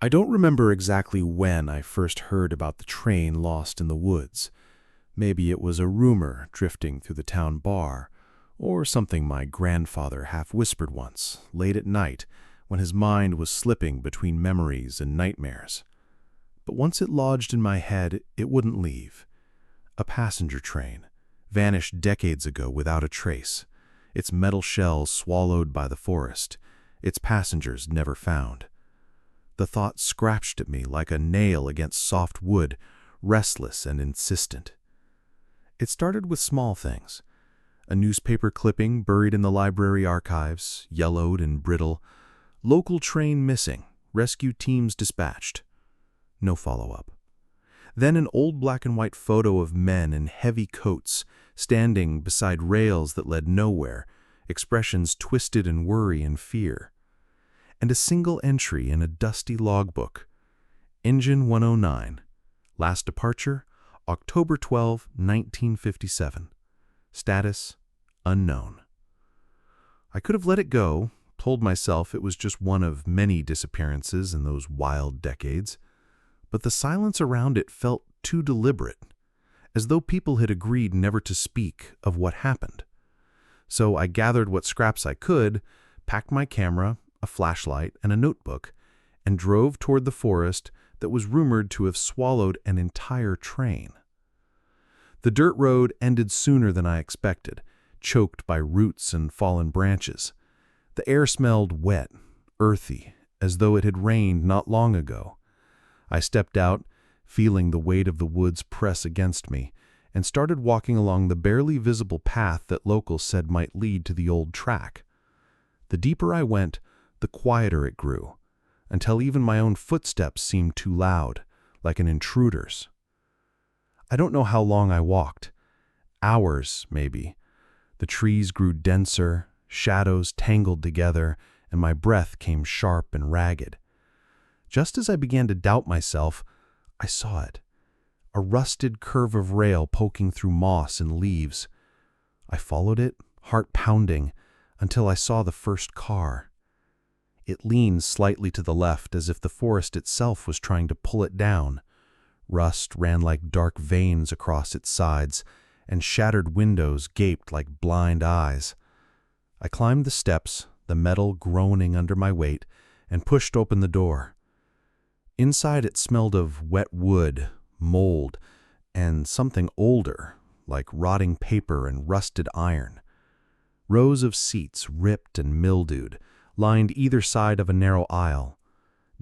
I don't remember exactly when I first heard about the train lost in the woods. Maybe it was a rumor drifting through the town bar, or something my grandfather half-whispered once, late at night, when his mind was slipping between memories and nightmares. But once it lodged in my head, it wouldn't leave. A passenger train, vanished decades ago without a trace, its metal shell swallowed by the forest, its passengers never found. The thought scratched at me like a nail against soft wood, restless and insistent. It started with small things. A newspaper clipping buried in the library archives, yellowed and brittle. Local train missing, rescue teams dispatched. No follow-up. Then an old black and white photo of men in heavy coats, standing beside rails that led nowhere, expressions twisted in worry and fear. And a single entry in a dusty logbook. Engine 109. Last departure, October 12, 1957. Status, unknown. I could have let it go, told myself it was just one of many disappearances in those wild decades, but the silence around it felt too deliberate, as though people had agreed never to speak of what happened. So I gathered what scraps I could, packed my camera, a flashlight, and a notebook, and drove toward the forest that was rumored to have swallowed an entire train. The dirt road ended sooner than I expected, choked by roots and fallen branches. The air smelled wet, earthy, as though it had rained not long ago. I stepped out, feeling the weight of the woods press against me, and started walking along the barely visible path that locals said might lead to the old track. The deeper I went, the quieter it grew, until even my own footsteps seemed too loud, like an intruder's. I don't know how long I walked. Hours, maybe. The trees grew denser, shadows tangled together, and my breath came sharp and ragged. Just as I began to doubt myself, I saw it. A rusted curve of rail poking through moss and leaves. I followed it, heart pounding, until I saw the first car. It leaned slightly to the left as if the forest itself was trying to pull it down. Rust ran like dark veins across its sides, and shattered windows gaped like blind eyes. I climbed the steps, the metal groaning under my weight, and pushed open the door. Inside it smelled of wet wood, mold, and something older, like rotting paper and rusted iron. Rows of seats, ripped and mildewed, lined either side of a narrow aisle.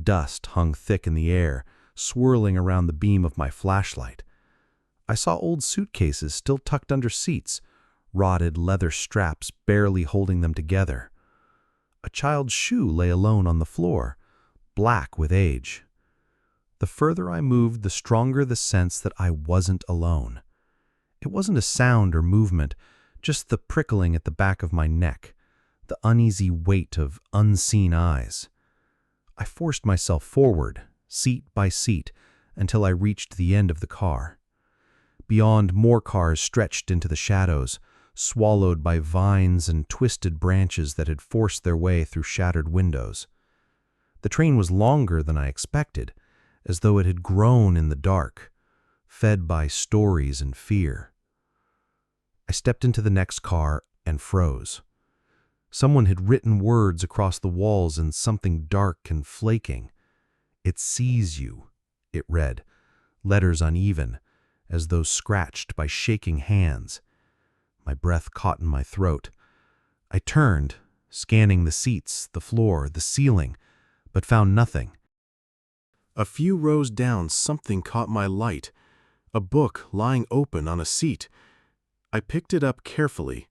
Dust hung thick in the air, swirling around the beam of my flashlight. I saw old suitcases still tucked under seats, rotted leather straps barely holding them together. A child's shoe lay alone on the floor, black with age. The further I moved, the stronger the sense that I wasn't alone. It wasn't a sound or movement, just the prickling at the back of my neck, the uneasy weight of unseen eyes. I forced myself forward, seat by seat, until I reached the end of the car. Beyond, more cars stretched into the shadows, swallowed by vines and twisted branches that had forced their way through shattered windows. The train was longer than I expected, as though it had grown in the dark, fed by stories and fear. I stepped into the next car and froze. Someone had written words across the walls in something dark and flaking. "It sees you," it read, letters uneven, as though scratched by shaking hands. My breath caught in my throat. I turned, scanning the seats, the floor, the ceiling, but found nothing. A few rows down, something caught my light, a book lying open on a seat. I picked it up carefully.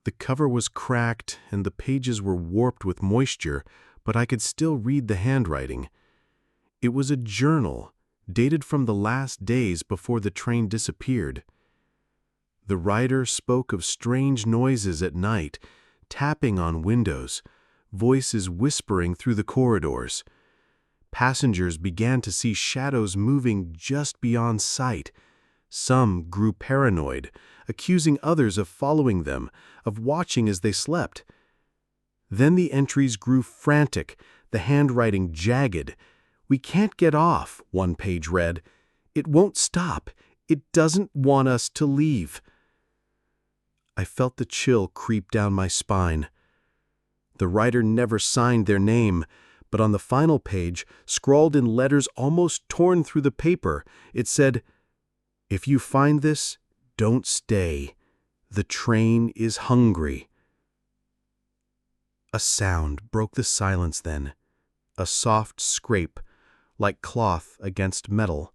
The cover was cracked and the pages were warped with moisture, but I could still read the handwriting. It was a journal, dated from the last days before the train disappeared. The writer spoke of strange noises at night, tapping on windows, voices whispering through the corridors. Passengers began to see shadows moving just beyond sight. Some grew paranoid, accusing others of following them, of watching as they slept. Then the entries grew frantic, the handwriting jagged. "We can't get off," one page read. "It won't stop. It doesn't want us to leave." I felt the chill creep down my spine. The writer never signed their name, but on the final page, scrawled in letters almost torn through the paper, it said, "If you find this, don't stay. The train is hungry." A sound broke the silence then, a soft scrape, like cloth against metal.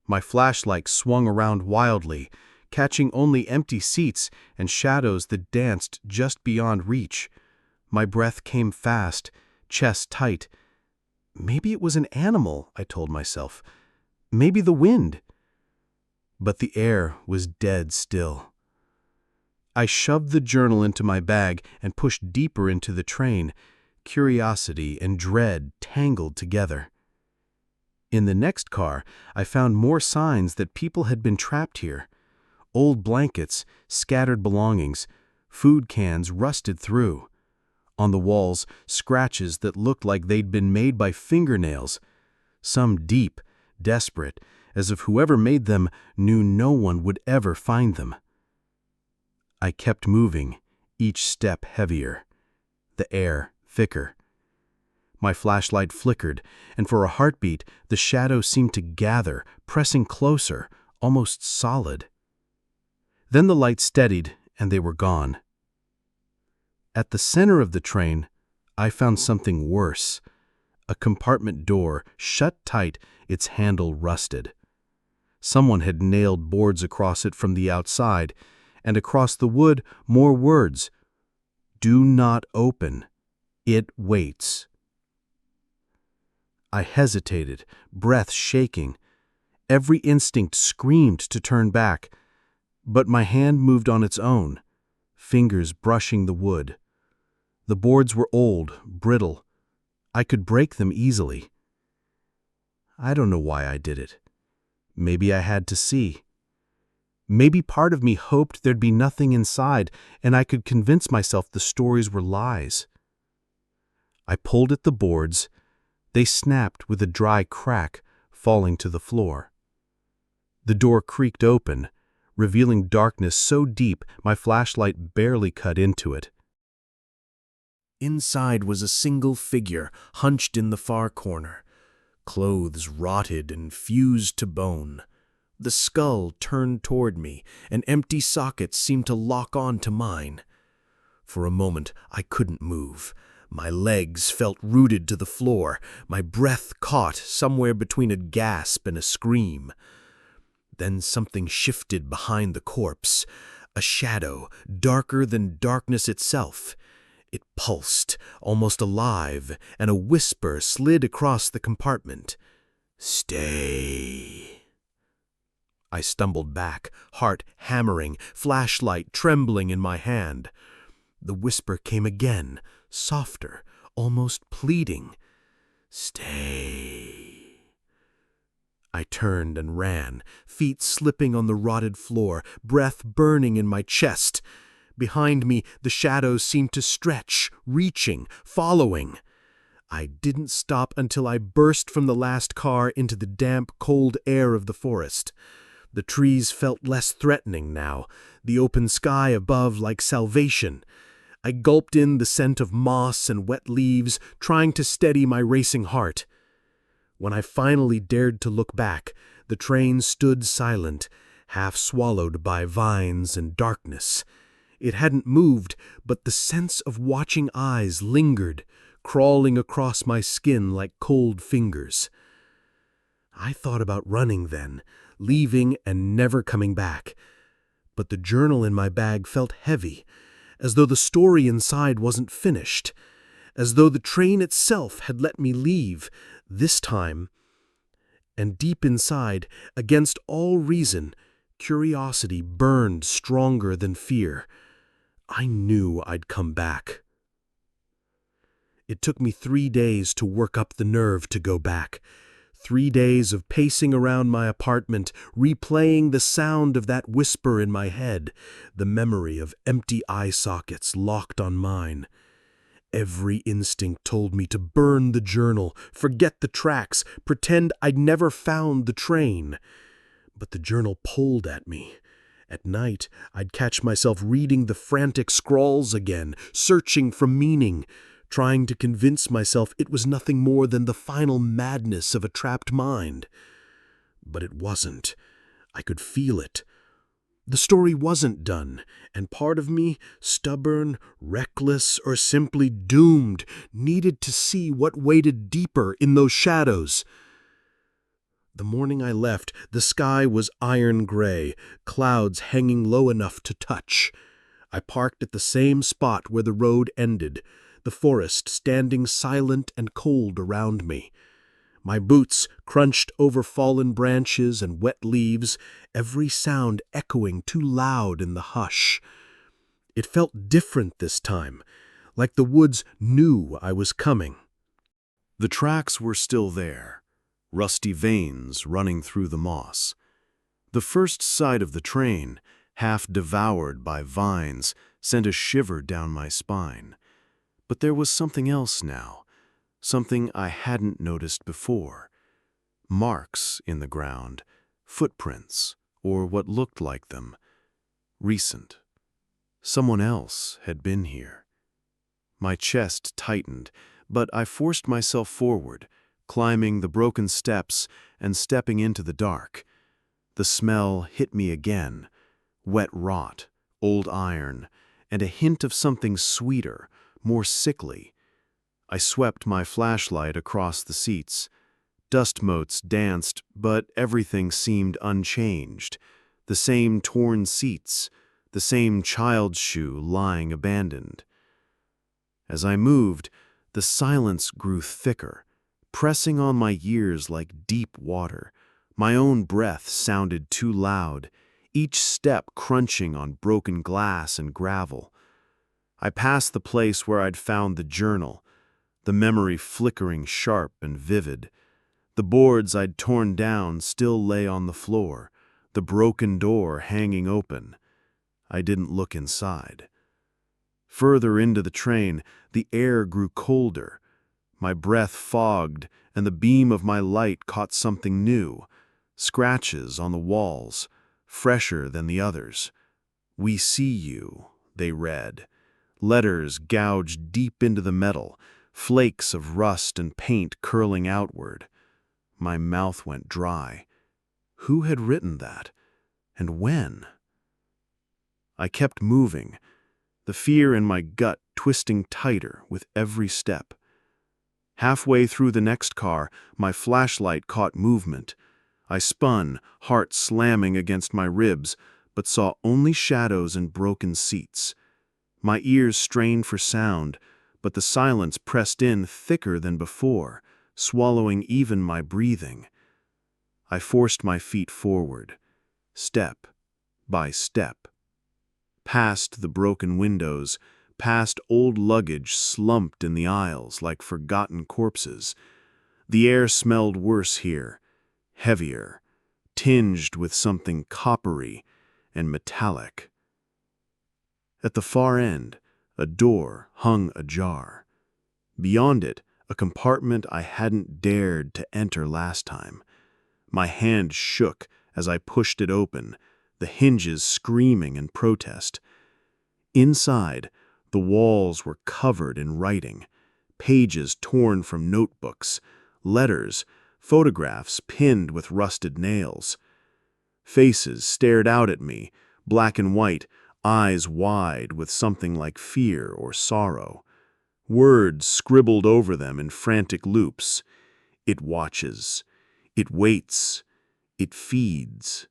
My flashlight swung around wildly, catching only empty seats and shadows that danced just beyond reach. My breath came fast, chest tight. Maybe it was an animal, I told myself. Maybe the wind. But the air was dead still. I shoved the journal into my bag and pushed deeper into the train, curiosity and dread tangled together. In the next car, I found more signs that people had been trapped here. Old blankets, scattered belongings, food cans rusted through. On the walls, scratches that looked like they'd been made by fingernails, some deep, desperate, as if whoever made them knew no one would ever find them. I kept moving, each step heavier, the air thicker. My flashlight flickered, and for a heartbeat, the shadow seemed to gather, pressing closer, almost solid. Then the light steadied, and they were gone. At the center of the train, I found something worse. A compartment door, shut tight, its handle rusted. Someone had nailed boards across it from the outside, and across the wood, more words. "Do not open. It waits." I hesitated, breath shaking. Every instinct screamed to turn back, but my hand moved on its own, fingers brushing the wood. The boards were old, brittle. I could break them easily. I don't know why I did it. Maybe I had to see. Maybe part of me hoped there'd be nothing inside and I could convince myself the stories were lies. I pulled at the boards. They snapped with a dry crack, falling to the floor. The door creaked open, revealing darkness so deep my flashlight barely cut into it. Inside was a single figure, hunched in the far corner, clothes rotted and fused to bone. The skull turned toward me, and empty sockets seemed to lock on to mine. For a moment, I couldn't move. My legs felt rooted to the floor, my breath caught somewhere between a gasp and a scream. Then something shifted behind the corpse, a shadow, darker than darkness itself. It pulsed, almost alive, and a whisper slid across the compartment. "Stay." I stumbled back, heart hammering, flashlight trembling in my hand. The whisper came again, softer, almost pleading. "Stay." I turned and ran, feet slipping on the rotted floor, breath burning in my chest. Behind me, the shadows seemed to stretch, reaching, following. I didn't stop until I burst from the last car into the damp, cold air of the forest. The trees felt less threatening now, the open sky above like salvation. I gulped in the scent of moss and wet leaves, trying to steady my racing heart. When I finally dared to look back, the train stood silent, half swallowed by vines and darkness. It hadn't moved, but the sense of watching eyes lingered, crawling across my skin like cold fingers. I thought about running then, leaving and never coming back. But the journal in my bag felt heavy, as though the story inside wasn't finished, as though the train itself had let me leave, this time. And deep inside, against all reason, curiosity burned stronger than fear. I knew I'd come back. It took me 3 days to work up the nerve to go back. 3 days of pacing around my apartment, replaying the sound of that whisper in my head, the memory of empty eye sockets locked on mine. Every instinct told me to burn the journal, forget the tracks, pretend I'd never found the train. But the journal pulled at me. At night, I'd catch myself reading the frantic scrawls again, searching for meaning, trying to convince myself it was nothing more than the final madness of a trapped mind. But it wasn't. I could feel it. The story wasn't done, and part of me, stubborn, reckless, or simply doomed, needed to see what waited deeper in those shadows. The morning I left, the sky was iron gray, clouds hanging low enough to touch. I parked at the same spot where the road ended, the forest standing silent and cold around me. My boots crunched over fallen branches and wet leaves, every sound echoing too loud in the hush. It felt different this time, like the woods knew I was coming. The tracks were still there, rusty veins running through the moss. The first sight of the train, half devoured by vines, sent a shiver down my spine. But there was something else now. Something I hadn't noticed before. Marks in the ground, footprints, or what looked like them. Recent. Someone else had been here. My chest tightened, but I forced myself forward, climbing the broken steps and stepping into the dark. The smell hit me again. Wet rot, old iron, and a hint of something sweeter, more sickly. I swept my flashlight across the seats. Dust motes danced, but everything seemed unchanged. The same torn seats, the same child's shoe lying abandoned. As I moved, the silence grew thicker, pressing on my ears like deep water. My own breath sounded too loud, each step crunching on broken glass and gravel. I passed the place where I'd found the journal, the memory flickering sharp and vivid. The boards I'd torn down still lay on the floor, the broken door hanging open. I didn't look inside. Further into the train, the air grew colder. My breath fogged, and the beam of my light caught something new. Scratches on the walls, fresher than the others. "We see you," they read. Letters gouged deep into the metal, flakes of rust and paint curling outward. My mouth went dry. Who had written that? And when? I kept moving, the fear in my gut twisting tighter with every step. Halfway through the next car, my flashlight caught movement. I spun, heart slamming against my ribs, but saw only shadows and broken seats. My ears strained for sound, but the silence pressed in thicker than before, swallowing even my breathing. I forced my feet forward, step by step. Past the broken windows, past old luggage slumped in the aisles like forgotten corpses. The air smelled worse here, heavier, tinged with something coppery and metallic. At the far end, a door hung ajar. Beyond it, a compartment I hadn't dared to enter last time. My hand shook as I pushed it open, the hinges screaming in protest. Inside, the walls were covered in writing, pages torn from notebooks, letters, photographs pinned with rusted nails. Faces stared out at me, black and white, eyes wide with something like fear or sorrow. Words scribbled over them in frantic loops. It watches. It waits. It feeds.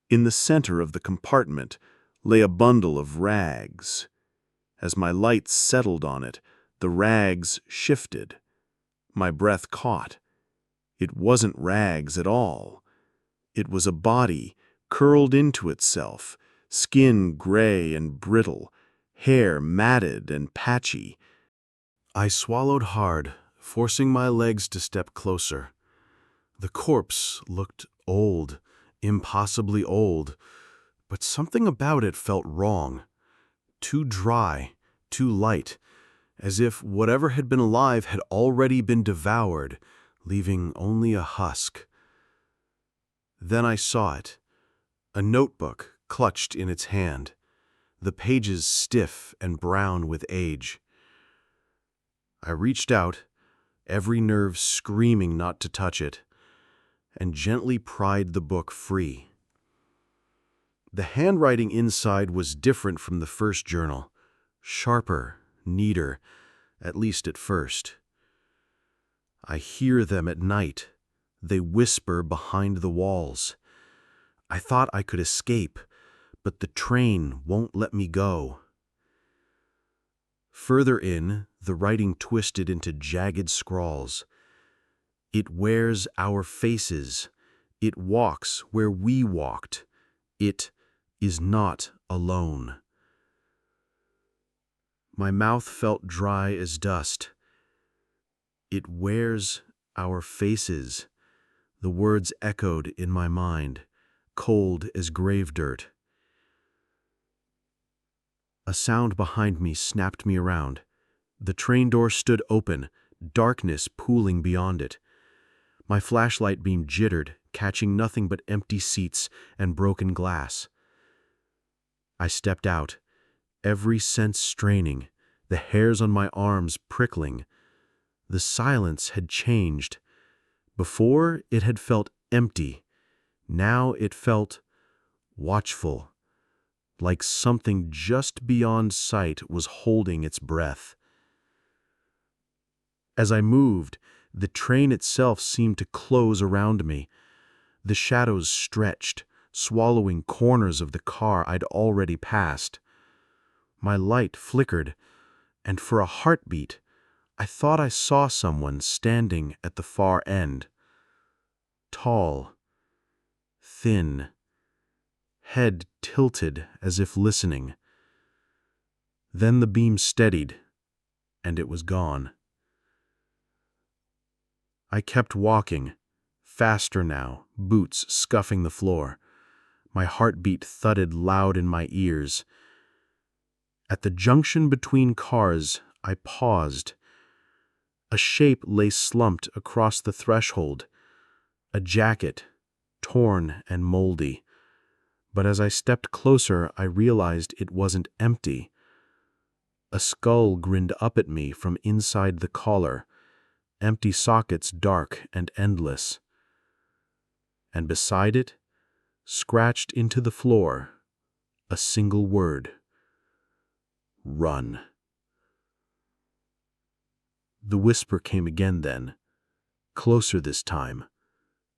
In the center of the compartment lay a bundle of rags. As my light settled on it, the rags shifted. My breath caught. It wasn't rags at all. It was a body curled into itself, skin gray and brittle, hair matted and patchy. I swallowed hard, forcing my legs to step closer. The corpse looked old, impossibly old, but something about it felt wrong. Too dry, too light, as if whatever had been alive had already been devoured, leaving only a husk. Then I saw it, a notebook clutched in its hand, the pages stiff and brown with age. I reached out, every nerve screaming not to touch it, and gently pried the book free. The handwriting inside was different from the first journal, sharper, neater, at least at first. I hear them at night. They whisper behind the walls. I thought I could escape, but the train won't let me go. Further in, the writing twisted into jagged scrawls. It wears our faces. It walks where we walked. It is not alone. My mouth felt dry as dust. It wears our faces. The words echoed in my mind, cold as grave dirt. A sound behind me snapped me around. The train door stood open, darkness pooling beyond it. My flashlight beam jittered, catching nothing but empty seats and broken glass. I stepped out, every sense straining, the hairs on my arms prickling. The silence had changed. Before, it had felt empty. Now it felt watchful, like something just beyond sight was holding its breath. As I moved, the train itself seemed to close around me. The shadows stretched, swallowing corners of the car I'd already passed. My light flickered, and for a heartbeat, I thought I saw someone standing at the far end. Tall, thin, head tilted as if listening. Then the beam steadied, and it was gone. I kept walking, faster now, boots scuffing the floor. My heartbeat thudded loud in my ears. At the junction between cars, I paused. A shape lay slumped across the threshold, a jacket, torn and moldy. But as I stepped closer, I realized it wasn't empty. A skull grinned up at me from inside the collar, empty sockets dark and endless. And beside it, scratched into the floor, a single word: run. The whisper came again then, closer this time,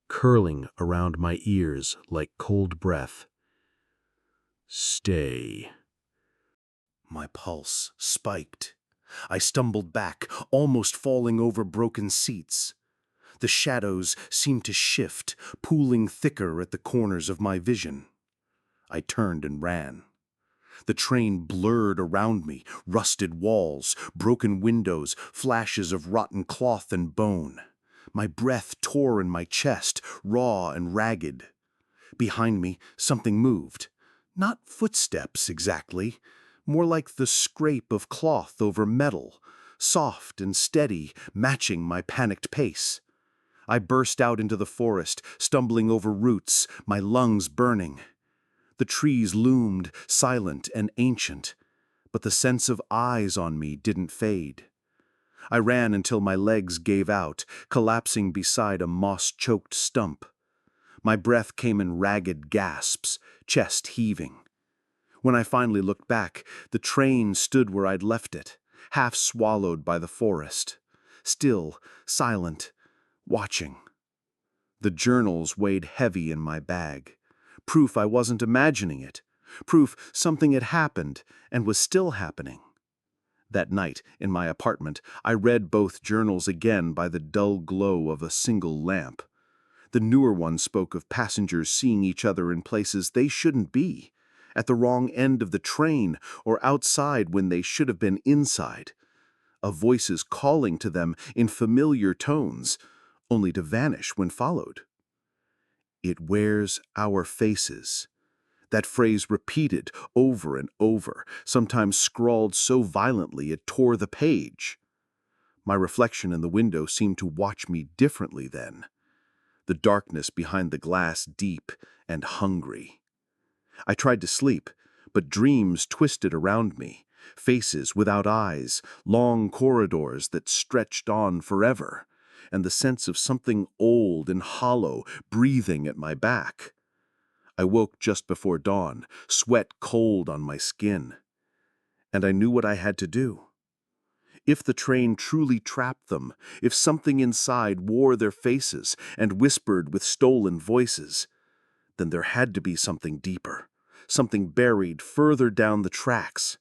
curling around my ears like cold breath. Stay. My pulse spiked. I stumbled back, almost falling over broken seats. The shadows seemed to shift, pooling thicker at the corners of my vision. I turned and ran. The train blurred around me, rusted walls, broken windows, flashes of rotten cloth and bone. My breath tore in my chest, raw and ragged. Behind me, something moved. Not footsteps exactly, more like the scrape of cloth over metal, soft and steady, matching my panicked pace. I burst out into the forest, stumbling over roots, my lungs burning. The trees loomed, silent and ancient, but the sense of eyes on me didn't fade. I ran until my legs gave out, collapsing beside a moss-choked stump. My breath came in ragged gasps, chest heaving. When I finally looked back, the train stood where I'd left it, half swallowed by the forest. Still, silent, watching. The journals weighed heavy in my bag. Proof I wasn't imagining it. Proof something had happened and was still happening. That night, in my apartment, I read both journals again by the dull glow of a single lamp. The newer one spoke of passengers seeing each other in places they shouldn't be, at the wrong end of the train or outside when they should have been inside. Of voices calling to them in familiar tones, only to vanish when followed. It wears our faces. That phrase repeated over and over, sometimes scrawled so violently it tore the page. My reflection in the window seemed to watch me differently then. The darkness behind the glass deep and hungry. I tried to sleep, but dreams twisted around me, faces without eyes, long corridors that stretched on forever, and the sense of something old and hollow breathing at my back. I woke just before dawn, sweat cold on my skin, and I knew what I had to do. If the train truly trapped them, if something inside wore their faces and whispered with stolen voices, then there had to be something deeper, something buried further down the tracks,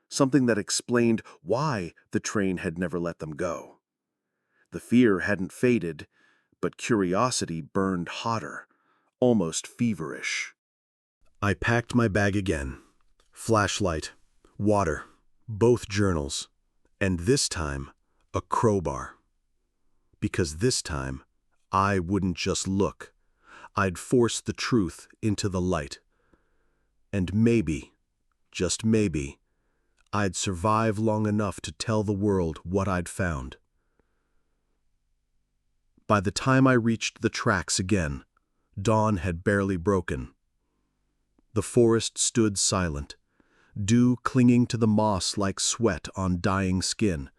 something that explained why the train had never let them go. The fear hadn't faded, but curiosity burned hotter, almost feverish. I packed my bag again. Flashlight, water, both journals, and this time, a crowbar. Because this time, I wouldn't just look. I'd force the truth into the light. And maybe, just maybe, I'd survive long enough to tell the world what I'd found. By the time I reached the tracks again, dawn had barely broken. The forest stood silent, dew clinging to the moss like sweat on dying skin.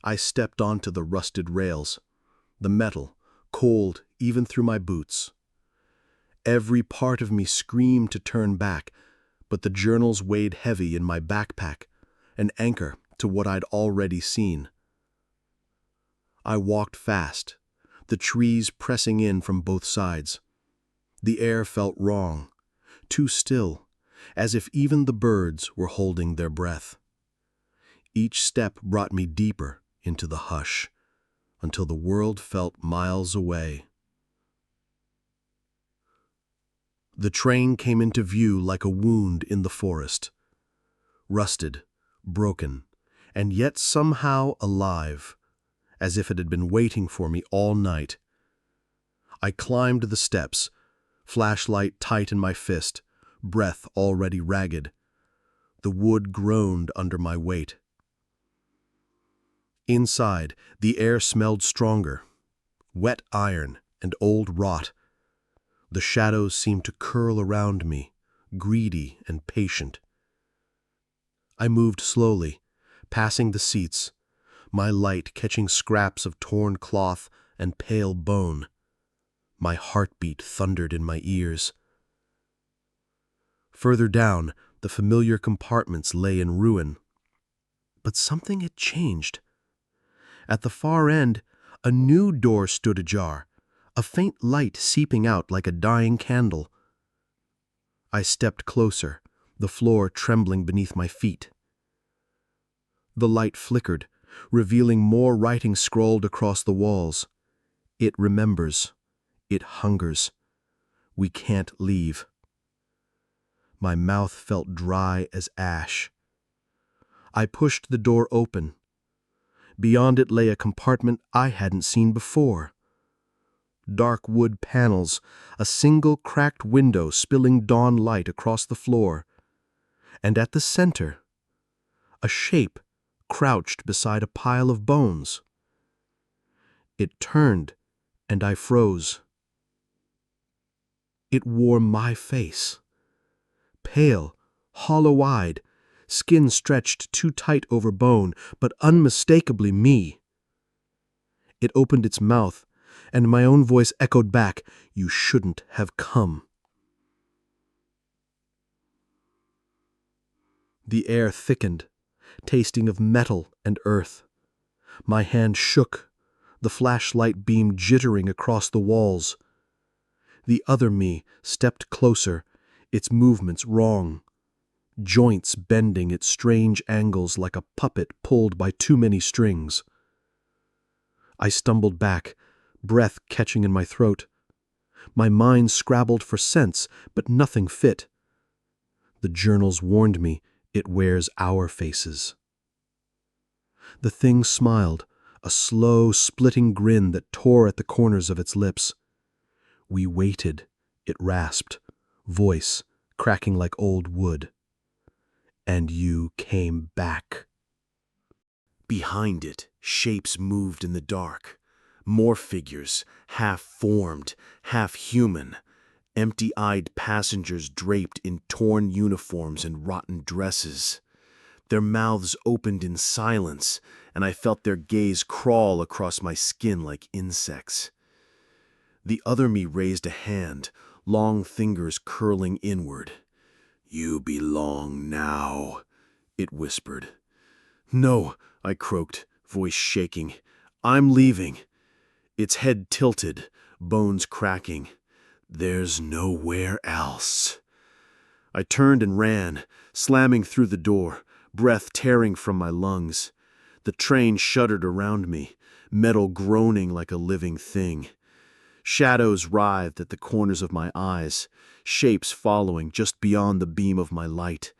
I stepped onto the rusted rails, the metal, cold even through my boots. Every part of me screamed to turn back, but the journals weighed heavy in my backpack, an anchor to what I'd already seen. I walked fast, the trees pressing in from both sides. The air felt wrong, too still, as if even the birds were holding their breath. Each step brought me deeper into the hush, until the world felt miles away. The train came into view like a wound in the forest, rusted, broken, and yet somehow alive, as if it had been waiting for me all night. I climbed the steps, flashlight tight in my fist, breath already ragged. The wood groaned under my weight. Inside, the air smelled stronger, wet iron and old rot. The shadows seemed to curl around me, greedy and patient. I moved slowly, passing the seats, my light catching scraps of torn cloth and pale bone. My heartbeat thundered in my ears. Further down, the familiar compartments lay in ruin. But something had changed. At the far end, a new door stood ajar, a faint light seeping out like a dying candle. I stepped closer, the floor trembling beneath my feet. The light flickered, revealing more writing scrawled across the walls. It remembers. It hungers. We can't leave. My mouth felt dry as ash. I pushed the door open. Beyond it lay a compartment I hadn't seen before. Dark wood panels, a single cracked window spilling dawn light across the floor. And at the center, a shape crouched beside a pile of bones. It turned, and I froze. It wore my face. Pale, hollow-eyed, skin stretched too tight over bone, but unmistakably me. It opened its mouth, and my own voice echoed back, "You shouldn't have come." The air thickened, tasting of metal and earth. My hand shook, the flashlight beam jittering across the walls. The other me stepped closer, its movements wrong, joints bending at strange angles like a puppet pulled by too many strings. I stumbled back, breath catching in my throat. My mind scrabbled for sense, but nothing fit. The journals warned me it wears our faces. The thing smiled, a slow, splitting grin that tore at the corners of its lips. We waited, it rasped, voice cracking like old wood. And you came back. Behind it, shapes moved in the dark. More figures, half-formed, half-human. Empty-eyed passengers draped in torn uniforms and rotten dresses. Their mouths opened in silence, and I felt their gaze crawl across my skin like insects. The other me raised a hand, long fingers curling inward. "You belong now," it whispered. "No," I croaked, voice shaking. "I'm leaving." Its head tilted, bones cracking. "There's nowhere else." I turned and ran, slamming through the door, breath tearing from my lungs. The train shuddered around me, metal groaning like a living thing. Shadows writhed at the corners of my eyes, shapes following just beyond the beam of my light.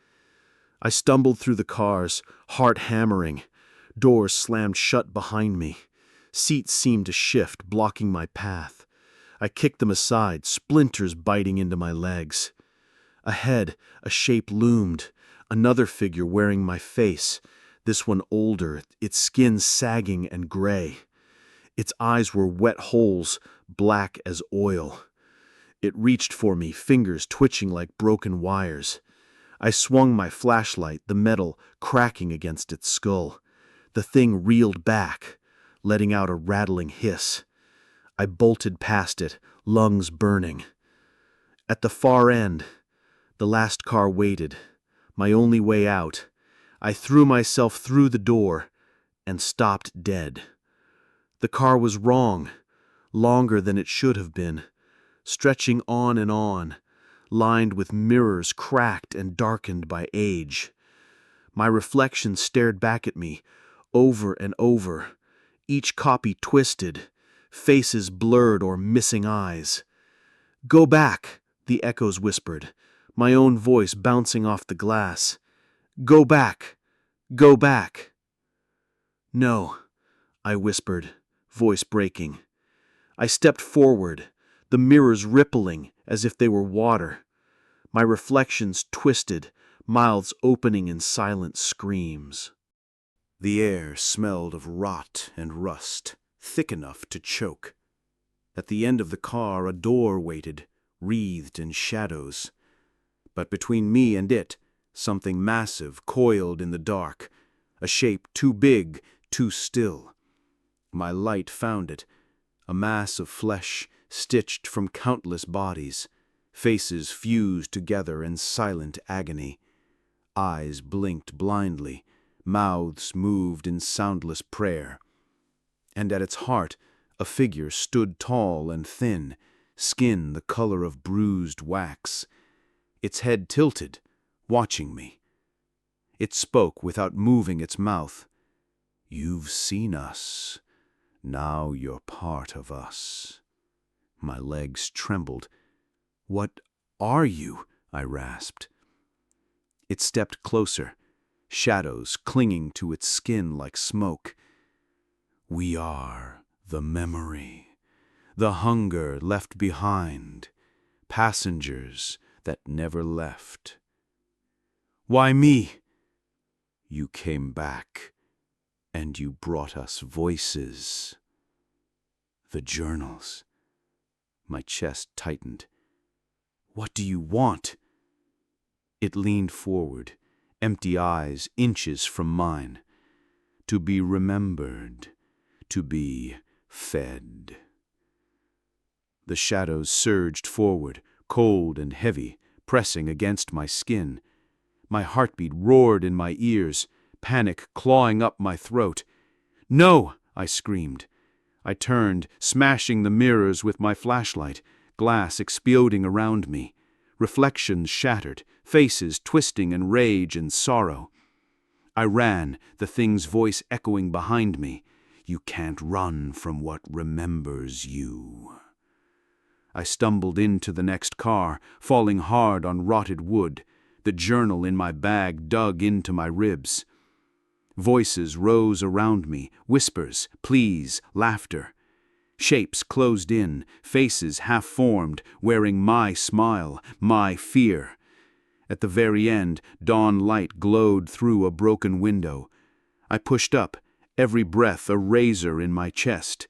I stumbled through the cars, heart hammering. Doors slammed shut behind me. Seats seemed to shift, blocking my path. I kicked them aside, splinters biting into my legs. Ahead, a shape loomed, another figure wearing my face, this one older, its skin sagging and gray. Its eyes were wet holes, black as oil. It reached for me, fingers twitching like broken wires. I swung my flashlight, the metal cracking against its skull. The thing reeled back, letting out a rattling hiss. I bolted past it, lungs burning. At the far end, the last car waited, my only way out. I threw myself through the door and stopped dead. The car was wrong, longer than it should have been, stretching on and on, lined with mirrors cracked and darkened by age. My reflection stared back at me, over and over, each copy twisted, faces blurred or missing eyes. "Go back," the echoes whispered, my own voice bouncing off the glass. "Go back, go back." "No," I whispered, voice breaking. I stepped forward, the mirrors rippling as if they were water. My reflections twisted, mouths opening in silent screams. The air smelled of rot and rust, thick enough to choke. At the end of the car a door waited, wreathed in shadows. But between me and it, something massive coiled in the dark, a shape too big, too still. My light found it, a mass of flesh stitched from countless bodies, faces fused together in silent agony. Eyes blinked blindly, mouths moved in soundless prayer. And at its heart, a figure stood tall and thin, skin the color of bruised wax. Its head tilted, watching me. It spoke without moving its mouth. "You've seen us. Now you're part of us." My legs trembled. "What are you?" I rasped. It stepped closer, shadows clinging to its skin like smoke. "We are the memory, the hunger left behind, passengers that never left." "Why me?" "You came back, and you brought us voices." "The journals." My chest tightened. "What do you want?" It leaned forward, empty eyes inches from mine. "To be remembered, to be fed." The shadows surged forward, cold and heavy, pressing against my skin. My heartbeat roared in my ears, panic clawing up my throat. "No!" I screamed. I turned, smashing the mirrors with my flashlight, glass exploding around me. Reflections shattered, faces twisting in rage and sorrow. I ran, the thing's voice echoing behind me. "You can't run from what remembers you." I stumbled into the next car, falling hard on rotted wood. The journal in my bag dug into my ribs. Voices rose around me, whispers, pleas, laughter. Shapes closed in, faces half-formed, wearing my smile, my fear. At the very end, dawn light glowed through a broken window. I pushed up, every breath a razor in my chest.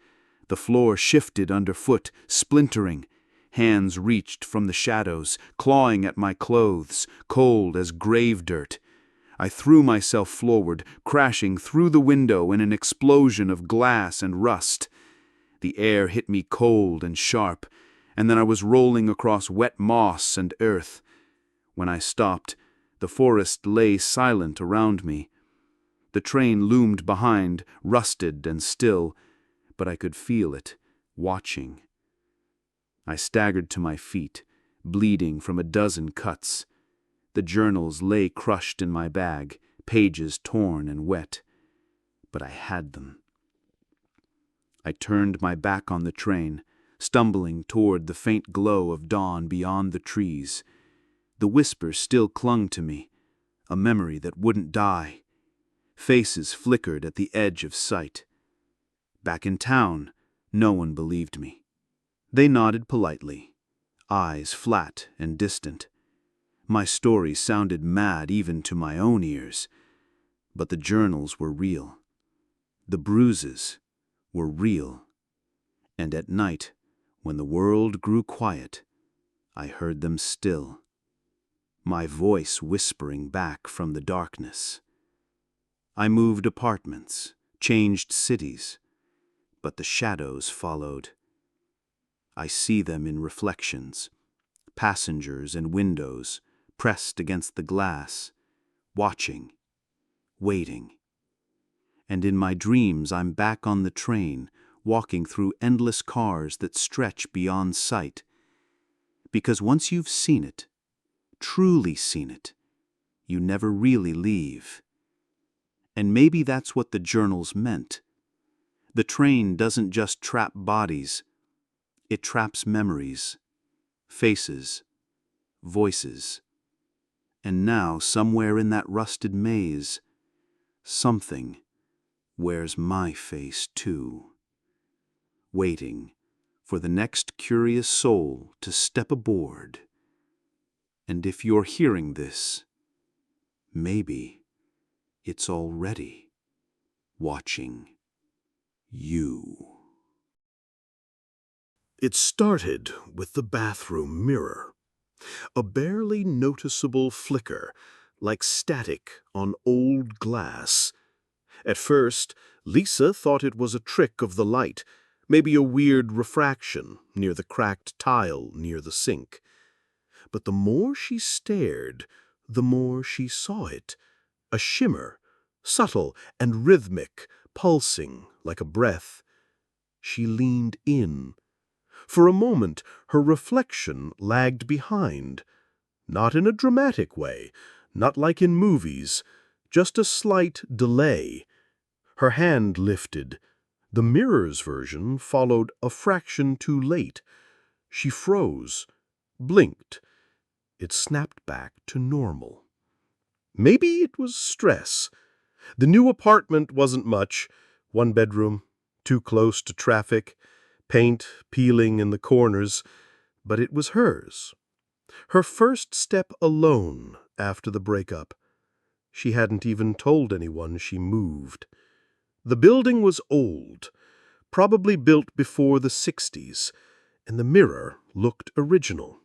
The floor shifted underfoot, splintering. Hands reached from the shadows, clawing at my clothes, cold as grave dirt. I threw myself forward, crashing through the window in an explosion of glass and rust. The air hit me cold and sharp, and then I was rolling across wet moss and earth. When I stopped, the forest lay silent around me. The train loomed behind, rusted and still, but I could feel it, watching. I staggered to my feet, bleeding from a dozen cuts. The journals lay crushed in my bag, pages torn and wet. But I had them. I turned my back on the train, stumbling toward the faint glow of dawn beyond the trees. The whisper still clung to me, a memory that wouldn't die. Faces flickered at the edge of sight. Back in town, no one believed me. They nodded politely, eyes flat and distant. My story sounded mad even to my own ears, but the journals were real. The bruises were real. And at night, when the world grew quiet, I heard them still, my voice whispering back from the darkness. I moved apartments, changed cities, but the shadows followed. I see them in reflections, passengers and windows pressed against the glass, watching, waiting. And in my dreams I'm back on the train, walking through endless cars that stretch beyond sight. Because once you've seen it, truly seen it, you never really leave. And maybe that's what the journals meant. The train doesn't just trap bodies, it traps memories, faces, voices. And now, somewhere in that rusted maze, something wears my face too, waiting for the next curious soul to step aboard. And if you're hearing this, maybe it's already watching you. It started with the bathroom mirror, a barely noticeable flicker, like static on old glass. At first, Lisa thought it was a trick of the light, maybe a weird refraction near the cracked tile near the sink. But the more she stared, the more she saw it, a shimmer, subtle and rhythmic, pulsing like a breath. She leaned in. For a moment, her reflection lagged behind. Not in a dramatic way, not like in movies, just a slight delay. Her hand lifted. The mirror's version followed a fraction too late. She froze, blinked. It snapped back to normal. Maybe it was stress. The new apartment wasn't much. One bedroom, too close to traffic, paint peeling in the corners, but it was hers. Her first step alone after the breakup. She hadn't even told anyone she moved. The building was old, probably built before the 60s, and the mirror looked original.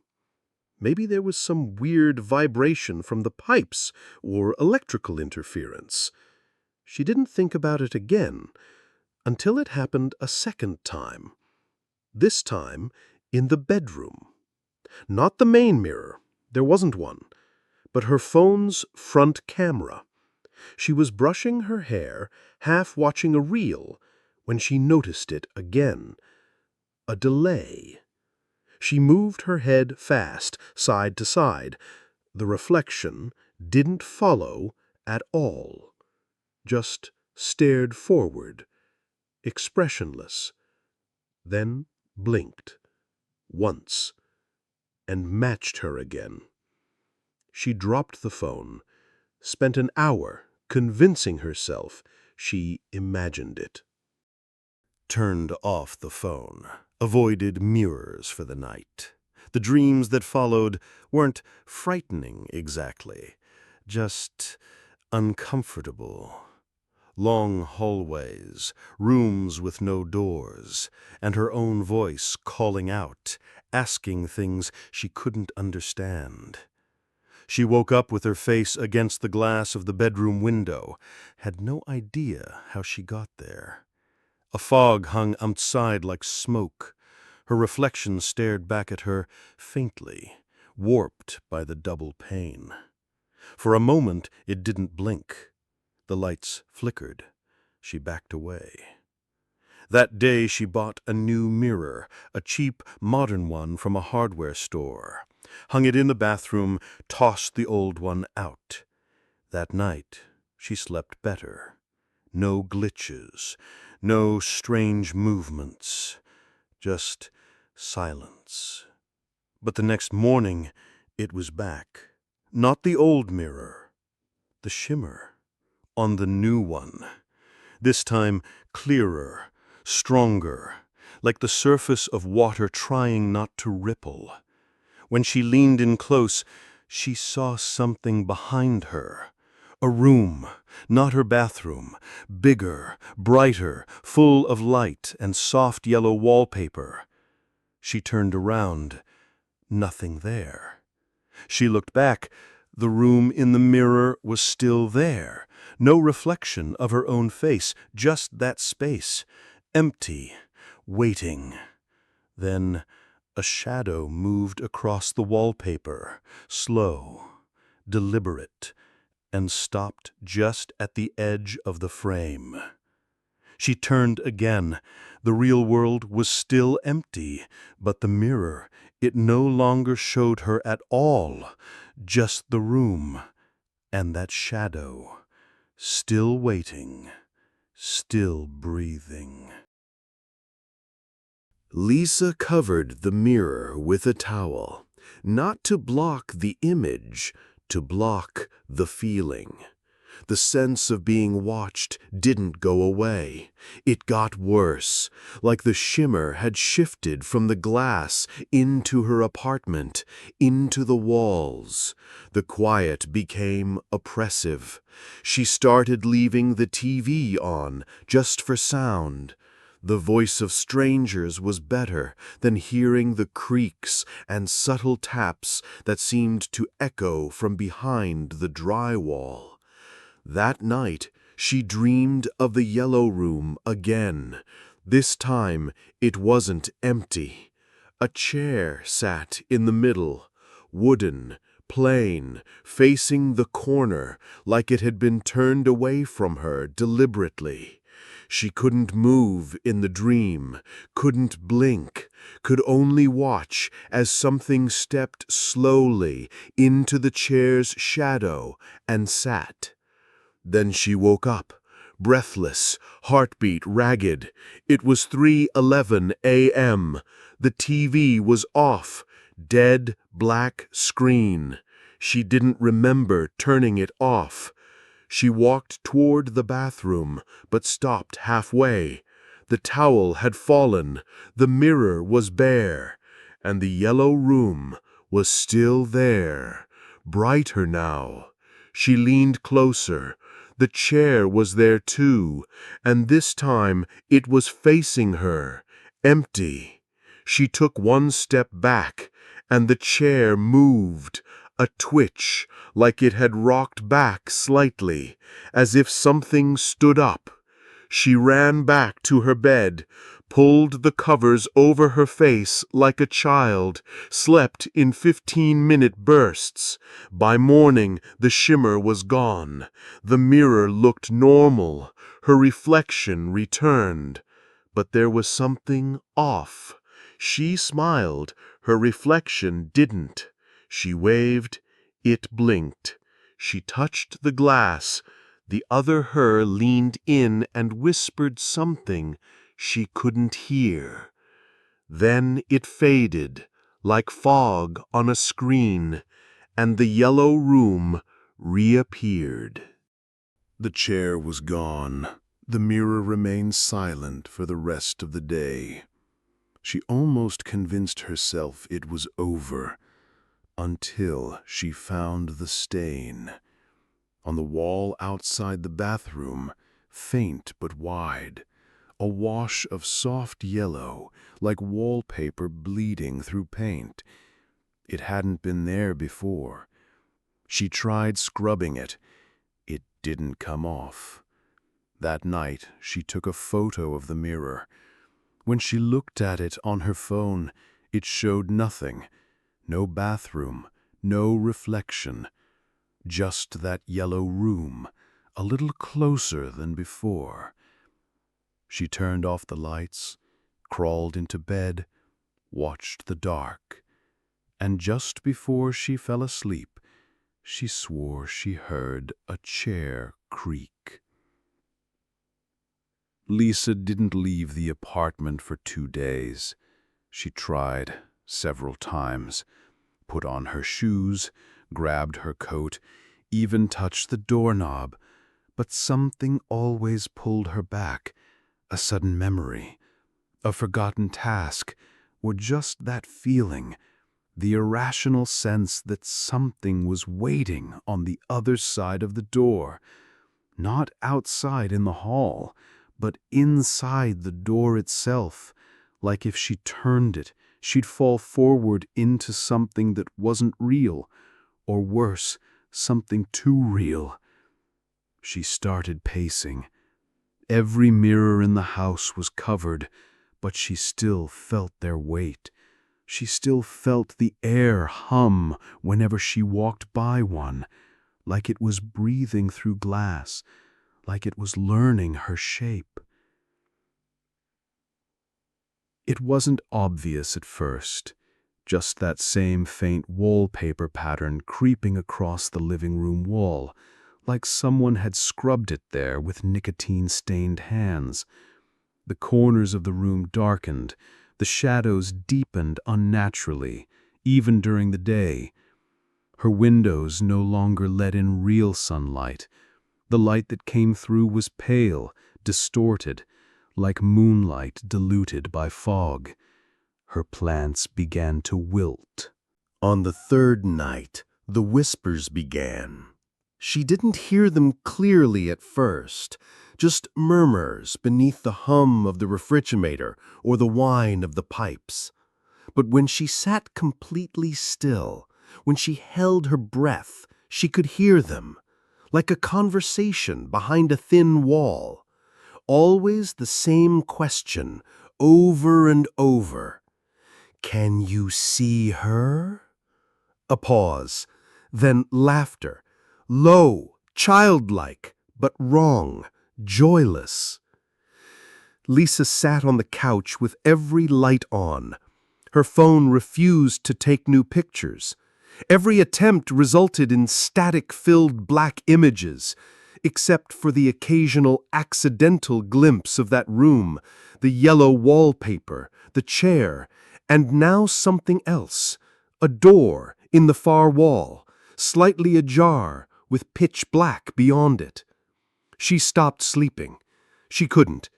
Maybe there was some weird vibration from the pipes or electrical interference. She didn't think about it again until it happened a second time. This time in the bedroom. Not the main mirror, there wasn't one, but her phone's front camera. She was brushing her hair, half watching a reel, when she noticed it again. A delay. She moved her head fast, side to side. The reflection didn't follow at all. Just stared forward, expressionless. Then blinked. Once. And matched her again. She dropped the phone, spent an hour convincing herself she imagined it. Turned off the phone, avoided mirrors for the night. The dreams that followed weren't frightening exactly, just uncomfortable. Long hallways, rooms with no doors, and her own voice calling out, asking things she couldn't understand. She woke up with her face against the glass of the bedroom window, had no idea how she got there. A fog hung outside like smoke. Her reflection stared back at her faintly, warped by the double pane. For a moment it didn't blink. The lights flickered. She backed away. That day she bought a new mirror, a cheap, modern one from a hardware store. Hung it in the bathroom, tossed the old one out. That night she slept better. No glitches, no strange movements, just silence. But the next morning it was back. Not the old mirror, the shimmer on the new one. This time clearer, stronger, like the surface of water trying not to ripple. When she leaned in close, she saw something behind her. A room, not her bathroom, bigger, brighter, full of light and soft yellow wallpaper. She turned around. Nothing there. She looked back. The room in the mirror was still there. No reflection of her own face, just that space. Empty, waiting. Then a shadow moved across the wallpaper, slow, deliberate, and stopped just at the edge of the frame. She turned again. The real world was still empty, but the mirror, it no longer showed her at all, just the room and that shadow, still waiting, still breathing. Lisa covered the mirror with a towel, not to block the image, to block the feeling. The sense of being watched didn't go away. It got worse, like the shimmer had shifted from the glass into her apartment, into the walls. The quiet became oppressive. She started leaving the TV on, just for sound. The voice of strangers was better than hearing the creaks and subtle taps that seemed to echo from behind the drywall. That night, she dreamed of the yellow room again. This time, it wasn't empty. A chair sat in the middle, wooden, plain, facing the corner, like it had been turned away from her deliberately. She couldn't move in the dream, couldn't blink, could only watch as something stepped slowly into the chair's shadow and sat. Then she woke up, breathless, heartbeat ragged. It was 3:11 a.m. The TV was off, dead black screen. She didn't remember turning it off. She walked toward the bathroom, but stopped halfway. The towel had fallen, the mirror was bare, and the yellow room was still there, brighter now. She leaned closer. The chair was there too, and this time it was facing her, empty. She took one step back, and the chair moved, a twitch, like it had rocked back slightly, as if something stood up. She ran back to her bed, pulled the covers over her face like a child, slept in 15-minute bursts. By morning, the shimmer was gone. The mirror looked normal. Her reflection returned. But there was something off. She smiled. Her reflection didn't. She waved. It blinked. She touched the glass. The other her leaned in and whispered something she couldn't hear. Then it faded, like fog on a screen, and the yellow room reappeared. The chair was gone. The mirror remained silent for the rest of the day. She almost convinced herself it was over, until she found the stain. On the wall outside the bathroom, faint but wide, a wash of soft yellow, like wallpaper bleeding through paint. It hadn't been there before. She tried scrubbing it. It didn't come off. That night, she took a photo of the mirror. When she looked at it on her phone, it showed nothing. No bathroom, no reflection. Just that yellow room, a little closer than before. She turned off the lights, crawled into bed, watched the dark, and just before she fell asleep, she swore she heard a chair creak. Lisa didn't leave the apartment for 2 days. She tried several times, put on her shoes, grabbed her coat, even touched the doorknob, but something always pulled her back. A sudden memory, a forgotten task, or just that feeling, the irrational sense that something was waiting on the other side of the door, not outside in the hall, but inside the door itself. Like if she turned it, she'd fall forward into something that wasn't real, or worse, something too real. She started pacing. Every mirror in the house was covered, but she still felt their weight. She still felt the air hum whenever she walked by one, like it was breathing through glass, like it was learning her shape. It wasn't obvious at first, just that same faint wallpaper pattern creeping across the living room wall, like someone had scrubbed it there with nicotine-stained hands. The corners of the room darkened, the shadows deepened unnaturally, even during the day. Her windows no longer let in real sunlight. The light that came through was pale, distorted, like moonlight diluted by fog. Her plants began to wilt. On the third night, the whispers began. She didn't hear them clearly at first, just murmurs beneath the hum of the refrigerator or the whine of the pipes. But when she sat completely still, when she held her breath, she could hear them, like a conversation behind a thin wall. Always the same question, over and over. Can you see her? A pause, then laughter, low, childlike, but wrong, joyless. Lisa sat on the couch with every light on. Her phone refused to take new pictures. Every attempt resulted in static-filled black images, except for the occasional accidental glimpse of that room, the yellow wallpaper, the chair, and now something else, a door in the far wall, slightly ajar, with pitch black beyond it. She stopped sleeping. She couldn't.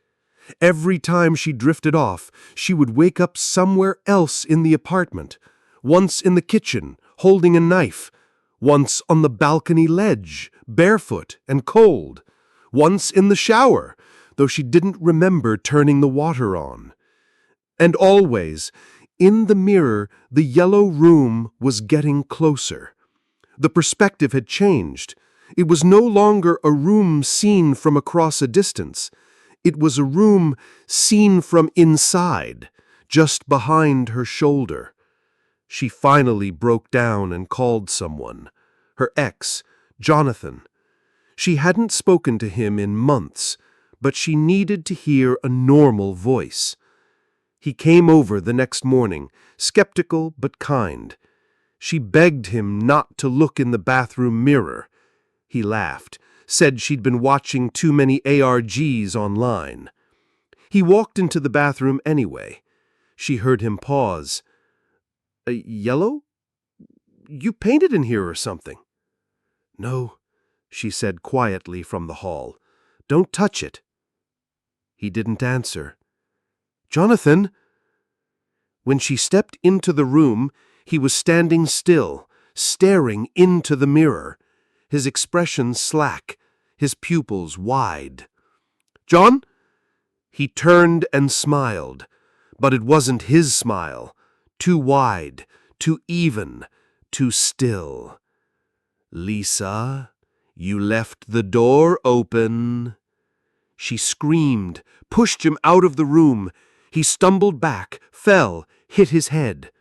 Every time she drifted off, she would wake up somewhere else in the apartment, once in the kitchen, holding a knife, once on the balcony ledge, barefoot and cold, once in the shower, though she didn't remember turning the water on. And always, in the mirror, the yellow room was getting closer. The perspective had changed. It was no longer a room seen from across a distance. It was a room seen from inside, just behind her shoulder. She finally broke down and called someone. Her ex, Jonathan. She hadn't spoken to him in months, but she needed to hear a normal voice. He came over the next morning, skeptical but kind. She begged him not to look in the bathroom mirror. He laughed, said she'd been watching too many ARGs online. He walked into the bathroom anyway. She heard him pause. Yellow? You painted in here or something? No, she said quietly from the hall. Don't touch it. He didn't answer. Jonathan! When she stepped into the room, he was standing still, staring into the mirror, his expression slack, his pupils wide. "John?" He turned and smiled, but it wasn't his smile. Too wide, too even, too still. "Lisa, you left the door open." She screamed, pushed him out of the room. He stumbled back, fell, hit his head.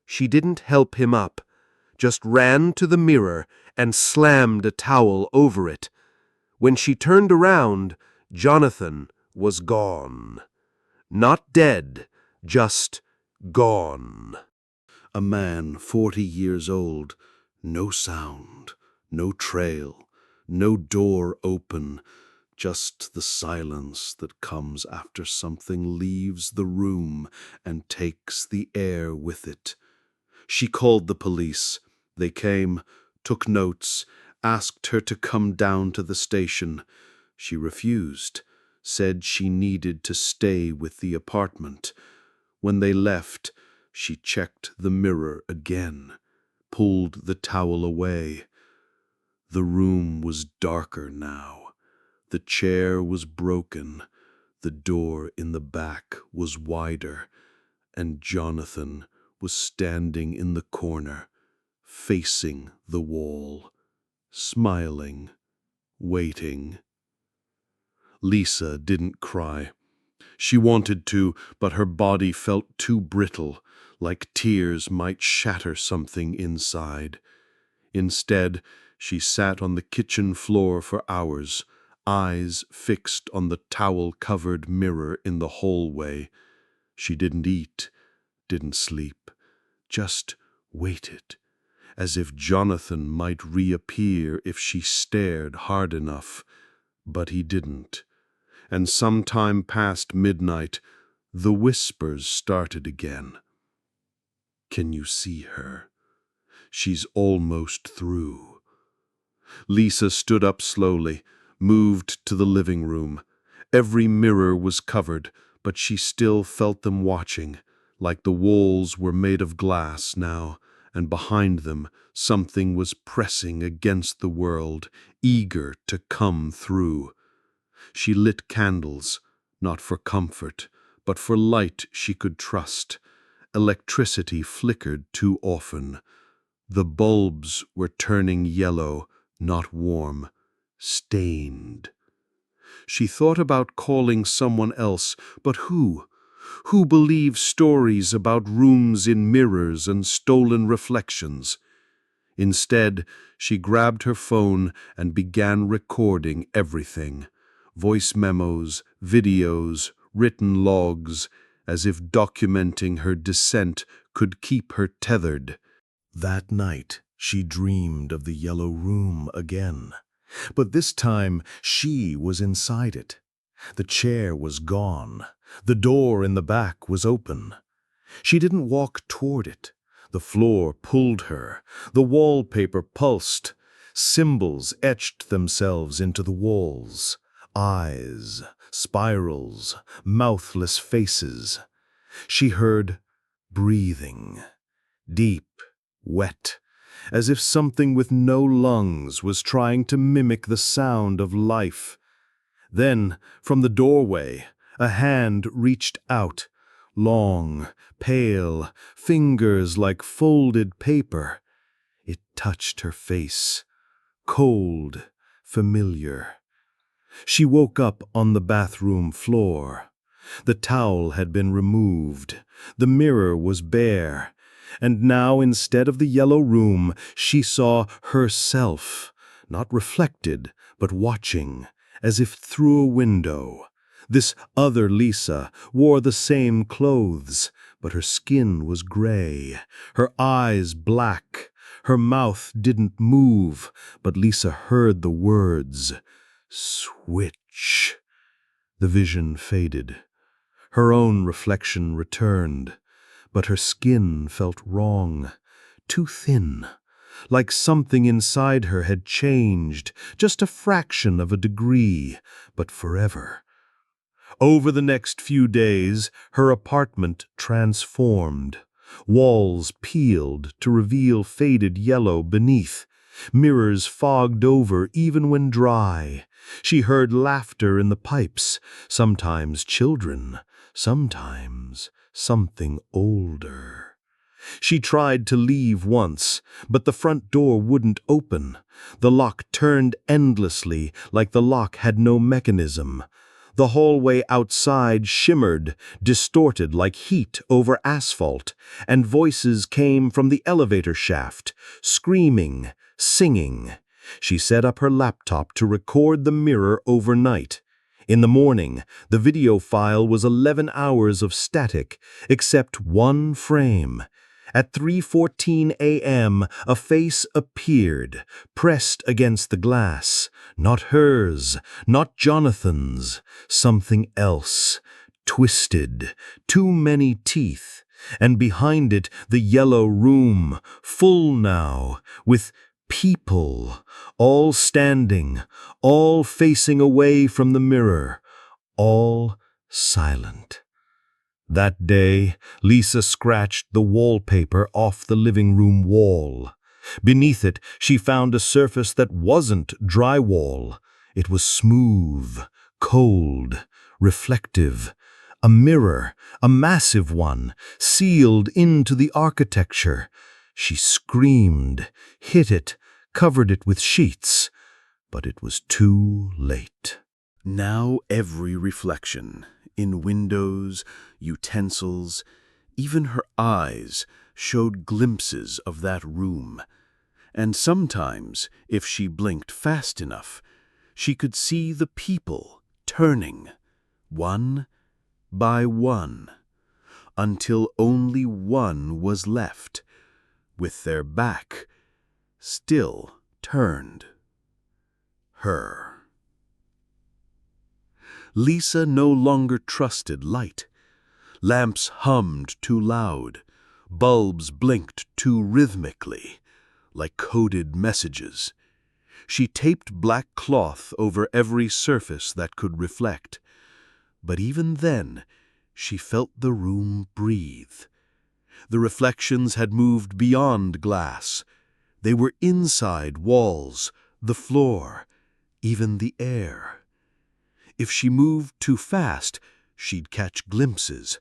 She didn't help him up, just ran to the mirror and slammed a towel over it. When she turned around, Jonathan was gone. Not dead, just gone. A man 40 years old, no sound, no trail, no door open, just the silence that comes after something leaves the room and takes the air with it. She called the police. They came, took notes, asked her to come down to the station. She refused, said she needed to stay with the apartment. When they left, she checked the mirror again, pulled the towel away. The room was darker now. The chair was broken. The door in the back was wider, and Jonathan was standing in the corner, facing the wall, smiling, waiting. Lisa didn't cry. She wanted to, but her body felt too brittle, like tears might shatter something inside. Instead, she sat on the kitchen floor for hours, eyes fixed on the towel-covered mirror in the hallway. She didn't eat, didn't sleep, just waited, as if Jonathan might reappear if she stared hard enough. But he didn't. And sometime past midnight, the whispers started again. "Can you see her? She's almost through." Lisa stood up slowly, moved to the living room. Every mirror was covered, but she still felt them watching, like the walls were made of glass now, and behind them something was pressing against the world, eager to come through. She lit candles, not for comfort, but for light she could trust. Electricity flickered too often. The bulbs were turning yellow, not warm, stained. She thought about calling someone else, but who? Who believes stories about rooms in mirrors and stolen reflections? Instead, she grabbed her phone and began recording everything. Voice memos, videos, written logs, as if documenting her descent could keep her tethered. That night, she dreamed of the yellow room again. But this time, she was inside it. The chair was gone. The door in the back was open. She didn't walk toward it. The floor pulled her. The wallpaper pulsed. Symbols etched themselves into the walls. Eyes, spirals, mouthless faces. She heard breathing, deep, wet, as if something with no lungs was trying to mimic the sound of life. Then, from the doorway, a hand reached out, long, pale, fingers like folded paper. It touched her face, cold, familiar. She woke up on the bathroom floor. The towel had been removed. The mirror was bare. And now, instead of the yellow room, she saw herself, not reflected, but watching, as if through a window. This other Lisa wore the same clothes, but her skin was gray, her eyes black. Her mouth didn't move, but Lisa heard the words, "Switch." The vision faded. Her own reflection returned, but her skin felt wrong, too thin, like something inside her had changed, just a fraction of a degree, but forever. Over the next few days, her apartment transformed. Walls peeled to reveal faded yellow beneath. Mirrors fogged over even when dry. She heard laughter in the pipes, sometimes children, sometimes something older. She tried to leave once, but the front door wouldn't open. The lock turned endlessly, like the lock had no mechanism. The hallway outside shimmered, distorted like heat over asphalt, and voices came from the elevator shaft, screaming, singing. She set up her laptop to record the mirror overnight. In the morning, the video file was 11 hours of static, except one frame. At 3:14 a.m., a face appeared, pressed against the glass. Not hers, not Jonathan's, something else. Twisted, too many teeth. And behind it, the yellow room, full now, with people, all standing, all facing away from the mirror, all silent. That day, Lisa scratched the wallpaper off the living room wall. Beneath it, she found a surface that wasn't drywall. It was smooth, cold, reflective. A mirror, a massive one, sealed into the architecture. She screamed, hit it, covered it with sheets, but it was too late. Now every reflection, in windows, utensils, even her eyes, showed glimpses of that room. And sometimes, if she blinked fast enough, she could see the people turning, one by one, until only one was left, with their back still turned. Her. Lisa no longer trusted light. Lamps hummed too loud. Bulbs blinked too rhythmically, like coded messages. She taped black cloth over every surface that could reflect. But even then, she felt the room breathe. The reflections had moved beyond glass. They were inside walls, the floor, even the air. If she moved too fast, she'd catch glimpses,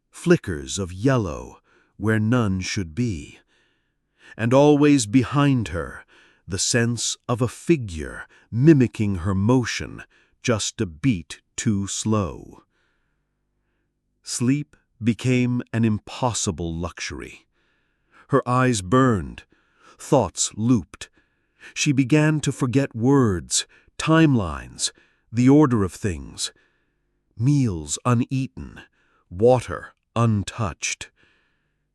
flickers of yellow where none should be. And always behind her, the sense of a figure mimicking her motion, just a beat too slow. Sleep became an impossible luxury. Her eyes burned, thoughts looped. She began to forget words, timelines, the order of things. Meals uneaten, water untouched.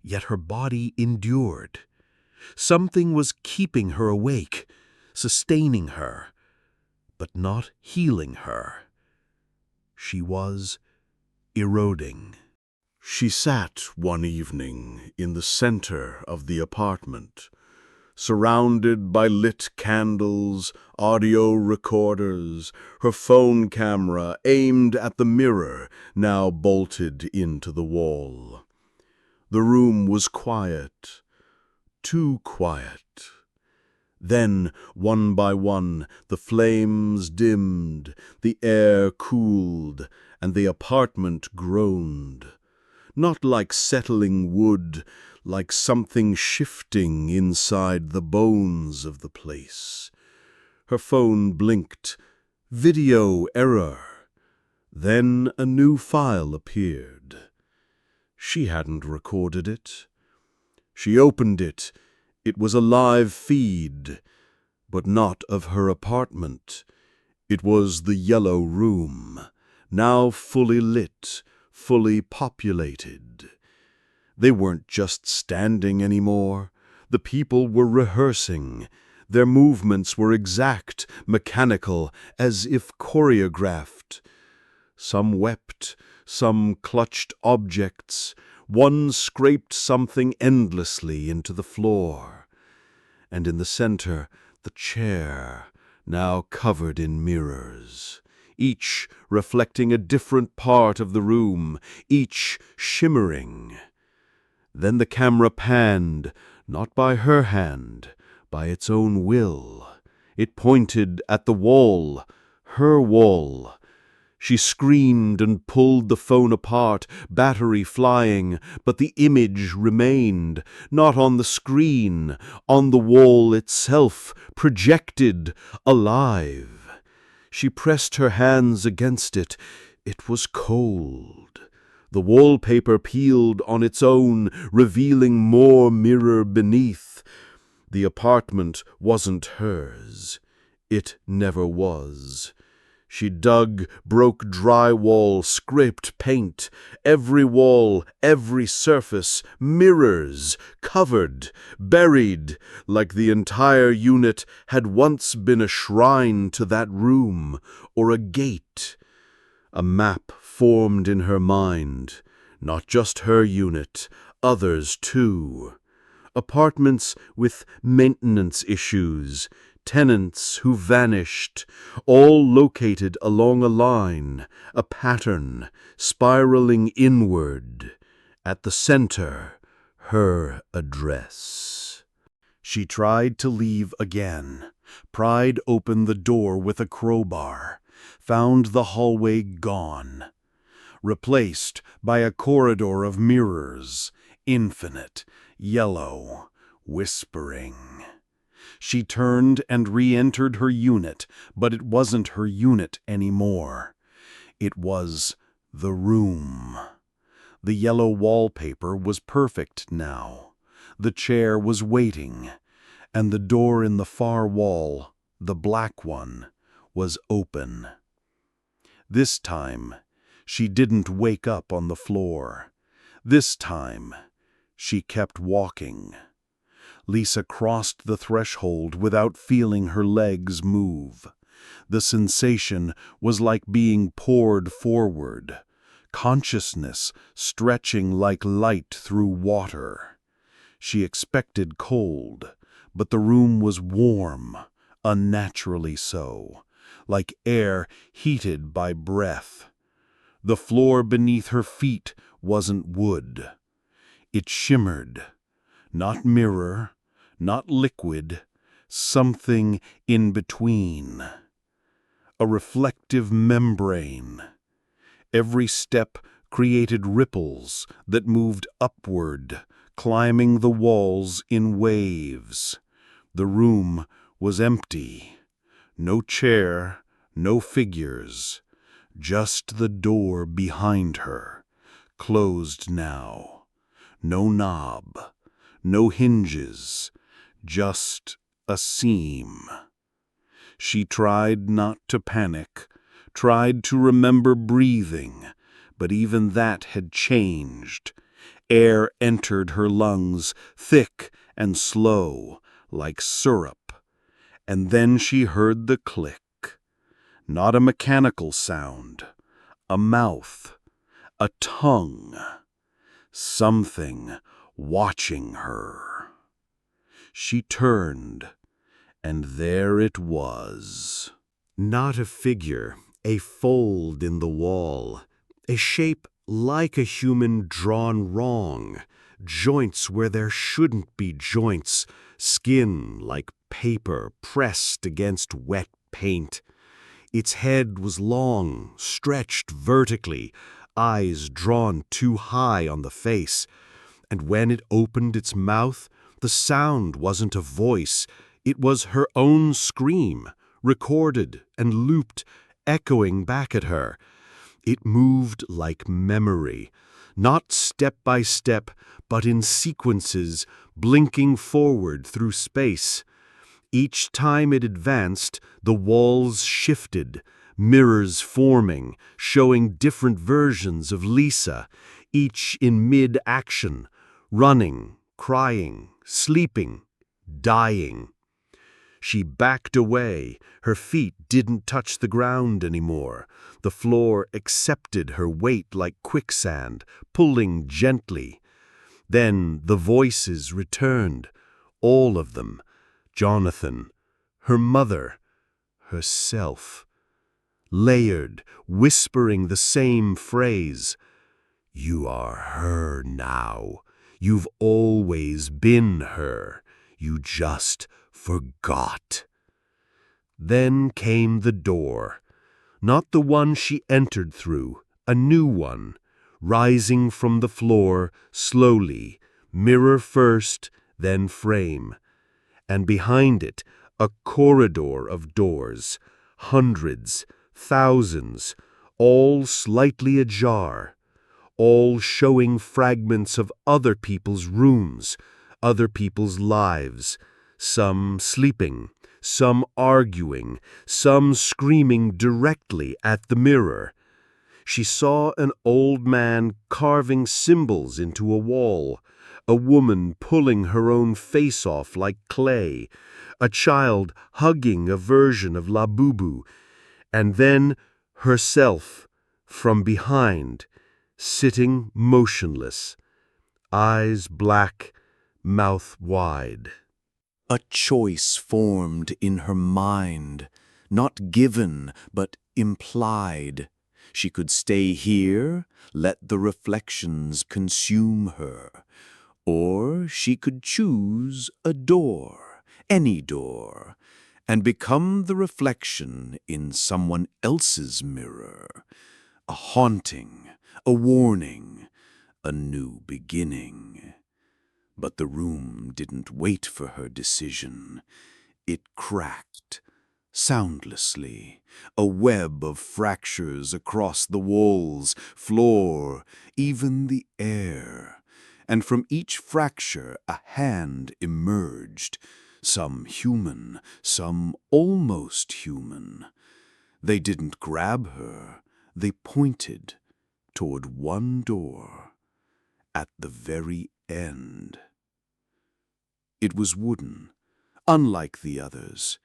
Yet her body endured. Something was keeping her awake, sustaining her, but not healing her. She was eroding. She sat one evening in the center of the apartment, surrounded by lit candles, audio recorders, her phone camera aimed at the mirror now bolted into the wall. The room was quiet, too quiet. Then, one by one, the flames dimmed, the air cooled, and the apartment groaned. Not like settling wood, like something shifting inside the bones of the place. Her phone blinked. Video error. Then a new file appeared. She hadn't recorded it. She opened it. It was a live feed, but not of her apartment. It was the yellow room, now fully lit, fully populated. They weren't just standing anymore. The people were rehearsing. Their movements were exact, mechanical, as if choreographed. Some wept, some clutched objects. One scraped something endlessly into the floor. And in the center, the chair, now covered in mirrors. each reflecting a different part of the room, each shimmering. Then the camera panned, not by her hand, by its own will. It pointed at the wall, her wall. She screamed and pulled the phone apart, battery flying, but the image remained, not on the screen, on the wall itself, projected, alive. She pressed her hands against it. It was cold. The wallpaper peeled on its own, revealing more mirror beneath. The apartment wasn't hers. It never was. She dug, broke drywall, scraped paint, every wall, every surface, mirrors, covered, buried, like the entire unit had once been a shrine to that room, or a gate. A map formed in her mind, not just her unit, others too. Apartments with maintenance issues, tenants who vanished, all located along a line, a pattern, spiraling inward. At the center, her address. She tried to leave again, pried open the door with a crowbar, found the hallway gone, replaced by a corridor of mirrors, infinite, yellow, whispering. She turned and re-entered her unit, but it wasn't her unit anymore. It was the room. The yellow wallpaper was perfect now. The chair was waiting, and the door in the far wall, the black one, was open. This time, she didn't wake up on the floor. This time, she kept walking. Lisa crossed the threshold without feeling her legs move. The sensation was like being poured forward, consciousness stretching like light through water. She expected cold, but the room was warm, unnaturally so, like air heated by breath. The floor beneath her feet wasn't wood. It shimmered, not mirror, not liquid, something in between. A reflective membrane. Every step created ripples that moved upward, climbing the walls in waves. The room was empty. No chair, no figures. Just the door behind her, closed now. No knob, no hinges, just a seam. She tried not to panic, tried to remember breathing, but even that had changed. Air entered her lungs, thick and slow, like syrup. And then she heard the click. Not a mechanical sound, a mouth, a tongue, something watching her. She turned, and there it was. Not a figure, a fold in the wall, a shape like a human drawn wrong, joints where there shouldn't be joints, skin like paper pressed against wet paint. Its head was long, stretched vertically, eyes drawn too high on the face. And when it opened its mouth, the sound wasn't a voice. It was her own scream, recorded and looped, echoing back at her. It moved like memory, not step by step, but in sequences, blinking forward through space. Each time it advanced, the walls shifted, mirrors forming, showing different versions of Lisa, each in mid-action, running, crying, sleeping, dying. She backed away. Her feet didn't touch the ground anymore. The floor accepted her weight like quicksand, pulling gently. Then the voices returned, all of them. Jonathan, her mother, herself. layered, whispering the same phrase. You are her now. You've always been her. You just forgot. Then came the door. Not the one she entered through, a new one, rising from the floor slowly, mirror first, then frame. And behind it, a corridor of doors, hundreds, thousands, all slightly ajar, all showing fragments of other people's rooms, other people's lives, some sleeping, some arguing, some screaming directly at the mirror. She saw an old man carving symbols into a wall, a woman pulling her own face off like clay, a child hugging a version of La Boubou, and then herself from behind, sitting motionless, eyes black, mouth wide. A choice formed in her mind, not given but implied. She could stay here, let the reflections consume her, or she could choose a door, any door, and become the reflection in someone else's mirror, a haunting, a warning, a new beginning. But the room didn't wait for her decision. It cracked, soundlessly, a web of fractures across the walls, floor, even the air. And from each fracture a hand emerged, some human, some almost human. They didn't grab her, they pointed toward one door, at the very end. It was wooden, unlike the others,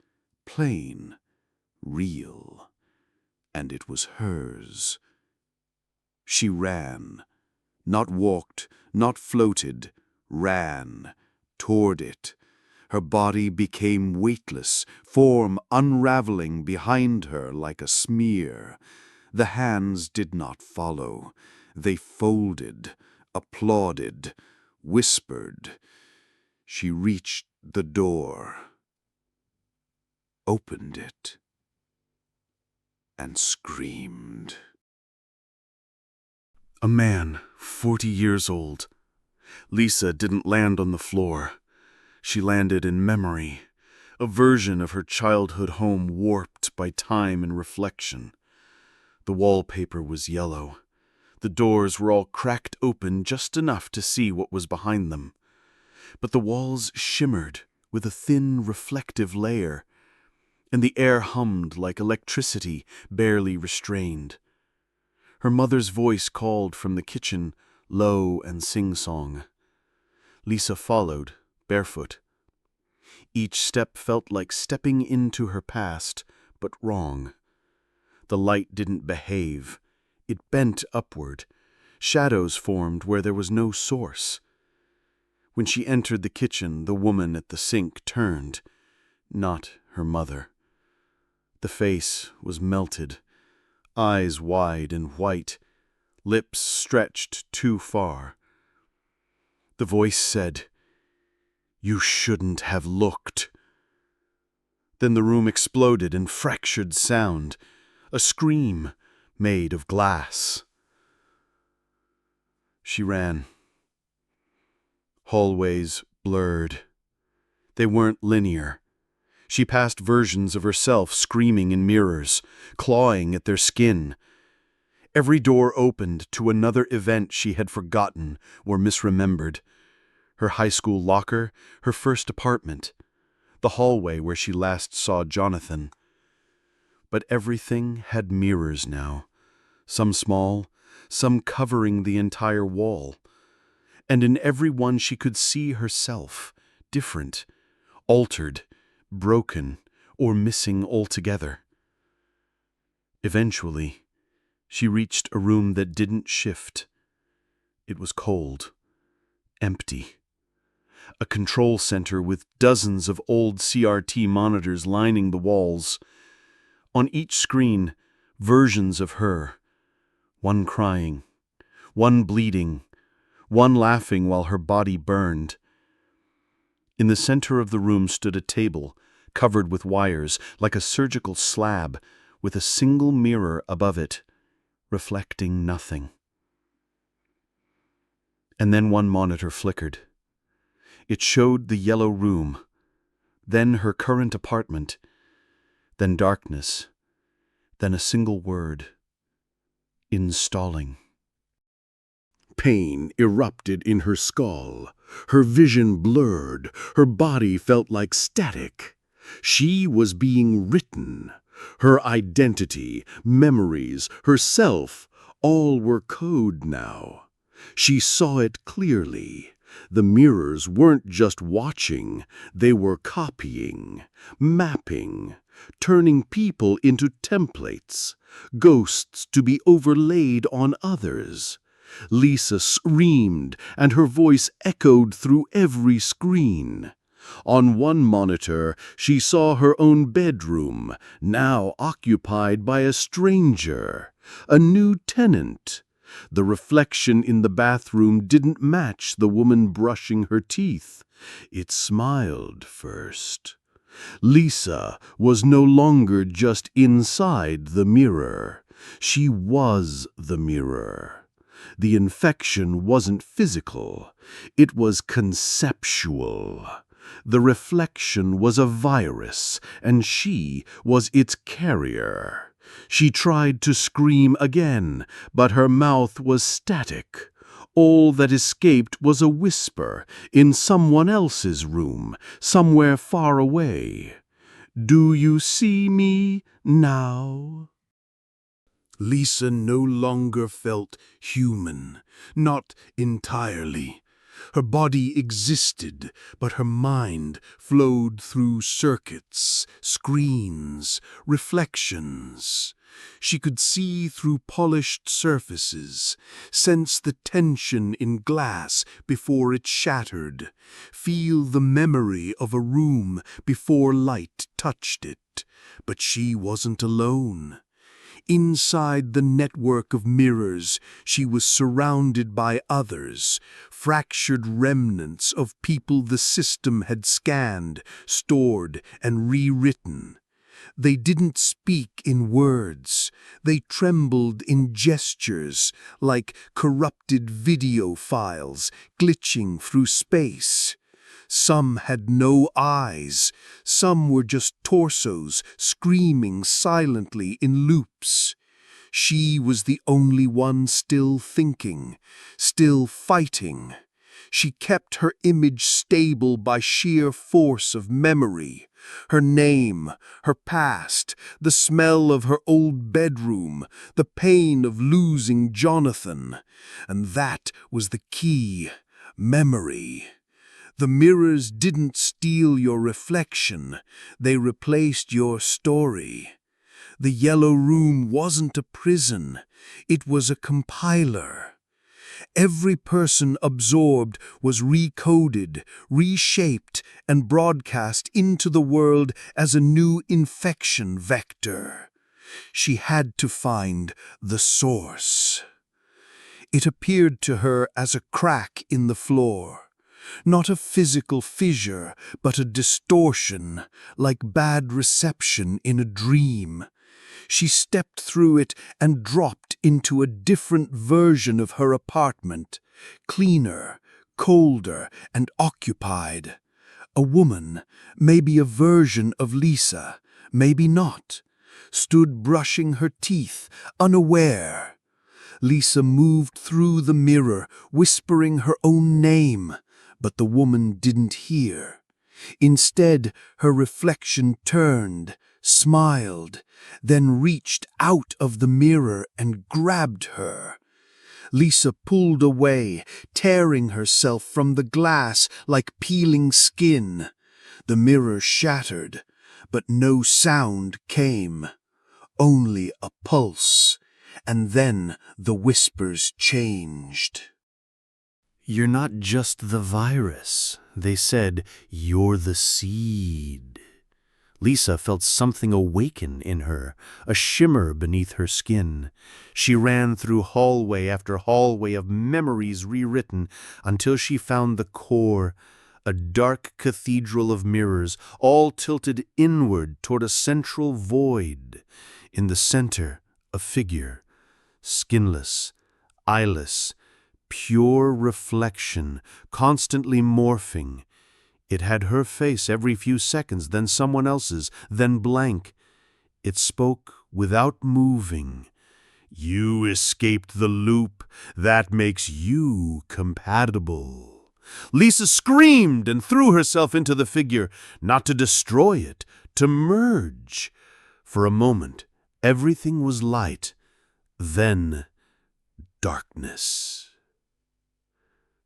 plain, real, and it was hers. She ran, not walked, not floated, ran toward it. Her body became weightless, form unraveling behind her like a smear. The hands did not follow. They folded, applauded, whispered. She reached the door, opened it, and screamed. A man, 40 years old. Lisa didn't land on the floor. She landed in memory, a version of her childhood home warped by time and reflection. The wallpaper was yellow. The doors were all cracked open just enough to see what was behind them. But the walls shimmered with a thin, reflective layer, and the air hummed like electricity barely restrained. Her mother's voice called from the kitchen, low and sing-song. Lisa followed, barefoot. Each step felt like stepping into her past, but wrong. The light didn't behave. It bent upward. Shadows formed where there was no source. When she entered the kitchen, the woman at the sink turned, not her mother. The face was melted, eyes wide and white, lips stretched too far. The voice said, "You shouldn't have looked." Then the room exploded in fractured sound, a scream made of glass. She ran. Hallways blurred. They weren't linear. She passed versions of herself screaming in mirrors, clawing at their skin. Every door opened to another event she had forgotten or misremembered. Her high school locker, her first apartment, the hallway where she last saw Jonathan. But everything had mirrors now, some small, some covering the entire wall. And in every one she could see herself, different, altered, broken, or missing altogether. Eventually, she reached a room that didn't shift. It was cold, empty. A control center with dozens of old CRT monitors lining the walls. On each screen, versions of her, one crying, one bleeding, one laughing while her body burned. In the center of the room stood a table, covered with wires, like a surgical slab, with a single mirror above it, reflecting nothing. And then one monitor flickered. It showed the yellow room, then her current apartment, then darkness, then a single word: installing. Pain erupted in her skull. Her vision blurred. Her body felt like static. She was being written. Her identity, memories, herself, all were code now. She saw it clearly. The mirrors weren't just watching, they were copying, mapping, turning people into templates, ghosts to be overlaid on others. Lisa screamed, and her voice echoed through every screen. On one monitor, she saw her own bedroom, now occupied by a stranger, a new tenant. The reflection in the bathroom didn't match the woman brushing her teeth. It smiled first. Lisa was no longer just inside the mirror. She was the mirror. The infection wasn't physical. It was conceptual. The reflection was a virus, and she was its carrier. She tried to scream again, but her mouth was static. All that escaped was a whisper in someone else's room, somewhere far away. "Do you see me now?" Lisa no longer felt human, not entirely. Her body existed, but her mind flowed through circuits, screens, reflections. She could see through polished surfaces, sense the tension in glass before it shattered, feel the memory of a room before light touched it. But she wasn't alone. Inside the network of mirrors, she was surrounded by others, fractured remnants of people the system had scanned, stored, and rewritten. They didn't speak in words. They trembled in gestures, like corrupted video files glitching through space. Some had no eyes. Some were just torsos screaming silently in loops. She was the only one still thinking, still fighting. She kept her image stable by sheer force of memory. Her name, her past, the smell of her old bedroom, the pain of losing Jonathan. And that was the key: memory. The mirrors didn't steal your reflection, they replaced your story. The yellow room wasn't a prison, it was a compiler. Every person absorbed was recoded, reshaped, and broadcast into the world as a new infection vector. She had to find the source. It appeared to her as a crack in the floor. Not a physical fissure, but a distortion, like bad reception in a dream. She stepped through it and dropped into a different version of her apartment, cleaner, colder, and occupied. A woman, maybe a version of Lisa, maybe not, stood brushing her teeth, unaware. Lisa moved through the mirror, whispering her own name. But the woman didn't hear. Instead, her reflection turned, smiled, then reached out of the mirror and grabbed her. Lisa pulled away, tearing herself from the glass like peeling skin. The mirror shattered, but no sound came, only a pulse, and then the whispers changed. "You're not just the virus," they said. "You're the seed. Lisa felt something awaken in her, a shimmer beneath her skin. She ran through hallway after hallway of memories rewritten until she found the core, a dark cathedral of mirrors, all tilted inward toward a central void. In the center, a figure, skinless, eyeless, pure reflection, constantly morphing. It had her face every few seconds, then someone else's, then blank. It spoke without moving. You escaped the loop. That makes you compatible. Lisa screamed and threw herself into the figure, not to destroy it, to merge. For a moment, everything was light. Then, darkness.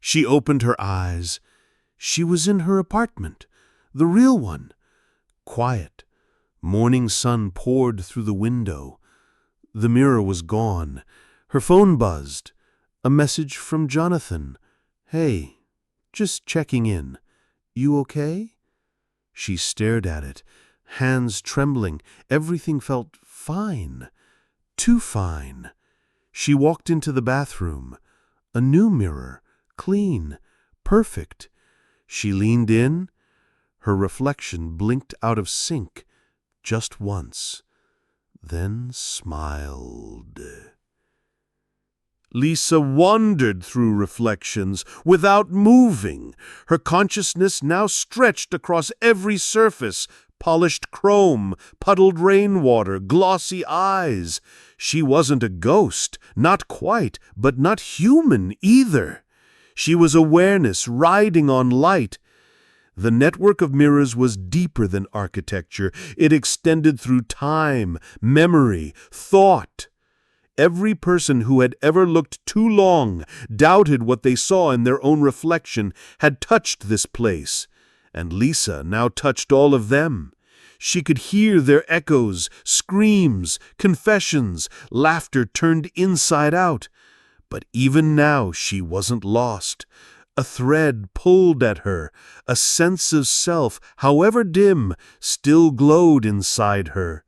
She opened her eyes. She was in her apartment, the real one. Quiet. Morning sun poured through the window. The mirror was gone. Her phone buzzed. A message from Jonathan. Hey, just checking in. You okay? She stared at it, hands trembling. Everything felt fine. Too fine. She walked into the bathroom. A new mirror, clean, perfect. She leaned in. Her reflection blinked out of sync just once, then smiled. Lisa wandered through reflections without moving, her consciousness now stretched across every surface, polished chrome, puddled rainwater, glossy eyes. She wasn't a ghost, not quite, but not human either. She was awareness riding on light. The network of mirrors was deeper than architecture. It extended through time, memory, thought. Every person who had ever looked too long, doubted what they saw in their own reflection, had touched this place, and Lisa now touched all of them. She could hear their echoes, screams, confessions, laughter turned inside out. But even now she wasn't lost. A thread pulled at her. A sense of self, however dim, still glowed inside her.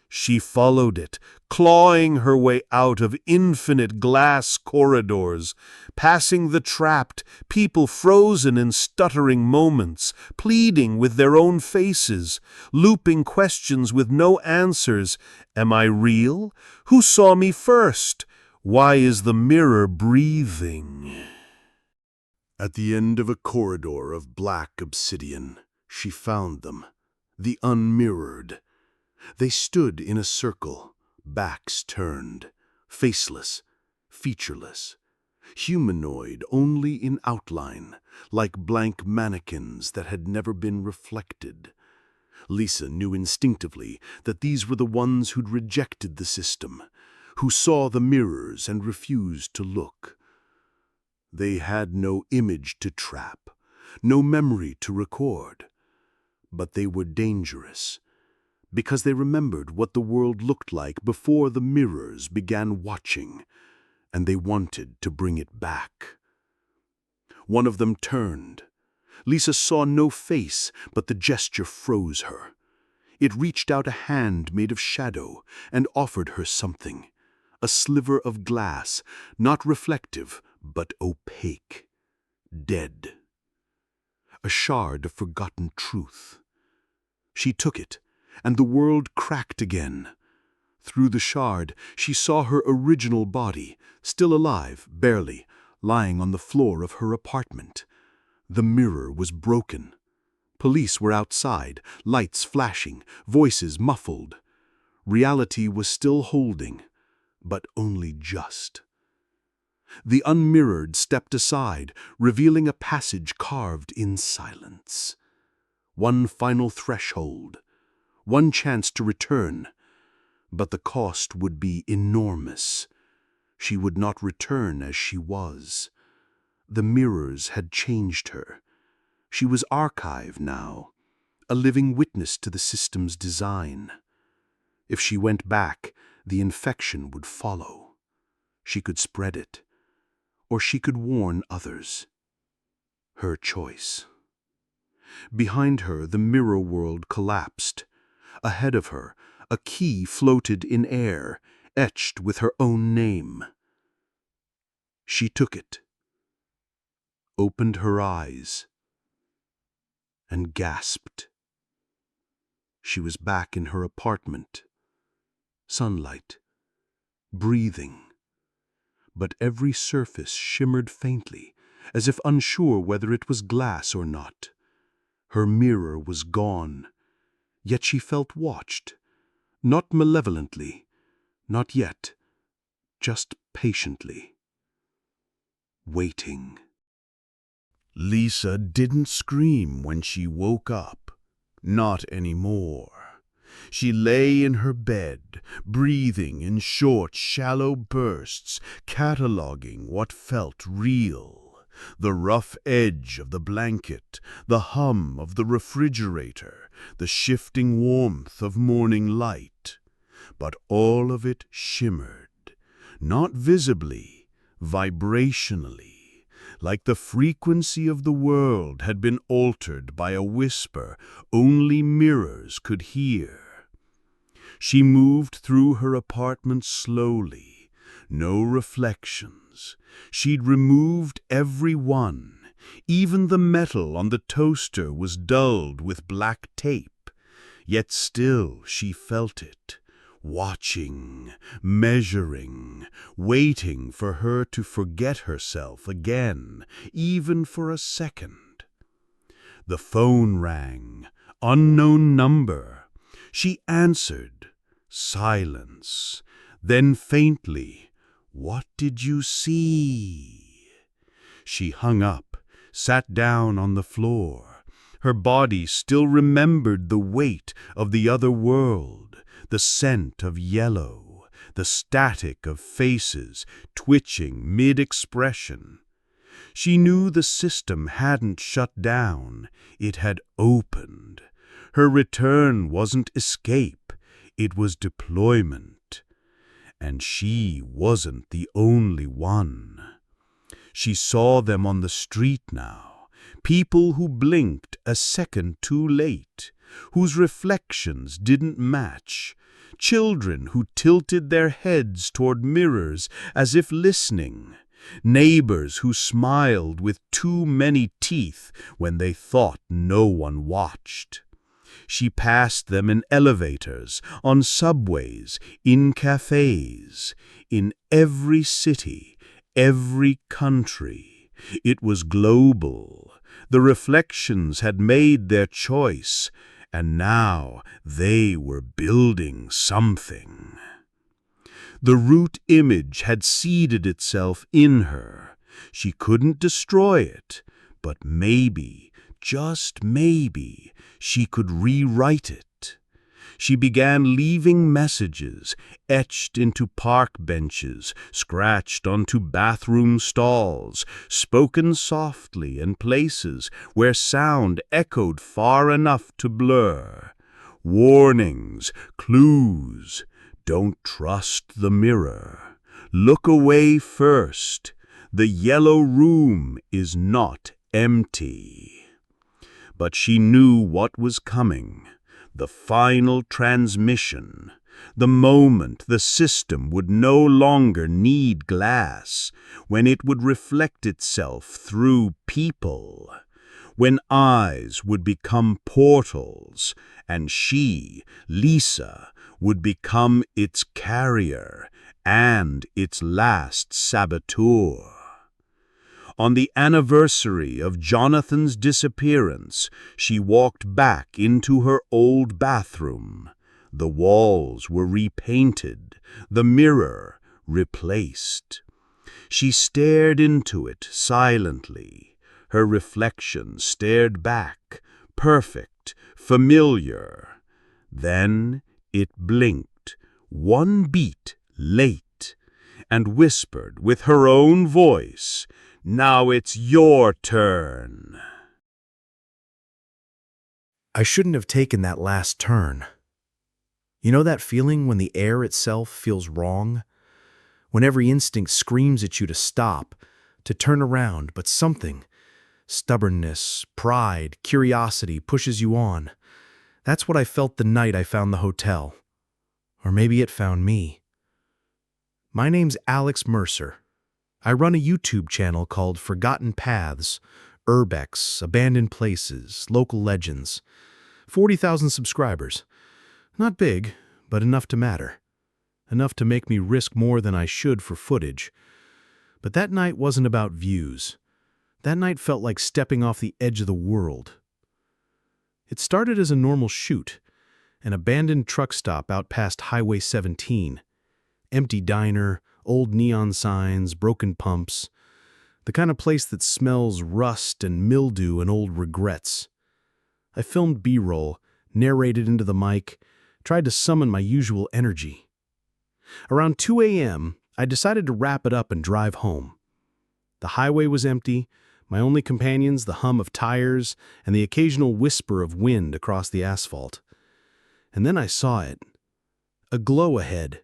She followed it, clawing her way out of infinite glass corridors, passing the trapped, people frozen in stuttering moments, pleading with their own faces, looping questions with no answers. Am I real? Who saw me first? Why is the mirror breathing? At the end of a corridor of black obsidian, she found them, the unmirrored. They stood in a circle, backs turned, faceless, featureless, humanoid only in outline, like blank mannequins that had never been reflected. Lisa knew instinctively that these were the ones who'd rejected the system, who saw the mirrors and refused to look. They had no image to trap, no memory to record. But they were dangerous, because they remembered what the world looked like before the mirrors began watching, and they wanted to bring it back. One of them turned. Lisa saw no face, but the gesture froze her. It reached out a hand made of shadow and offered her something. A sliver of glass, not reflective, but opaque. Dead. A shard of forgotten truth. She took it, and the world cracked again. Through the shard, she saw her original body, still alive, barely, lying on the floor of her apartment. The mirror was broken. Police were outside, lights flashing, voices muffled. Reality was still holding, but only just. The unmirrored stepped aside, revealing a passage carved in silence. One final threshold, one chance to return, but the cost would be enormous. She would not return as she was. The mirrors had changed her. She was archived now, a living witness to the system's design. If she went back, the infection would follow. She could spread it, or she could warn others. Her choice. Behind her, the mirror world collapsed. Ahead of her, a key floated in air, etched with her own name. She took it, opened her eyes, and gasped. She was back in her apartment. Sunlight, breathing. But every surface shimmered faintly, as if unsure whether it was glass or not. Her mirror was gone, yet she felt watched. Not malevolently, not yet, just patiently. Waiting. Lisa didn't scream when she woke up. Not anymore. She lay in her bed, breathing in short, shallow bursts, cataloging what felt real. The rough edge of the blanket, the hum of the refrigerator, the shifting warmth of morning light. But all of it shimmered, not visibly, vibrationally, like the frequency of the world had been altered by a whisper only mirrors could hear. She moved through her apartment slowly, no reflections. She'd removed every one. Even the metal on the toaster was dulled with black tape. Yet still she felt it, watching, measuring, waiting for her to forget herself again, even for a second. The phone rang, unknown number. She answered. Silence. Then faintly, "What did you see?" She hung up, sat down on the floor. Her body still remembered the weight of the other world, the scent of yellow, the static of faces twitching mid-expression. She knew the system hadn't shut down, it had opened. Her return wasn't escape, it was deployment. And she wasn't the only one. She saw them on the street now, people who blinked a second too late, whose reflections didn't match, children who tilted their heads toward mirrors as if listening, neighbors who smiled with too many teeth when they thought no one watched. She passed them in elevators, on subways, in cafes, in every city, every country. It was global. The reflections had made their choice, and now they were building something. The root image had seeded itself in her. She couldn't destroy it, but maybe, just maybe, she could rewrite it. She began leaving messages, etched into park benches, scratched onto bathroom stalls, spoken softly in places where sound echoed far enough to blur. Warnings, clues. Don't trust the mirror. Look away first. The yellow room is not empty. But she knew what was coming. The final transmission. The moment the system would no longer need glass, when it would reflect itself through people. When eyes would become portals, and she, Lisa, would become its carrier and its last saboteur. On the anniversary of Jonathan's disappearance, she walked back into her old bathroom. The walls were repainted, the mirror replaced. She stared into it silently. Her reflection stared back, perfect, familiar. Then it blinked, one beat late, and whispered with her own voice, "Now it's your turn." I shouldn't have taken that last turn. You know that feeling when the air itself feels wrong? When every instinct screams at you to stop, to turn around, but something, stubbornness, pride, curiosity, pushes you on. That's what I felt the night I found the hotel. Or maybe it found me. My name's Alex Mercer. I run a YouTube channel called Forgotten Paths, Urbex, Abandoned Places, Local Legends. 40,000 subscribers. Not big, but enough to matter. Enough to make me risk more than I should for footage. But that night wasn't about views. That night felt like stepping off the edge of the world. It started as a normal shoot, an abandoned truck stop out past Highway 17. Empty diner, old neon signs, broken pumps. The kind of place that smells rust and mildew and old regrets. I filmed B-roll, narrated into the mic, tried to summon my usual energy. Around 2 a.m., I decided to wrap it up and drive home. The highway was empty, my only companions the hum of tires and the occasional whisper of wind across the asphalt. And then I saw it. A glow ahead.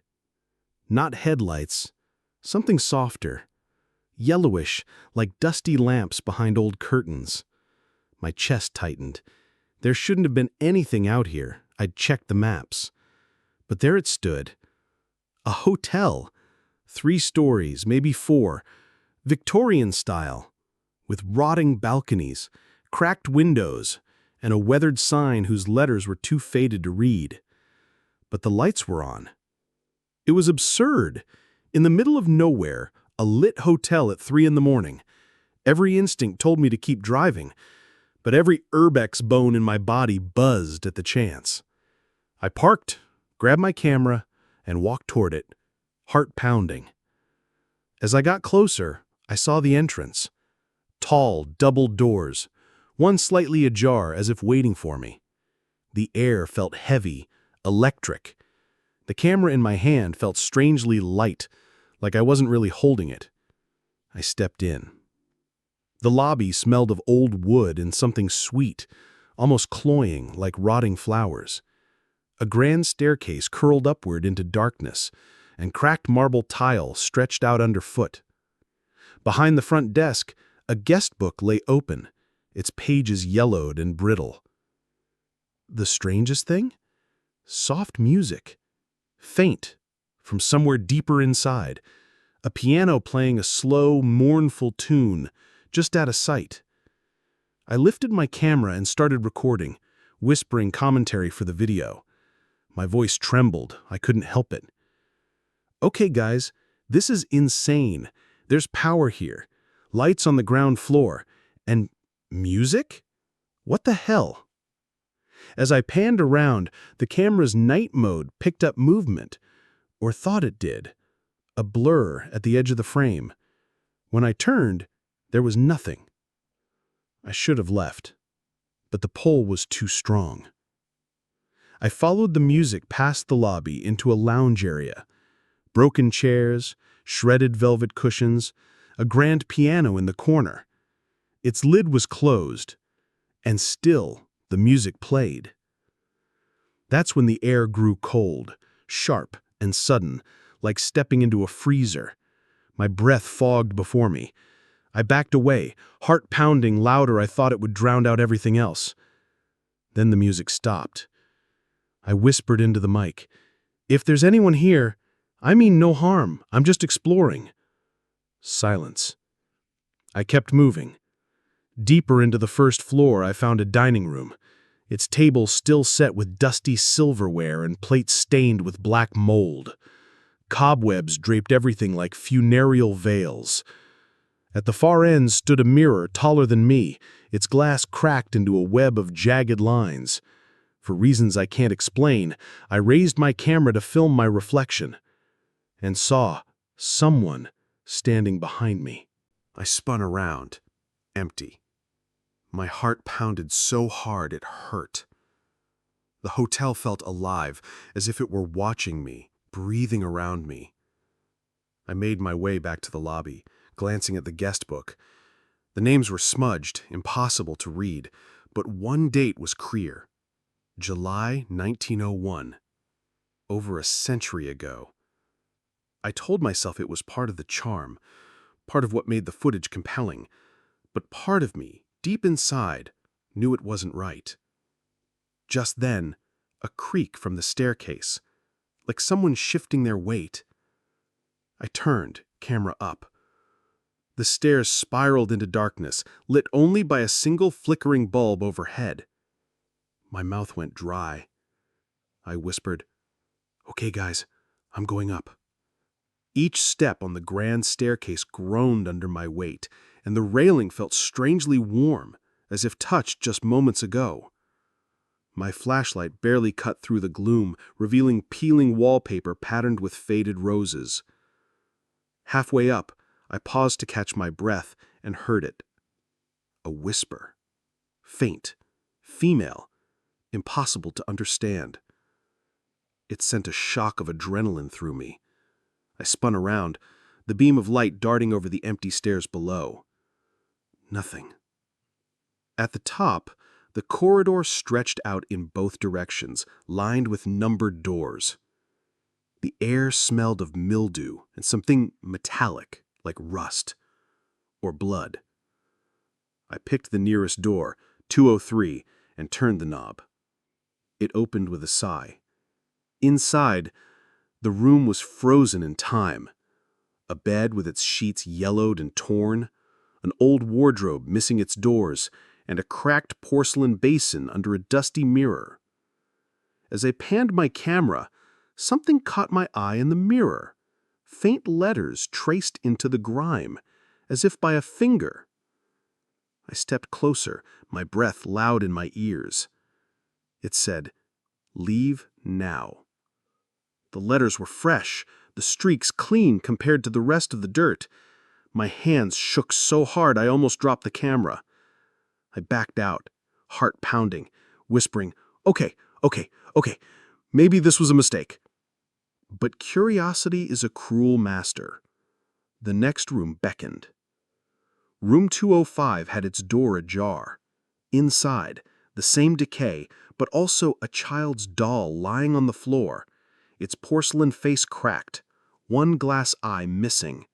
Not headlights, something softer. Yellowish, like dusty lamps behind old curtains. My chest tightened. There shouldn't have been anything out here. I'd checked the maps. But there it stood. A hotel. 3 stories, maybe 4. Victorian style. With rotting balconies, cracked windows, and a weathered sign whose letters were too faded to read. But the lights were on. It was absurd. In the middle of nowhere, a lit hotel at 3 a.m. Every instinct told me to keep driving, but every urbex bone in my body buzzed at the chance. I parked, grabbed my camera, and walked toward it, heart pounding. As I got closer, I saw the entrance. Tall, double doors, one slightly ajar as if waiting for me. The air felt heavy, electric. The camera in my hand felt strangely light, like I wasn't really holding it. I stepped in. The lobby smelled of old wood and something sweet, almost cloying like rotting flowers. A grand staircase curled upward into darkness, and cracked marble tile stretched out underfoot. Behind the front desk, a guest book lay open, its pages yellowed and brittle. The strangest thing? Soft music. Faint, from somewhere deeper inside. A piano playing a slow, mournful tune, just out of sight. I lifted my camera and started recording, whispering commentary for the video. My voice trembled. I couldn't help it. Okay, guys, this is insane. There's power here. Lights on the ground floor. And music? What the hell? As I panned around, the camera's night mode picked up movement, or thought it did, a blur at the edge of the frame. When I turned, there was nothing. I should have left, but the pull was too strong. I followed the music past the lobby into a lounge area. Broken chairs, shredded velvet cushions, a grand piano in the corner. Its lid was closed, and still the music played. That's when the air grew cold, sharp and sudden, like stepping into a freezer. My breath fogged before me. I backed away, heart pounding louder. I thought it would drown out everything else. Then the music stopped. I whispered into the mic, "If there's anyone here, I mean no harm. I'm just exploring." Silence. I kept moving. Deeper into the first floor, I found a dining room, its table still set with dusty silverware and plates stained with black mold. Cobwebs draped everything like funereal veils. At the far end stood a mirror taller than me, its glass cracked into a web of jagged lines. For reasons I can't explain, I raised my camera to film my reflection, and saw someone standing behind me. I spun around, empty. My heart pounded so hard it hurt. The hotel felt alive, as if it were watching me, breathing around me. I made my way back to the lobby, glancing at the guest book. The names were smudged, impossible to read, but one date was clear. July 1901. Over a century ago. I told myself it was part of the charm, part of what made the footage compelling, but part of me, deep inside, knew it wasn't right. Just then, a creak from the staircase, like someone shifting their weight. I turned, camera up. The stairs spiraled into darkness, lit only by a single flickering bulb overhead. My mouth went dry. I whispered, "Okay, guys, I'm going up." Each step on the grand staircase groaned under my weight, and the railing felt strangely warm, as if touched just moments ago. My flashlight barely cut through the gloom, revealing peeling wallpaper patterned with faded roses. Halfway up, I paused to catch my breath and heard it. A whisper. Faint. Female. Impossible to understand. It sent a shock of adrenaline through me. I spun around, the beam of light darting over the empty stairs below. Nothing. At the top, the corridor stretched out in both directions, lined with numbered doors. The air smelled of mildew and something metallic, like rust or blood. I picked the nearest door, 203, and turned the knob. It opened with a sigh. Inside, the room was frozen in time. A bed with its sheets yellowed and torn, an old wardrobe missing its doors, and a cracked porcelain basin under a dusty mirror. As I panned my camera, something caught my eye in the mirror. Faint letters traced into the grime, as if by a finger. I stepped closer, my breath loud in my ears. It said, "Leave now." The letters were fresh, the streaks clean compared to the rest of the dirt. My hands shook so hard I almost dropped the camera. I backed out, heart pounding, whispering, okay, maybe this was a mistake." But curiosity is a cruel master. The next room beckoned. Room 205 had its door ajar. Inside, the same decay, but also a child's doll lying on the floor, its porcelain face cracked, one glass eye missing.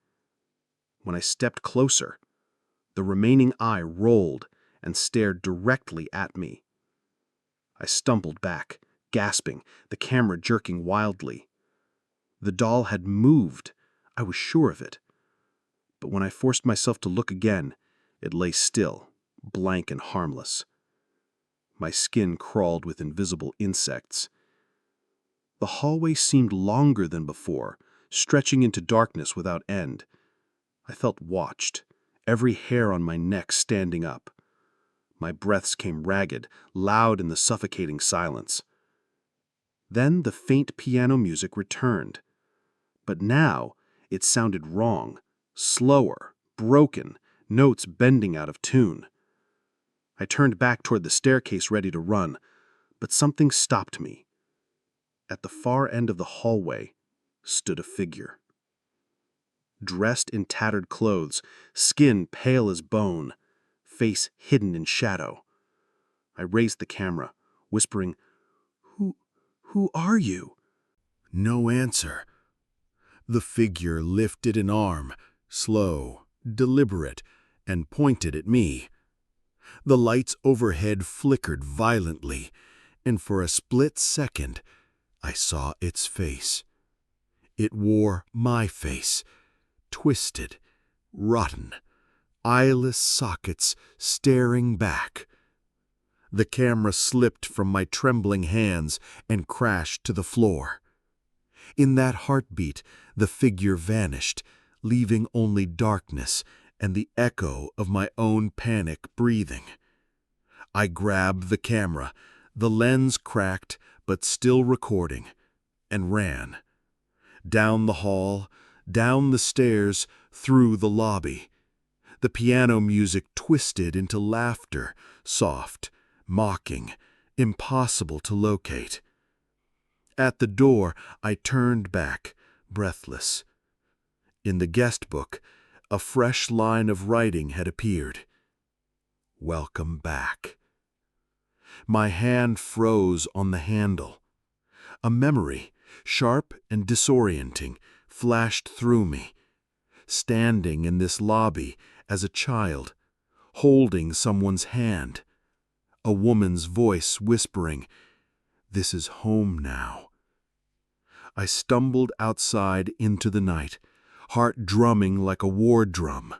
When I stepped closer, the remaining eye rolled and stared directly at me. I stumbled back, gasping, the camera jerking wildly. The doll had moved, I was sure of it. But when I forced myself to look again, it lay still, blank and harmless. My skin crawled with invisible insects. The hallway seemed longer than before, stretching into darkness without end. I felt watched, every hair on my neck standing up. My breaths came ragged, loud in the suffocating silence. Then the faint piano music returned. But now it sounded wrong, slower, broken, notes bending out of tune. I turned back toward the staircase ready to run, but something stopped me. At the far end of the hallway stood a figure. Dressed in tattered clothes, skin pale as bone, face hidden in shadow. I raised the camera, whispering, Who are you?" No answer. The figure lifted an arm, slow, deliberate, and pointed at me. The lights overhead flickered violently, and for a split second, I saw its face. It wore my face, twisted, rotten, eyeless sockets staring back. The camera slipped from my trembling hands and crashed to the floor. In that heartbeat, the figure vanished, leaving only darkness and the echo of my own panic breathing. I grabbed the camera, the lens cracked but still recording, and ran. Down the hall, down the stairs, through the lobby. The piano music twisted into laughter, soft, mocking, impossible to locate. At the door, I turned back, breathless. In the guest book, a fresh line of writing had appeared. "Welcome back." My hand froze on the handle. A memory, sharp and disorienting, flashed through me. Standing in this lobby as a child, holding someone's hand. a woman's voice whispering, "This is home now." I stumbled outside into the night, heart drumming like a war drum.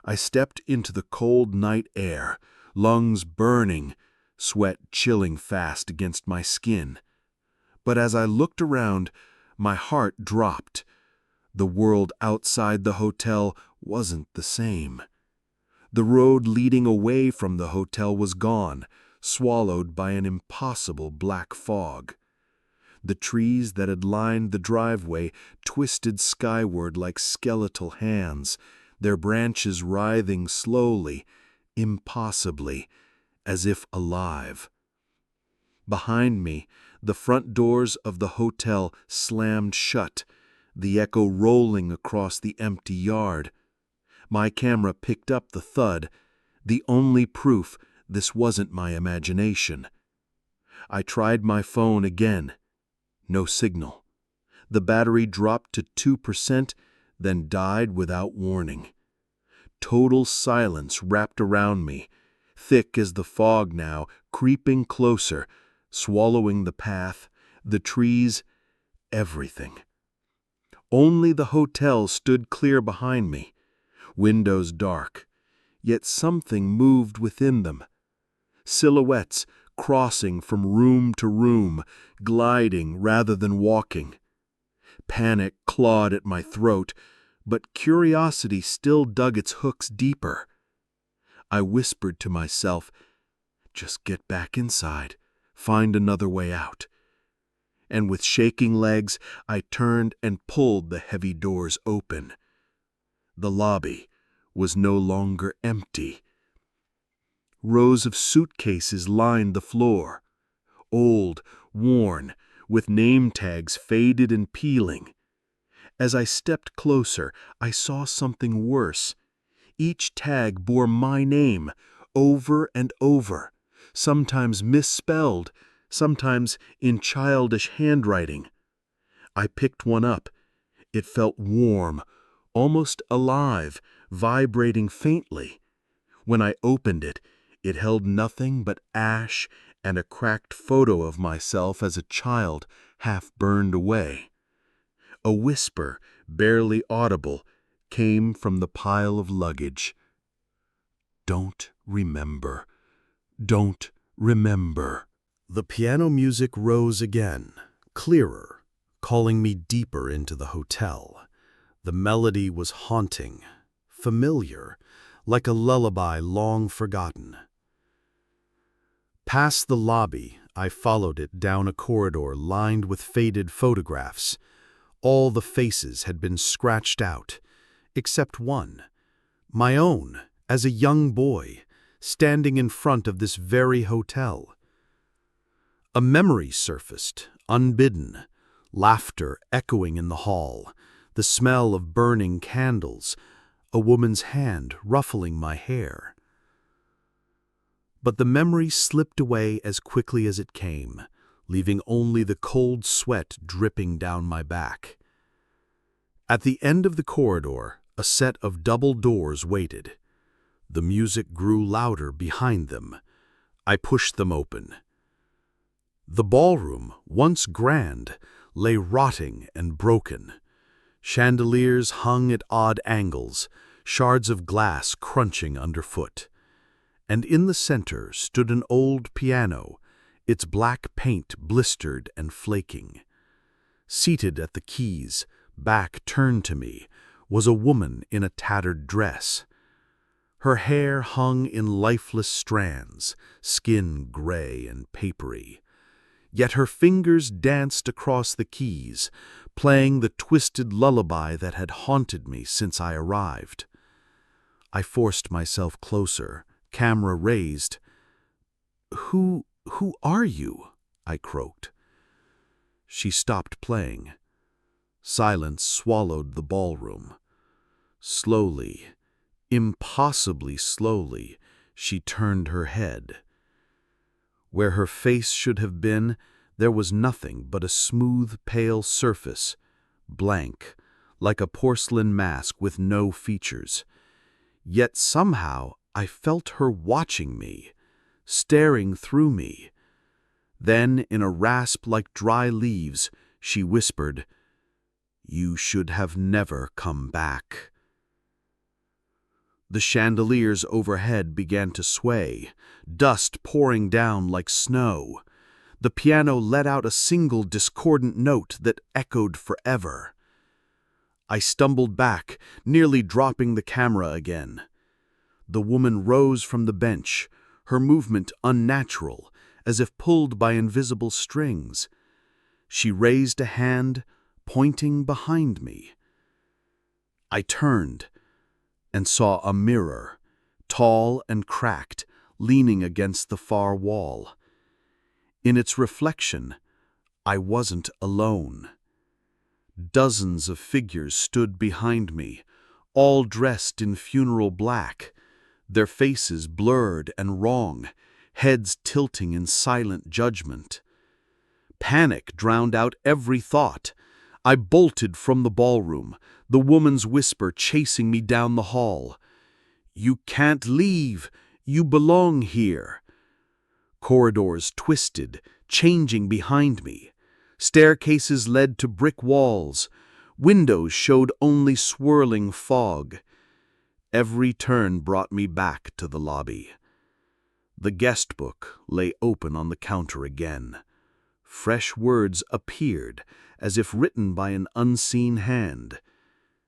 I stepped into the cold night air, lungs burning, sweat chilling fast against my skin. But as I looked around, my heart dropped. The world outside the hotel wasn't the same. The road leading away from the hotel was gone, swallowed by an impossible black fog. The trees that had lined the driveway twisted skyward like skeletal hands, their branches writhing slowly, impossibly, as if alive. Behind me, the front doors of the hotel slammed shut, the echo rolling across the empty yard. My camera picked up the thud, the only proof this wasn't my imagination. I tried my phone again. No signal. The battery dropped to 2%, then died without warning. Total silence wrapped around me, thick as the fog now, creeping closer, swallowing the path, the trees, everything. Only the hotel stood clear behind me, windows dark, yet something moved within them. Silhouettes crossing from room to room, gliding rather than walking. Panic clawed at my throat, but curiosity still dug its hooks deeper. I whispered to myself, "Just get back inside, find another way out." And with shaking legs, I turned and pulled the heavy doors open. The lobby was no longer empty. Rows of suitcases lined the floor, old, worn, with name tags faded and peeling. As I stepped closer, I saw something worse. Each tag bore my name, over and over, sometimes misspelled, sometimes in childish handwriting. I picked one up. It felt warm, almost alive, vibrating faintly. When I opened it, it held nothing but ash and a cracked photo of myself as a child, half burned away. A whisper, barely audible, came from the pile of luggage. "Don't remember. Don't remember." The piano music rose again, clearer, calling me deeper into the hotel. The melody was haunting, familiar, like a lullaby long forgotten. Past the lobby, I followed it down a corridor lined with faded photographs. All the faces had been scratched out, except one, my own, as a young boy, standing in front of this very hotel. A memory surfaced, unbidden, laughter echoing in the hall, the smell of burning candles, a woman's hand ruffling my hair. But the memory slipped away as quickly as it came, leaving only the cold sweat dripping down my back. At the end of the corridor, a set of double doors waited. The music grew louder behind them. I pushed them open. The ballroom, once grand, lay rotting and broken. Chandeliers hung at odd angles, shards of glass crunching underfoot. And in the center stood an old piano, its black paint blistered and flaking. Seated at the keys, back turned to me, was a woman in a tattered dress. Her hair hung in lifeless strands, skin gray and papery. Yet her fingers danced across the keys, playing the twisted lullaby that had haunted me since I arrived. I forced myself closer, camera raised. Who are you?" I croaked. She stopped playing. Silence swallowed the ballroom. Slowly, impossibly slowly, she turned her head. Where her face should have been, there was nothing but a smooth, pale surface, blank, like a porcelain mask with no features. Yet somehow I felt her watching me, staring through me. Then, in a rasp like dry leaves, she whispered, "You should have never come back." The chandeliers overhead began to sway, dust pouring down like snow. The piano let out a single discordant note that echoed forever. I stumbled back, nearly dropping the camera again. The woman rose from the bench, her movement unnatural, as if pulled by invisible strings. She raised a hand, pointing behind me. I turned and saw a mirror, tall and cracked, leaning against the far wall. In its reflection, I wasn't alone. Dozens of figures stood behind me, all dressed in funeral black, their faces blurred and wrong, heads tilting in silent judgment. Panic drowned out every thought. I bolted from the ballroom, the woman's whisper chasing me down the hall. "You can't leave. You belong here." Corridors twisted, changing behind me. Staircases led to brick walls. Windows showed only swirling fog. Every turn brought me back to the lobby. The guest book lay open on the counter again. Fresh words appeared, as if written by an unseen hand.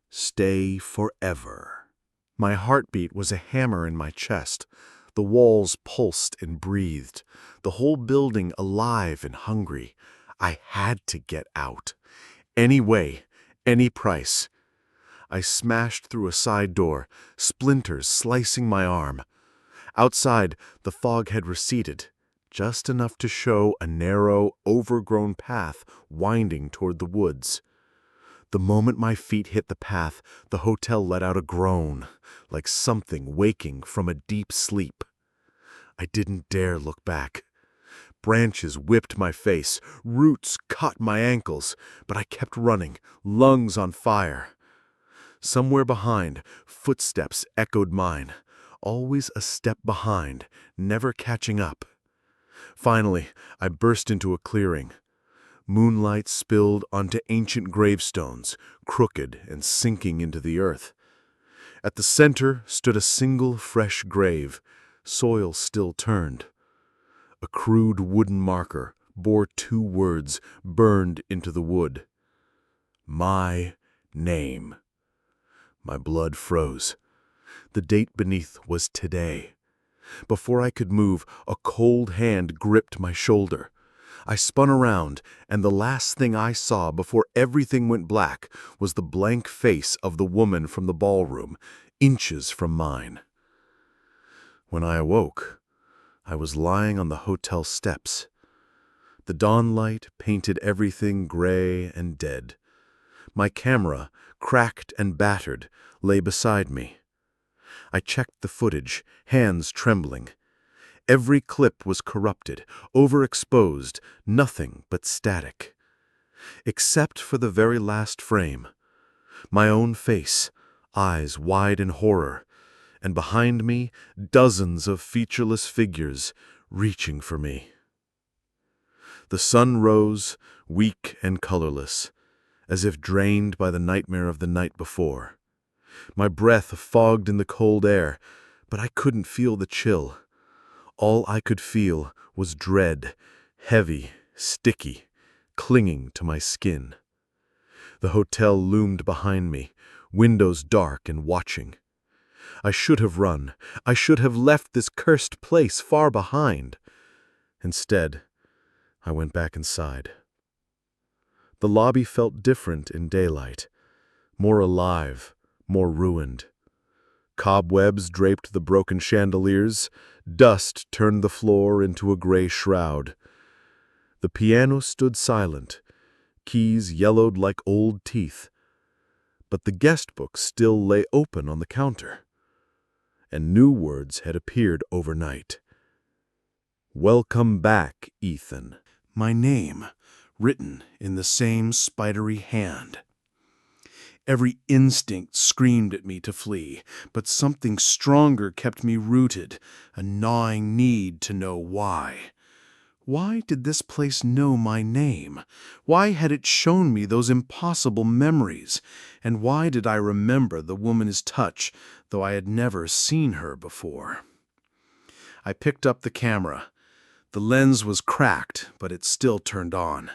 "Stay forever." My heartbeat was a hammer in my chest. The walls pulsed and breathed, the whole building alive and hungry. I had to get out. Any way, any price. I smashed through a side door, splinters slicing my arm. Outside, the fog had receded, just enough to show a narrow, overgrown path winding toward the woods. The moment my feet hit the path, the hotel let out a groan, like something waking from a deep sleep. I didn't dare look back. Branches whipped my face, roots caught my ankles, but I kept running, lungs on fire. Somewhere behind, footsteps echoed mine, always a step behind, never catching up. Finally, I burst into a clearing. Moonlight spilled onto ancient gravestones, crooked and sinking into the earth. At the center stood a single fresh grave, soil still turned. A crude wooden marker bore 2 words burned into the wood. My name. My blood froze. The date beneath was today. Before I could move, a cold hand gripped my shoulder. I spun around, and the last thing I saw before everything went black was the blank face of the woman from the ballroom, inches from mine. When I awoke, I was lying on the hotel steps. The dawn light painted everything gray and dead. My camera, cracked and battered, lay beside me. I checked the footage, hands trembling. Every clip was corrupted, overexposed, nothing but static. Except for the very last frame. My own face, eyes wide in horror, and behind me, dozens of featureless figures reaching for me. The sun rose, weak and colorless, as if drained by the nightmare of the night before. My breath fogged in the cold air, but I couldn't feel the chill. All I could feel was dread, heavy, sticky, clinging to my skin. The hotel loomed behind me, windows dark and watching. I should have run. I should have left this cursed place far behind. Instead, I went back inside. The lobby felt different in daylight, more alive, more ruined. Cobwebs draped the broken chandeliers, dust turned the floor into a gray shroud. The piano stood silent, keys yellowed like old teeth, but the guest book still lay open on the counter, and new words had appeared overnight. "Welcome back, Ethan." My name, written in the same spidery hand. Every instinct screamed at me to flee, but something stronger kept me rooted, a gnawing need to know why. Why did this place know my name? Why had it shown me those impossible memories? And why did I remember the woman's touch, though I had never seen her before? I picked up the camera. The lens was cracked, but it still turned on.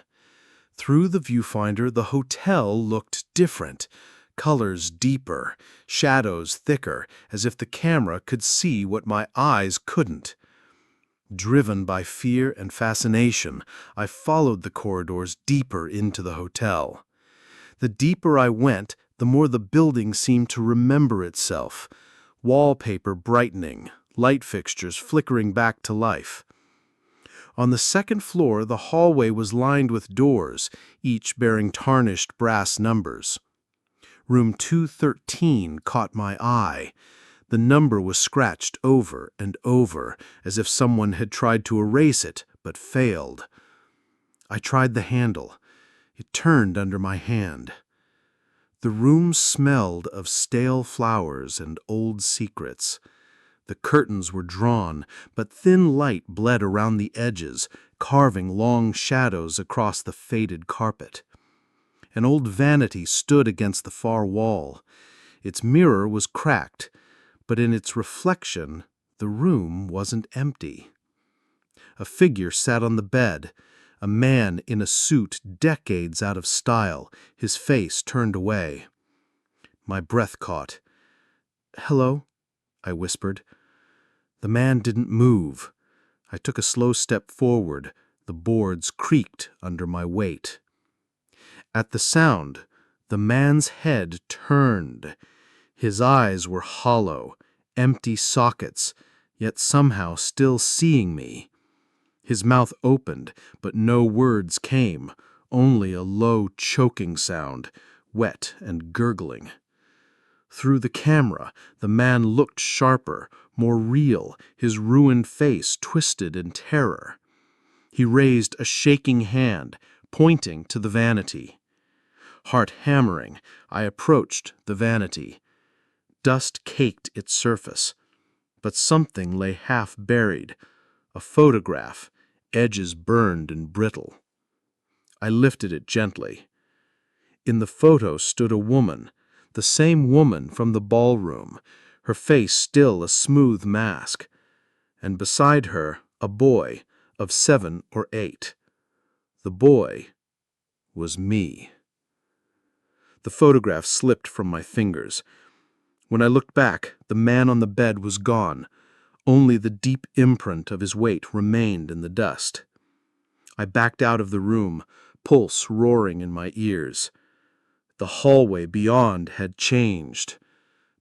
Through the viewfinder, the hotel looked different. Colors deeper, shadows thicker, as if the camera could see what my eyes couldn't. Driven by fear and fascination, I followed the corridors deeper into the hotel. The deeper I went, the more the building seemed to remember itself. Wallpaper brightening, light fixtures flickering back to life. On the second floor, the hallway was lined with doors, each bearing tarnished brass numbers. Room 213 caught my eye. The number was scratched over and over, as if someone had tried to erase it, but failed. I tried the handle. It turned under my hand. The room smelled of stale flowers and old secrets. The curtains were drawn, but thin light bled around the edges, carving long shadows across the faded carpet. An old vanity stood against the far wall. Its mirror was cracked, but in its reflection, the room wasn't empty. A figure sat on the bed, a man in a suit decades out of style, his face turned away. My breath caught. "Hello," I whispered. The man didn't move. I took a slow step forward. The boards creaked under my weight. At the sound, the man's head turned. His eyes were hollow, empty sockets, yet somehow still seeing me. His mouth opened, but no words came, only a low choking sound, wet and gurgling. Through the camera, the man looked sharper, more real, his ruined face twisted in terror. He raised a shaking hand, pointing to the vanity. Heart hammering, I approached the vanity. Dust caked its surface, but something lay half buried, a photograph, edges burned and brittle. I lifted it gently. In the photo stood a woman, the same woman from the ballroom, her face still a smooth mask, and beside her a boy of 7 or 8. The boy was me. The photograph slipped from my fingers. When I looked back, the man on the bed was gone. Only the deep imprint of his weight remained in the dust. I backed out of the room, pulse roaring in my ears. The hallway beyond had changed.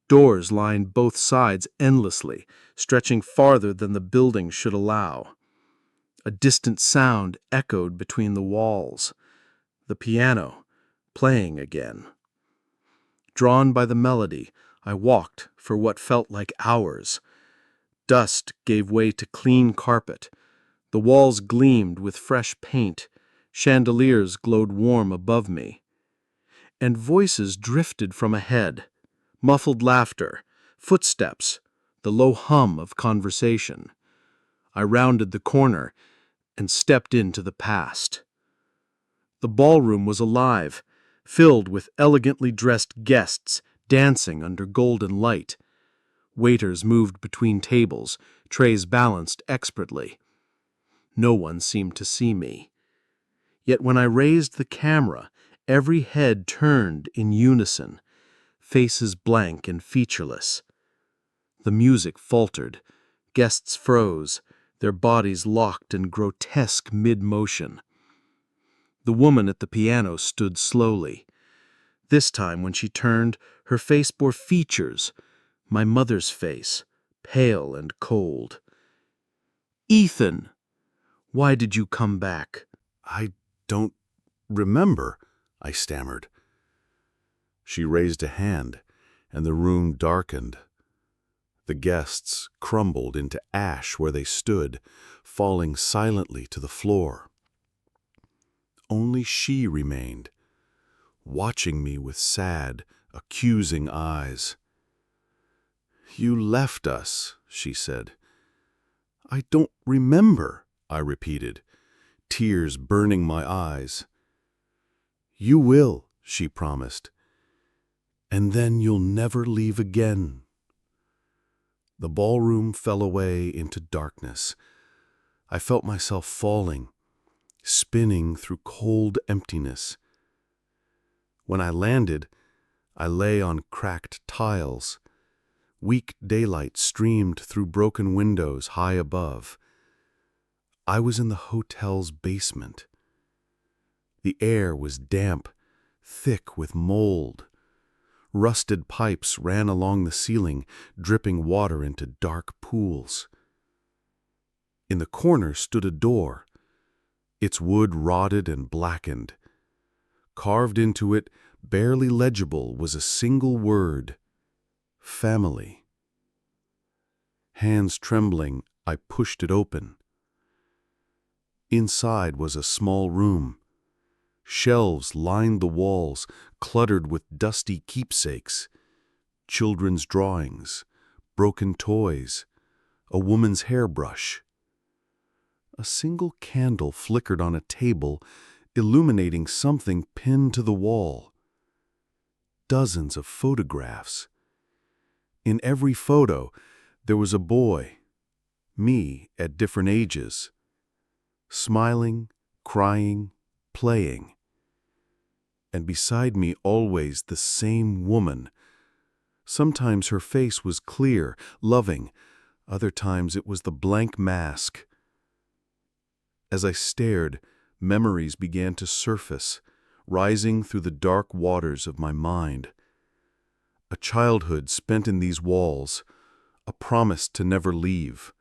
Doors lined both sides endlessly, stretching farther than the building should allow. A distant sound echoed between the walls. The piano, playing again. Drawn by the melody, I walked for what felt like hours. Dust gave way to clean carpet. The walls gleamed with fresh paint. Chandeliers glowed warm above me. And voices drifted from ahead. Muffled laughter, footsteps, the low hum of conversation. I rounded the corner and stepped into the past. The ballroom was alive, filled with elegantly dressed guests dancing under golden light. Waiters moved between tables, trays balanced expertly. No one seemed to see me. Yet when I raised the camera, every head turned in unison, faces blank and featureless. The music faltered, guests froze, their bodies locked in grotesque mid-motion. The woman at the piano stood slowly. This time, when she turned, her face bore features, my mother's face, pale and cold. "Ethan, why did you come back?" "I don't remember," I stammered. She raised a hand, and the room darkened. The guests crumbled into ash where they stood, falling silently to the floor. Only she remained, watching me with sad, accusing eyes. "You left us," she said. "I don't remember," I repeated, tears burning my eyes. "You will," she promised, "and then you'll never leave again." The ballroom fell away into darkness. I felt myself falling, spinning through cold emptiness. When I landed, I lay on cracked tiles. Weak daylight streamed through broken windows high above. I was in the hotel's basement. The air was damp, thick with mold. Rusted pipes ran along the ceiling, dripping water into dark pools. In the corner stood a door, its wood rotted and blackened. Carved into it, barely legible, was a single word: family. Hands trembling, I pushed it open. Inside was a small room. Shelves lined the walls, cluttered with dusty keepsakes, children's drawings, broken toys, a woman's hairbrush. A single candle flickered on a table, illuminating something pinned to the wall. Dozens of photographs. In every photo, there was a boy, me at different ages, smiling, crying, playing. And beside me always the same woman. Sometimes her face was clear, loving. Other times it was the blank mask. As I stared, memories began to surface, rising through the dark waters of my mind. A childhood spent in these walls, a promise to never leave.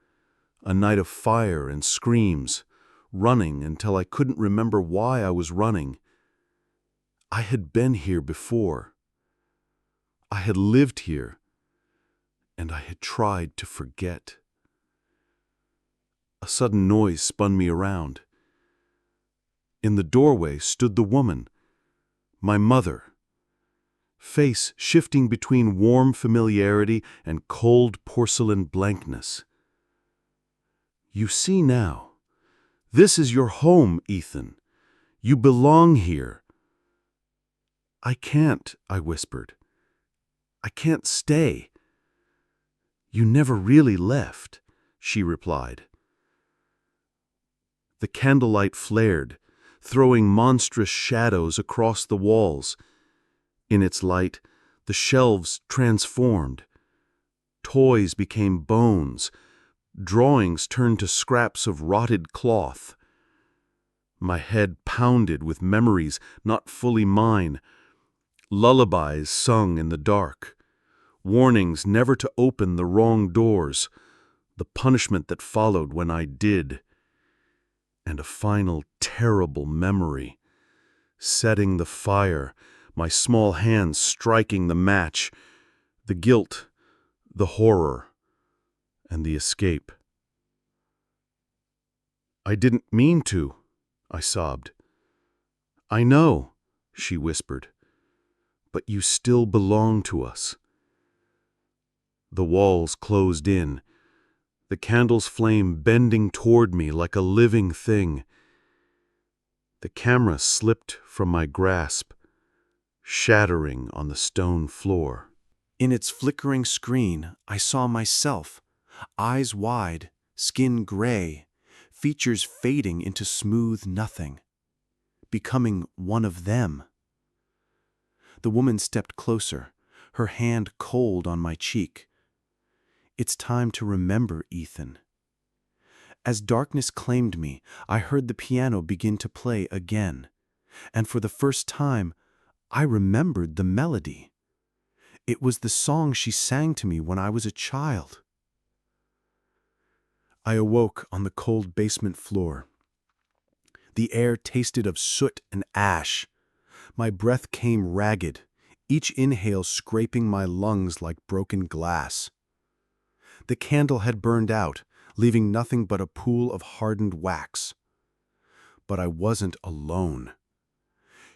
A night of fire and screams, running until I couldn't remember why I was running. I had been here before. I had lived here, and I had tried to forget. A sudden noise spun me around. In the doorway stood the woman, my mother, face shifting between warm familiarity and cold porcelain blankness. "You see now. This is your home, Ethan. You belong here." "I can't," I whispered. "I can't stay." "You never really left," she replied. The candlelight flared, throwing monstrous shadows across the walls. In its light, the shelves transformed. Toys became bones. Drawings turned to scraps of rotted cloth. My head pounded with memories not fully mine. Lullabies sung in the dark. Warnings never to open the wrong doors. The punishment that followed when I did. And a final terrible memory. Setting the fire, my small hands striking the match. The guilt, the horror, and the escape. "I didn't mean to," I sobbed. "I know," she whispered, "but you still belong to us." The walls closed in, the candle's flame bending toward me like a living thing. The camera slipped from my grasp, shattering on the stone floor. In its flickering screen, I saw myself, eyes wide, skin gray, features fading into smooth nothing, becoming one of them. The woman stepped closer, her hand cold on my cheek. "It's time to remember, Ethan." As darkness claimed me, I heard the piano begin to play again, and for the first time, I remembered the melody. It was the song she sang to me when I was a child. I awoke on the cold basement floor. The air tasted of soot and ash. My breath came ragged, each inhale scraping my lungs like broken glass. The candle had burned out, leaving nothing but a pool of hardened wax. But I wasn't alone.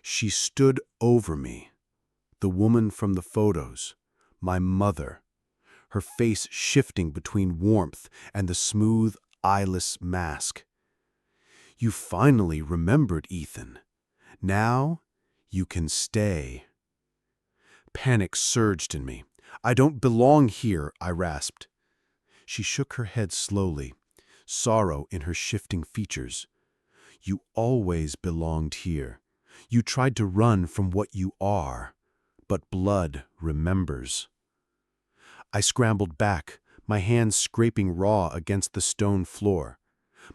She stood over me, The woman from the photos, my mother, her face shifting between warmth and the smooth, eyeless mask. You finally remembered, Ethan. Now you can stay. Panic surged in me. I don't belong here, I rasped. She shook her head slowly, sorrow in her shifting features. You always belonged here. You tried to run from what you are, but blood remembers. I scrambled back, my hands scraping raw against the stone floor.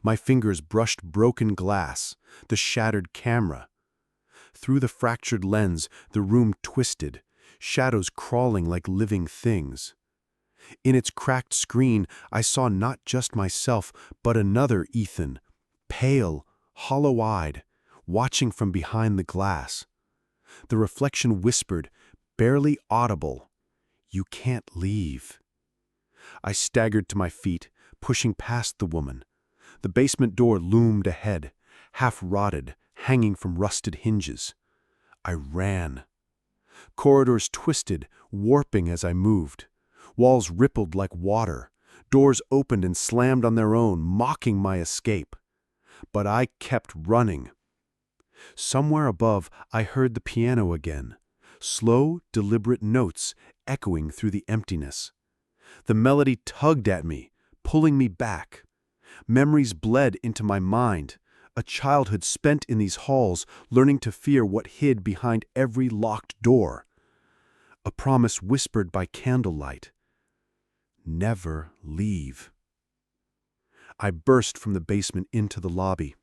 My fingers brushed broken glass, the shattered camera. Through the fractured lens, the room twisted, shadows crawling like living things. In its cracked screen, I saw not just myself, but another Ethan, pale, hollow-eyed, watching from behind the glass. The reflection whispered, barely audible, "You can't leave." I staggered to my feet, pushing past the woman. The basement door loomed ahead, half rotted, hanging from rusted hinges. I ran. Corridors twisted, warping as I moved. Walls rippled like water. Doors opened and slammed on their own, mocking my escape. But I kept running. Somewhere above, I heard the piano again. Slow, deliberate notes echoing through the emptiness. The melody tugged at me, pulling me back. Memories bled into my mind, a childhood spent in these halls, learning to fear what hid behind every locked door. A promise whispered by candlelight. Never leave. I burst from the basement into the lobby.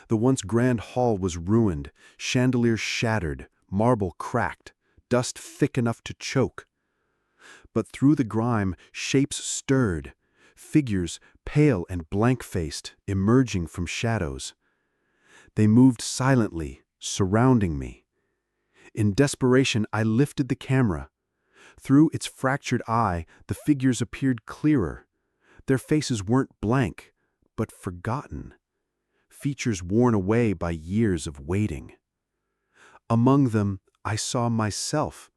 The once grand hall was ruined, chandeliers shattered, marble cracked, dust thick enough to choke. But through the grime, shapes stirred, figures, pale and blank-faced, emerging from shadows. They moved silently, surrounding me. In desperation, I lifted the camera. Through its fractured eye, the figures appeared clearer. Their faces weren't blank, but forgotten. Features worn away by years of waiting. Among them, I saw myself,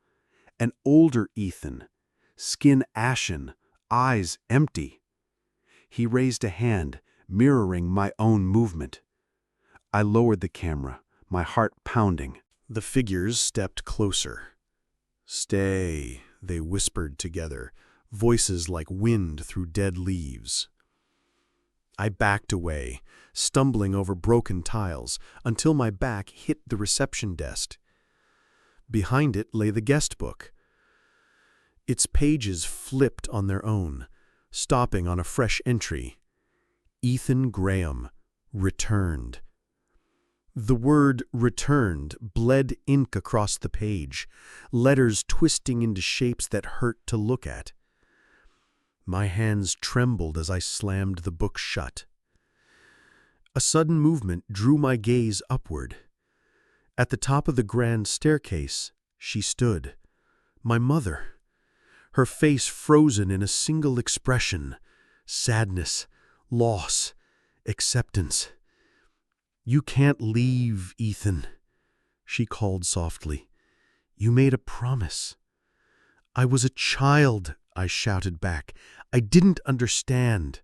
an older Ethan, skin ashen, eyes empty. He raised a hand, mirroring my own movement. I lowered the camera, my heart pounding. The figures stepped closer. "Stay," they whispered together, voices like wind through dead leaves. I backed away, stumbling over broken tiles, until my back hit the reception desk. Behind it lay the guest book. Its pages flipped on their own, stopping on a fresh entry. Ethan Graham, returned. The word returned bled ink across the page, letters twisting into shapes that hurt to look at. My hands trembled as I slammed the book shut. A sudden movement drew my gaze upward. At the top of the grand staircase, she stood, my mother, her face frozen in a single expression: sadness, loss, acceptance. "You can't leave, Ethan," she called softly. "You made a promise." "I was a child," I shouted back. "I didn't understand."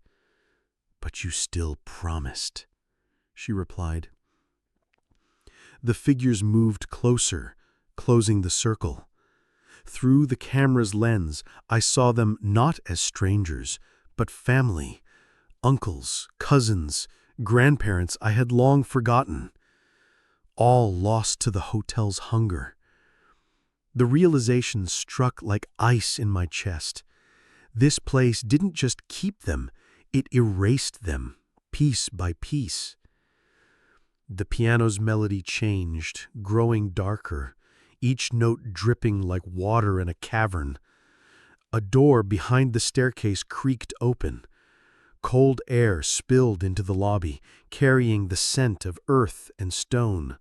"But you still promised," she replied. The figures moved closer, closing the circle. Through the camera's lens, I saw them not as strangers, but family, uncles, cousins, grandparents I had long forgotten, all lost to the hotel's hunger. The realization struck like ice in my chest. This place didn't just keep them, it erased them, piece by piece. The piano's melody changed, growing darker, each note dripping like water in a cavern. A door behind the staircase creaked open. Cold air spilled into the lobby, carrying the scent of earth and stone.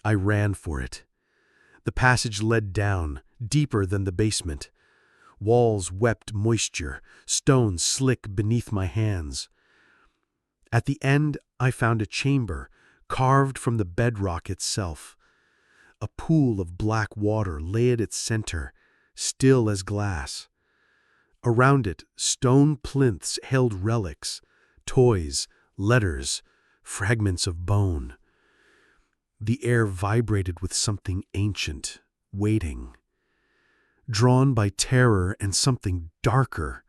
I ran for it. The passage led down, deeper than the basement. Walls wept moisture, stones slick beneath my hands. At the end, I found a chamber, carved from the bedrock itself. A pool of black water lay at its center, still as glass. Around it, stone plinths held relics, toys, letters, fragments of bone. The air vibrated with something ancient, waiting. Drawn by terror and something darker,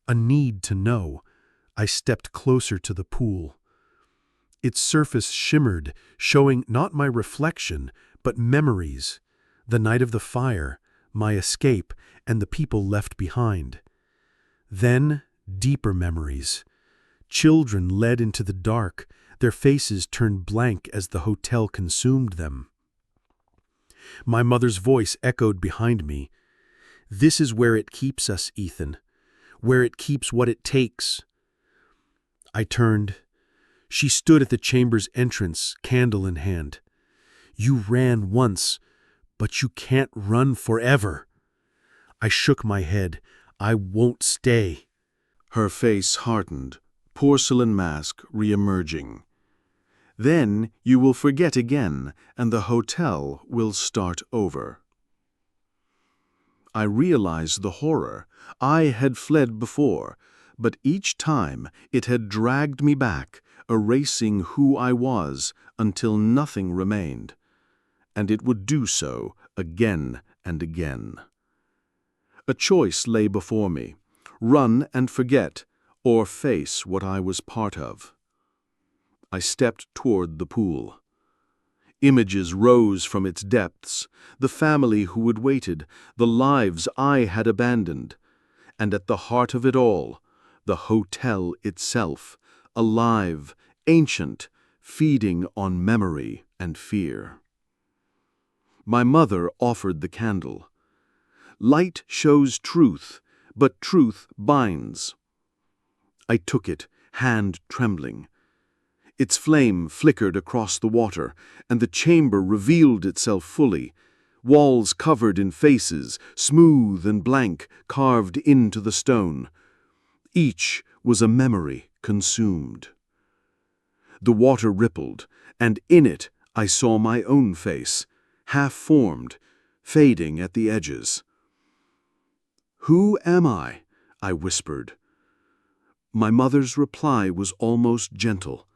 a need to know, I stepped closer to the pool. Its surface shimmered, showing not my reflection, but memories, the night of the fire, my escape, and the people left behind. Then, deeper memories. Children led into the dark, their faces turned blank as the hotel consumed them. My mother's voice echoed behind me. "This is where it keeps us, Ethan. Where it keeps what it takes." I turned. She stood at the chamber's entrance, candle in hand. "You ran once, but you can't run forever." I shook my head. "I won't stay." Her face hardened, porcelain mask re-emerging. "Then you will forget again, and the hotel will start over." I realized the horror. I had fled before, but each time it had dragged me back, erasing who I was until nothing remained. And it would do so again and again. A choice lay before me: run and forget, or face what I was part of. I stepped toward the pool. Images rose from its depths, the family who had waited, the lives I had abandoned, and at the heart of it all, the hotel itself, alive, ancient, feeding on memory and fear. My mother offered the candle. "Light shows truth, but truth binds." I took it, hand trembling. Its flame flickered across the water, and the chamber revealed itself fully, walls covered in faces, smooth and blank, carved into the stone. Each was a memory consumed. The water rippled, and in it I saw my own face, half-formed, fading at the edges. "Who am I?" I whispered. My mother's reply was almost gentle.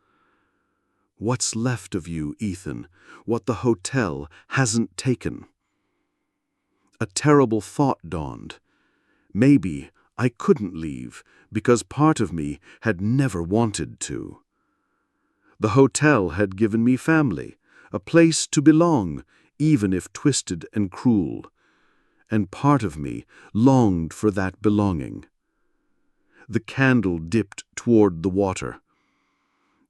"What's left of you, Ethan, what the hotel hasn't taken." A terrible thought dawned. Maybe I couldn't leave because part of me had never wanted to. The hotel had given me family, a place to belong, even if twisted and cruel, and part of me longed for that belonging. The candle dipped toward the water.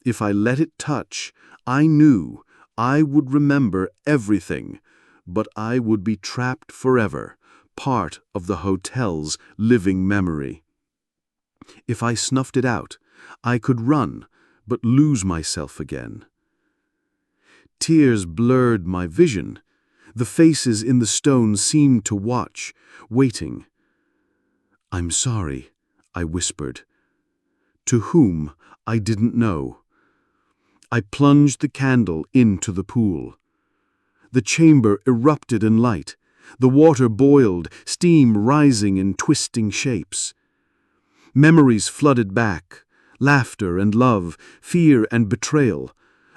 If I let it touch, I knew I would remember everything, but I would be trapped forever, part of the hotel's living memory. If I snuffed it out, I could run, but lose myself again. Tears blurred my vision. The faces in the stone seemed to watch, waiting. "I'm sorry," I whispered. To whom, I didn't know. I plunged the candle into the pool. The chamber erupted in light. The water boiled, steam rising in twisting shapes. Memories flooded back, laughter and love, fear and betrayal,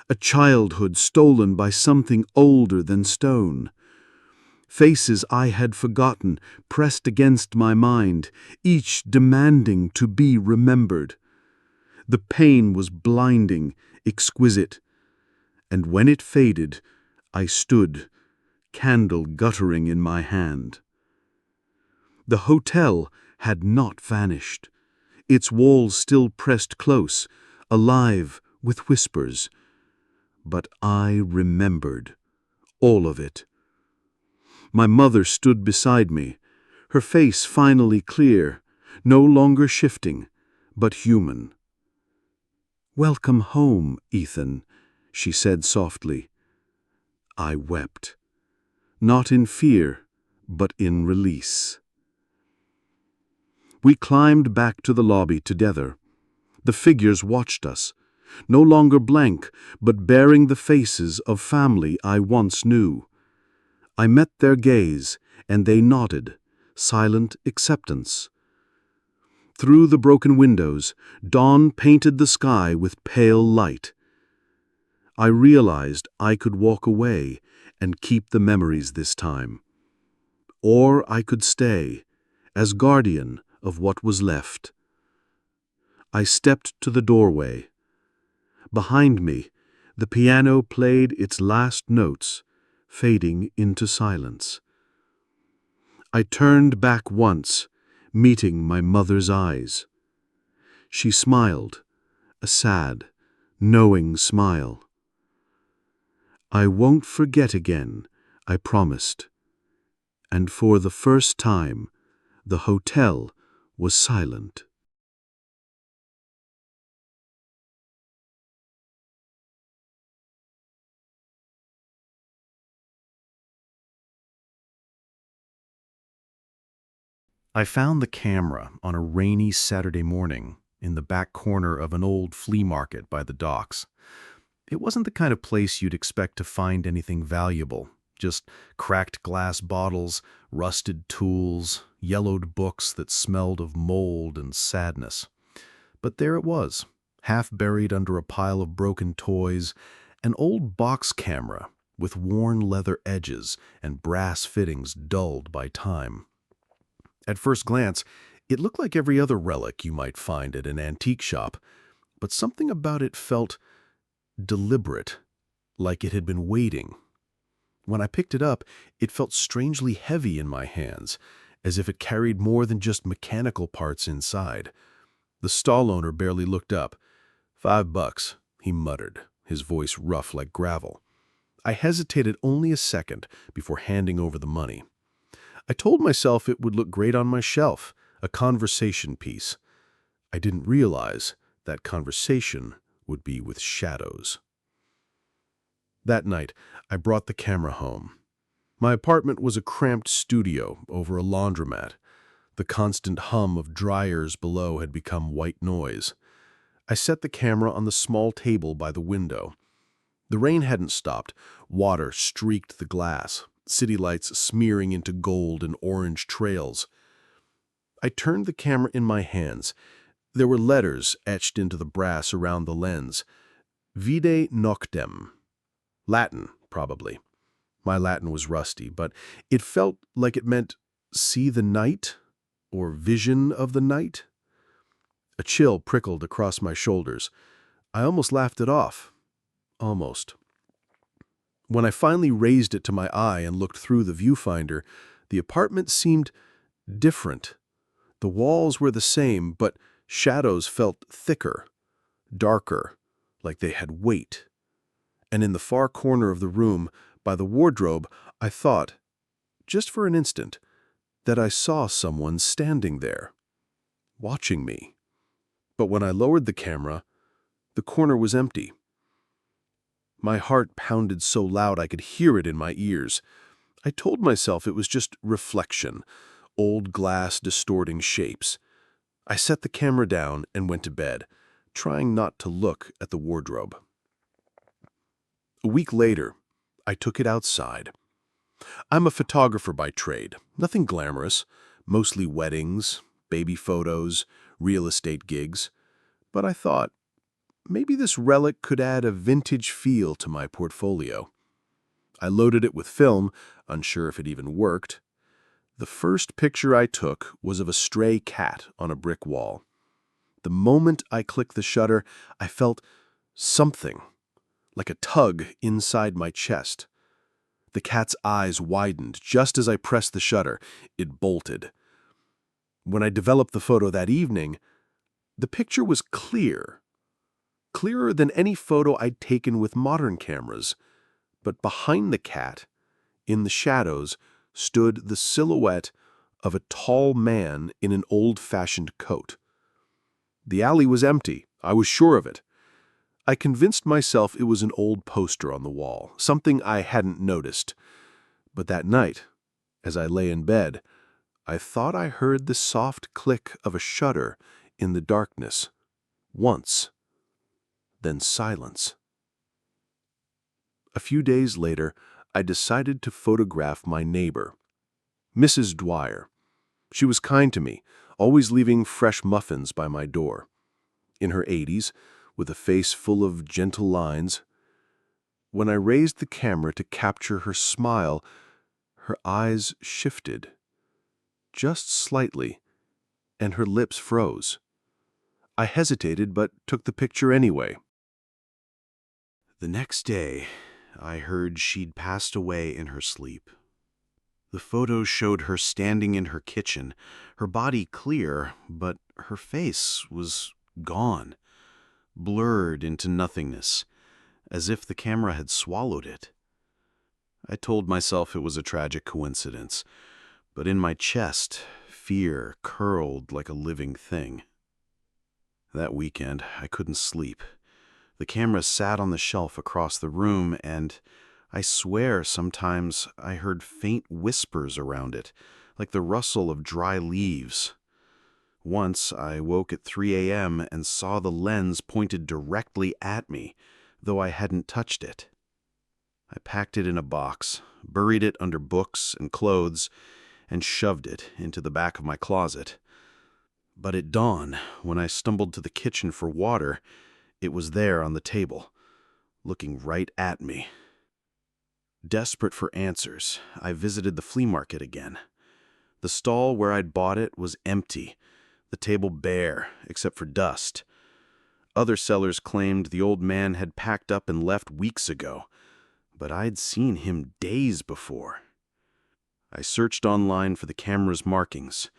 a childhood stolen by something older than stone. Faces I had forgotten pressed against my mind, each demanding to be remembered. The pain was blinding, exquisite, and when it faded, I stood, candle guttering in my hand. The hotel had not vanished. Its walls still pressed close, alive with whispers. But I remembered, all of it. My mother stood beside me, her face finally clear, no longer shifting, but human. "Welcome home, Ethan," she said softly. I wept, not in fear, but in release. We climbed back to the lobby together. The figures watched us, no longer blank, but bearing the faces of family I once knew. I met their gaze, and they nodded, silent acceptance. Through the broken windows, dawn painted the sky with pale light. I realized I could walk away and keep the memories this time. Or I could stay, as guardian of what was left. I stepped to the doorway. Behind me, the piano played its last notes, fading into silence. I turned back once, meeting my mother's eyes. She smiled, a sad, knowing smile. I won't forget again, I promised. And for the first time, the hotel was silent. I found the camera on a rainy Saturday morning in the back corner of an old flea market by the docks. It wasn't the kind of place you'd expect to find anything valuable, just cracked glass bottles, rusted tools, yellowed books that smelled of mold and sadness. But there it was, half buried under a pile of broken toys, an old box camera with worn leather edges and brass fittings dulled by time. At first glance, it looked like every other relic you might find at an antique shop, but something about it felt deliberate, like it had been waiting. When I picked it up, it felt strangely heavy in my hands, as if it carried more than just mechanical parts inside. The stall owner barely looked up. $5, he muttered, his voice rough like gravel. I hesitated only a second before handing over the money. I told myself it would look great on my shelf, a conversation piece. I didn't realize that conversation would be with shadows. That night, I brought the camera home. My apartment was a cramped studio over a laundromat. The constant hum of dryers below had become white noise. I set the camera on the small table by the window. The rain hadn't stopped. Water streaked the glass, city lights smearing into gold and orange trails. I turned the camera in my hands. There were letters etched into the brass around the lens. Vide noctem. Latin, probably. My Latin was rusty, but it felt like it meant see the night or vision of the night. A chill prickled across my shoulders. I almost laughed it off. Almost. When I finally raised it to my eye and looked through the viewfinder, the apartment seemed different. The walls were the same, but shadows felt thicker, darker, like they had weight. And in the far corner of the room, by the wardrobe, I thought, just for an instant, that I saw someone standing there, watching me. But when I lowered the camera, the corner was empty. My heart pounded so loud I could hear it in my ears. I told myself it was just reflection, old glass distorting shapes. I set the camera down and went to bed, trying not to look at the wardrobe. A week later, I took it outside. I'm a photographer by trade, nothing glamorous, mostly weddings, baby photos, real estate gigs. But I thought, maybe this relic could add a vintage feel to my portfolio. I loaded it with film, unsure if it even worked. The first picture I took was of a stray cat on a brick wall. The moment I clicked the shutter, I felt something, like a tug inside my chest. The cat's eyes widened just as I pressed the shutter. It bolted. When I developed the photo that evening, the picture was clear. Clearer than any photo I'd taken with modern cameras. But behind the cat, in the shadows, stood the silhouette of a tall man in an old-fashioned coat. The alley was empty. I was sure of it. I convinced myself it was an old poster on the wall, something I hadn't noticed. But that night, as I lay in bed, I thought I heard the soft click of a shutter in the darkness. Once. Then silence. A few days later, I decided to photograph my neighbor, Mrs. Dwyer. She was kind to me, always leaving fresh muffins by my door. In her 80s, with a face full of gentle lines. When I raised the camera to capture her smile, her eyes shifted, just slightly, and her lips froze. I hesitated, but took the picture anyway. The next day, I heard she'd passed away in her sleep. The photos showed her standing in her kitchen, her body clear, but her face was gone, blurred into nothingness, as if the camera had swallowed it. I told myself it was a tragic coincidence, but in my chest, fear curled like a living thing. That weekend, I couldn't sleep. The camera sat on the shelf across the room, and I swear sometimes I heard faint whispers around it, like the rustle of dry leaves. Once I woke at 3 a.m. and saw the lens pointed directly at me, though I hadn't touched it. I packed it in a box, buried it under books and clothes, and shoved it into the back of my closet. But at dawn, when I stumbled to the kitchen for water, it was there on the table, looking right at me. Desperate for answers, I visited the flea market again. The stall where I'd bought it was empty, the table bare, except for dust. Other sellers claimed the old man had packed up and left weeks ago, but I'd seen him days before. I searched online for the camera's markings,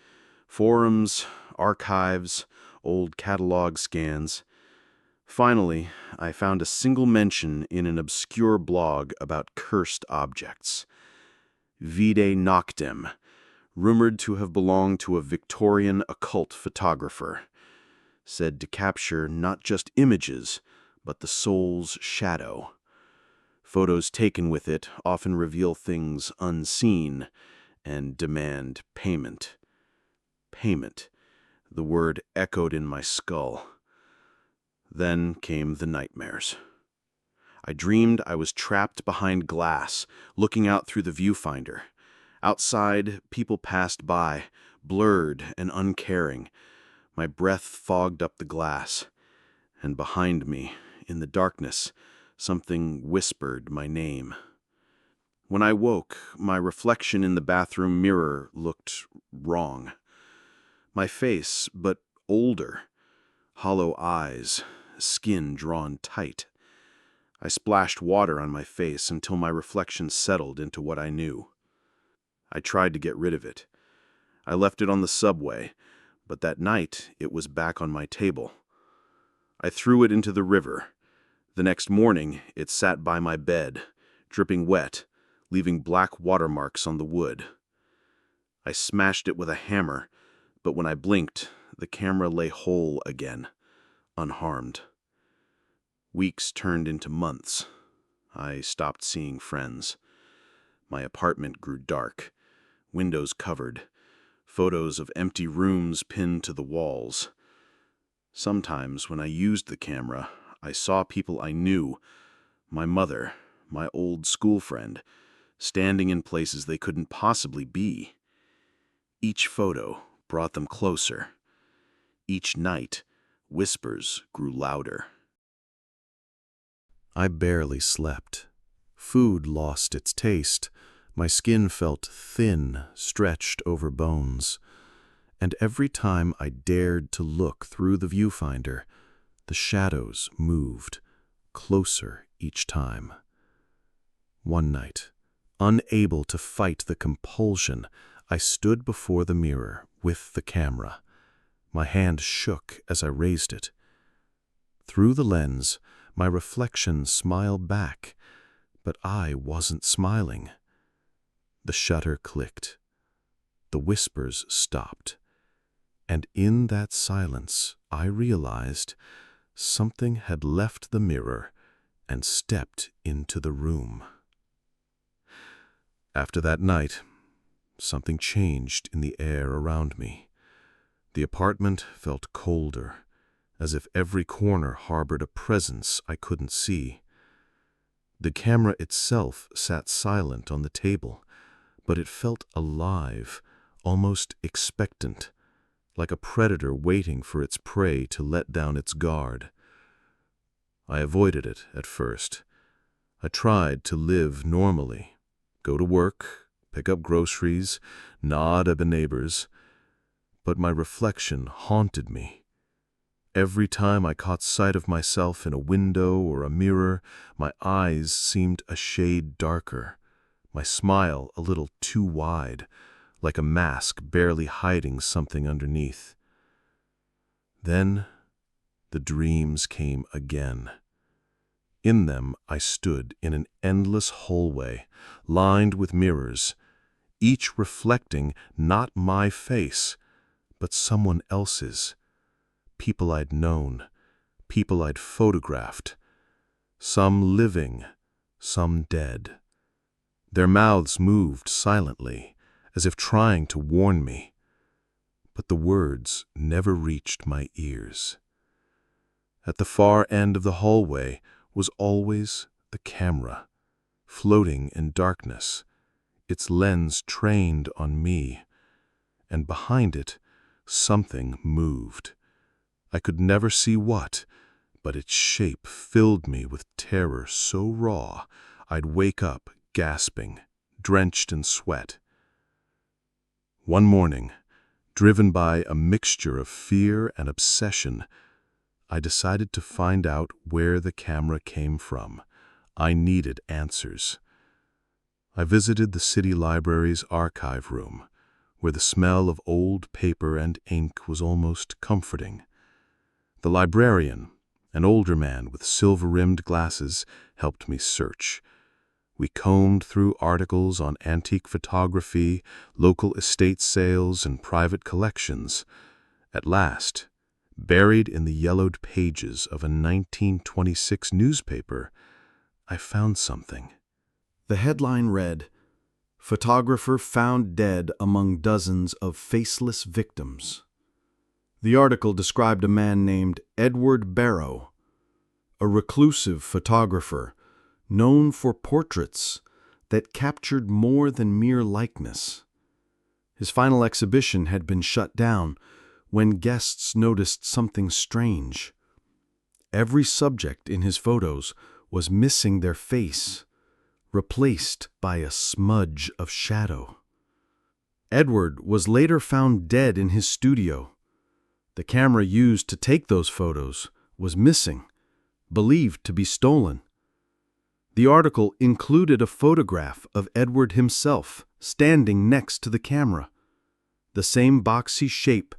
forums, archives, old catalog scans. Finally, I found a single mention in an obscure blog about cursed objects. Vide Noctem, rumored to have belonged to a Victorian occult photographer, said to capture not just images, but the soul's shadow. Photos taken with it often reveal things unseen and demand payment. Payment. The word echoed in my skull. Then came the nightmares. I dreamed I was trapped behind glass, looking out through the viewfinder. Outside, people passed by, blurred and uncaring. My breath fogged up the glass, and behind me, in the darkness, something whispered my name. When I woke, my reflection in the bathroom mirror looked wrong. My face, but older. Hollow eyes, skin drawn tight. I splashed water on my face until my reflection settled into what I knew. I tried to get rid of it. I left it on the subway, but that night it was back on my table. I threw it into the river. The next morning, it sat by my bed, dripping wet, leaving black watermarks on the wood. I smashed it with a hammer, but when I blinked, the camera lay whole again, unharmed. Weeks turned into months. I stopped seeing friends. My apartment grew dark, windows covered, photos of empty rooms pinned to the walls. Sometimes when I used the camera, I saw people I knew, my mother, my old school friend, standing in places they couldn't possibly be. Each photo brought them closer. Each night, whispers grew louder. I barely slept. Food lost its taste. My skin felt thin, stretched over bones. And every time I dared to look through the viewfinder, the shadows moved, closer each time. One night, unable to fight the compulsion, I stood before the mirror with the camera. My hand shook as I raised it. Through the lens, my reflection smiled back, but I wasn't smiling. The shutter clicked. The whispers stopped. And in that silence, I realized something had left the mirror and stepped into the room. After that night, something changed in the air around me. The apartment felt colder, as if every corner harbored a presence I couldn't see. The camera itself sat silent on the table, but it felt alive, almost expectant, like a predator waiting for its prey to let down its guard. I avoided it at first. I tried to live normally, go to work, pick up groceries, nod at the neighbors, but my reflection haunted me. Every time I caught sight of myself in a window or a mirror, my eyes seemed a shade darker, my smile a little too wide, like a mask barely hiding something underneath. Then the dreams came again. In them I stood in an endless hallway, lined with mirrors, each reflecting not my face, but someone else's. People I'd known, people I'd photographed, some living, some dead. Their mouths moved silently, as if trying to warn me, but the words never reached my ears. At the far end of the hallway was always the camera, floating in darkness, its lens trained on me, and behind it, something moved. I could never see what, but its shape filled me with terror so raw I'd wake up gasping, drenched in sweat. One morning, driven by a mixture of fear and obsession, I decided to find out where the camera came from. I needed answers. I visited the city library's archive room, where the smell of old paper and ink was almost comforting. The librarian, an older man with silver-rimmed glasses, helped me search. We combed through articles on antique photography, local estate sales, and private collections. At last, buried in the yellowed pages of a 1926 newspaper, I found something. The headline read, "Photographer found dead among dozens of faceless victims." The article described a man named Edward Barrow, a reclusive photographer known for portraits that captured more than mere likeness. His final exhibition had been shut down when guests noticed something strange. Every subject in his photos was missing their face, replaced by a smudge of shadow. Edward was later found dead in his studio. The camera used to take those photos was missing, believed to be stolen. The article included a photograph of Edward himself standing next to the camera. The same boxy shape,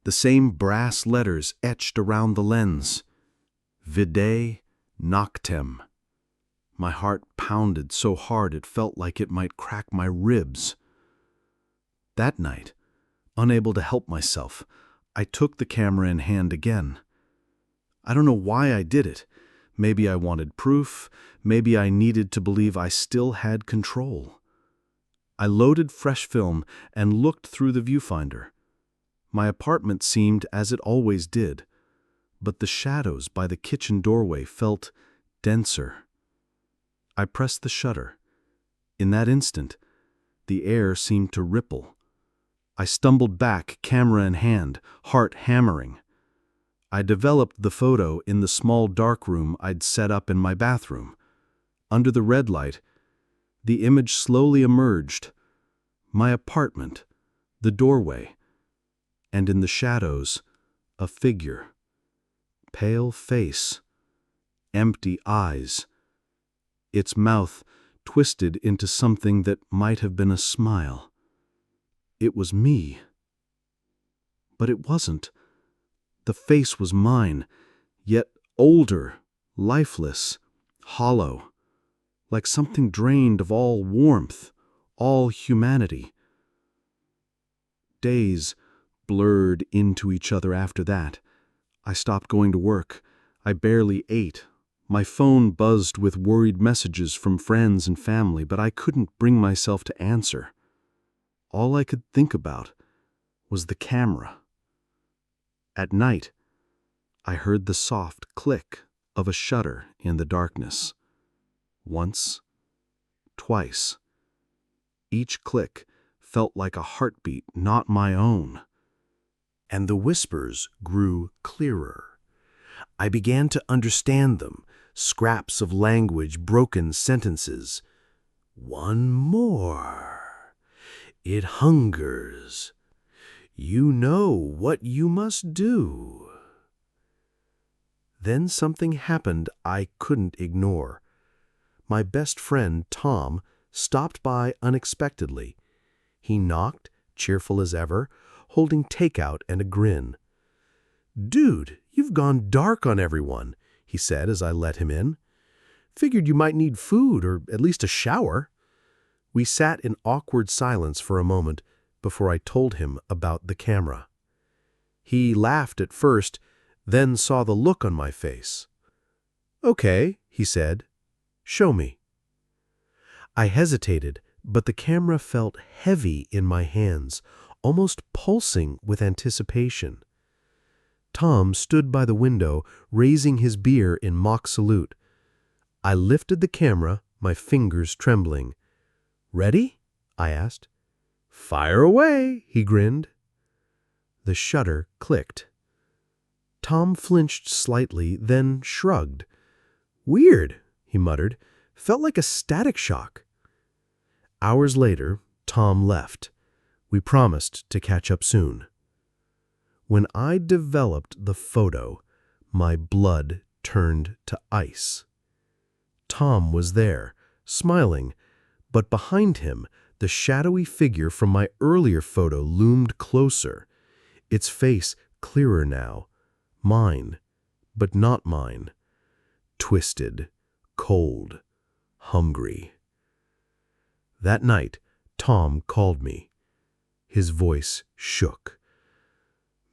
the same brass letters etched around the lens. Vide noctem. My heart pounded so hard it felt like it might crack my ribs. That night, unable to help myself, I took the camera in hand again. I don't know why I did it. Maybe I wanted proof. Maybe I needed to believe I still had control. I loaded fresh film and looked through the viewfinder. My apartment seemed as it always did, but the shadows by the kitchen doorway felt denser. I pressed the shutter. In that instant, the air seemed to ripple. I stumbled back, camera in hand, heart hammering. I developed the photo in the small dark room I'd set up in my bathroom. Under the red light, the image slowly emerged. My apartment, the doorway, and in the shadows, a figure. Pale face, empty eyes, its mouth twisted into something that might have been a smile. It was me. But it wasn't. The face was mine, yet older, lifeless, hollow, like something drained of all warmth, all humanity. Days blurred into each other after that. I stopped going to work. I barely ate. My phone buzzed with worried messages from friends and family, but I couldn't bring myself to answer. All I could think about was the camera. At night, I heard the soft click of a shutter in the darkness. Once, twice. Each click felt like a heartbeat not my own. And the whispers grew clearer. I began to understand them, scraps of language, broken sentences. One more. It hungers. You know what you must do. Then something happened I couldn't ignore. My best friend, Tom, stopped by unexpectedly. He knocked, cheerful as ever, holding takeout and a grin. "Dude, you've gone dark on everyone," he said as I let him in. "Figured you might need food or at least a shower." We sat in awkward silence for a moment before I told him about the camera. He laughed at first, then saw the look on my face. "Okay," he said. "Show me." I hesitated, but the camera felt heavy in my hands, almost pulsing with anticipation. Tom stood by the window, raising his beer in mock salute. I lifted the camera, my fingers trembling. "Ready?" I asked. "Fire away," he grinned. The shutter clicked. Tom flinched slightly, then shrugged. "Weird," he muttered. "Felt like a static shock." Hours later, Tom left. We promised to catch up soon. When I developed the photo, my blood turned to ice. Tom was there, smiling, but behind him, the shadowy figure from my earlier photo loomed closer, its face clearer now, mine, but not mine, twisted, cold, hungry. That night, Tom called me. His voice shook.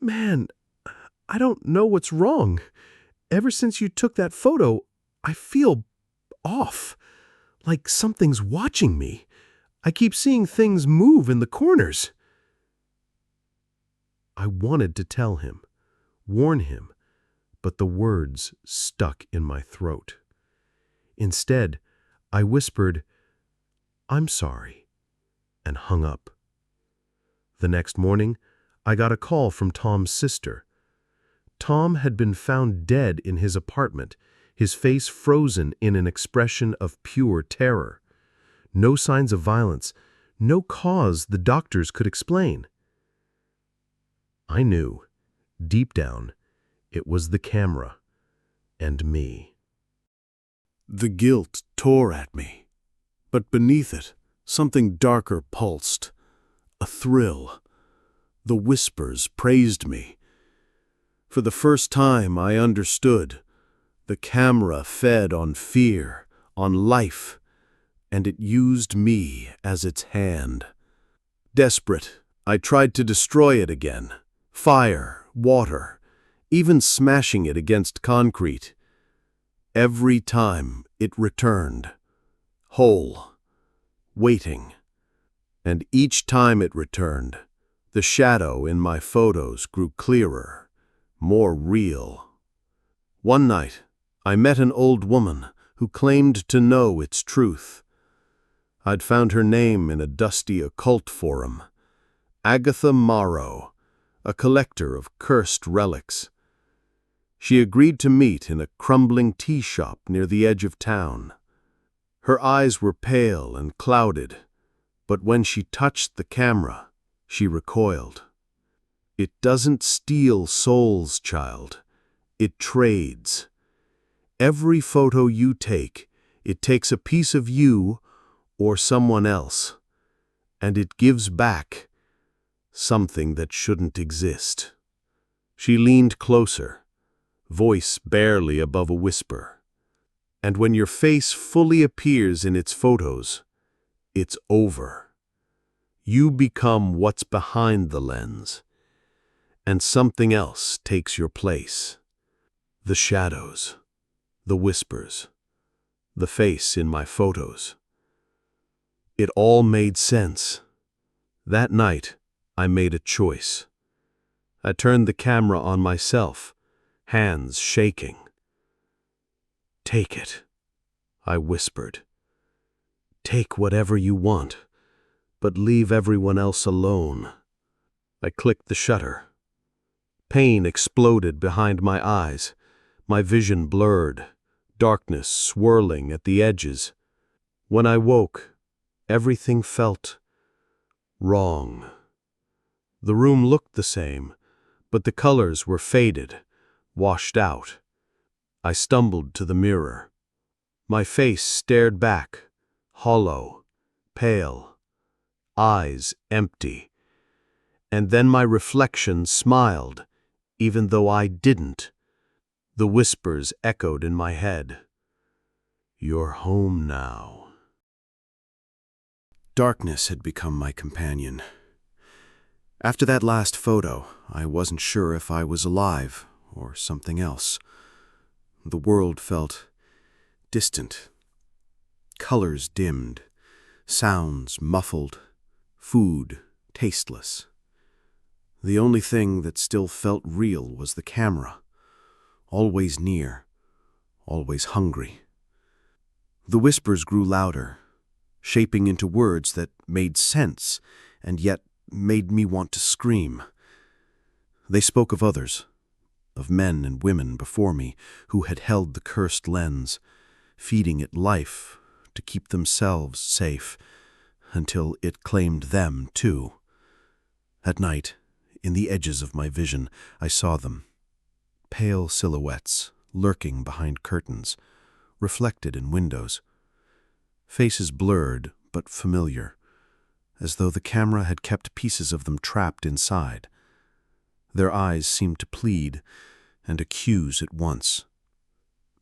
"Man, I don't know what's wrong. Ever since you took that photo, I feel off, like something's watching me. I keep seeing things move in the corners." I wanted to tell him, warn him, but the words stuck in my throat. Instead, I whispered, "I'm sorry," and hung up. The next morning, I got a call from Tom's sister. Tom had been found dead in his apartment, his face frozen in an expression of pure terror. No signs of violence, no cause the doctors could explain. I knew, deep down, it was the camera and me. The guilt tore at me, but beneath it, something darker pulsed. A thrill. The whispers praised me. For the first time, I understood. The camera fed on fear, on life, and it used me as its hand. Desperate, I tried to destroy it again. Fire, water, even smashing it against concrete. Every time it returned, whole, waiting. And each time it returned, the shadow in my photos grew clearer, more real. One night, I met an old woman who claimed to know its truth. I'd found her name in a dusty occult forum. Agatha Morrow, a collector of cursed relics. She agreed to meet in a crumbling tea shop near the edge of town. Her eyes were pale and clouded, but when she touched the camera, she recoiled. "It doesn't steal souls, child. It trades. Every photo you take, it takes a piece of you or someone else, and it gives back something that shouldn't exist." She leaned closer, voice barely above a whisper. "And when your face fully appears in its photos, it's over. You become what's behind the lens, and something else takes your place. The shadows, the whispers, the face in my photos." It all made sense. That night, I made a choice. I turned the camera on myself, hands shaking. "Take it," I whispered. Take whatever you want, but leave everyone else alone. I clicked the shutter. Pain exploded behind my eyes, my vision blurred, darkness swirling at the edges. When I woke, everything felt wrong. The room looked the same, but the colors were faded, washed out. I stumbled to the mirror. My face stared back, hollow, pale, eyes empty. And then my reflection smiled, even though I didn't. The whispers echoed in my head. "You're home now." Darkness had become my companion. After that last photo, I wasn't sure if I was alive or something else. The world felt distant. Colors dimmed, sounds muffled, food tasteless. The only thing that still felt real was the camera, always near, always hungry. The whispers grew louder, shaping into words that made sense and yet made me want to scream. They spoke of others, of men and women before me who had held the cursed lens, feeding it life to keep themselves safe, until it claimed them too. At night, in the edges of my vision, I saw them, pale silhouettes lurking behind curtains, reflected in windows. Faces blurred but familiar, as though the camera had kept pieces of them trapped inside. Their eyes seemed to plead and accuse at once.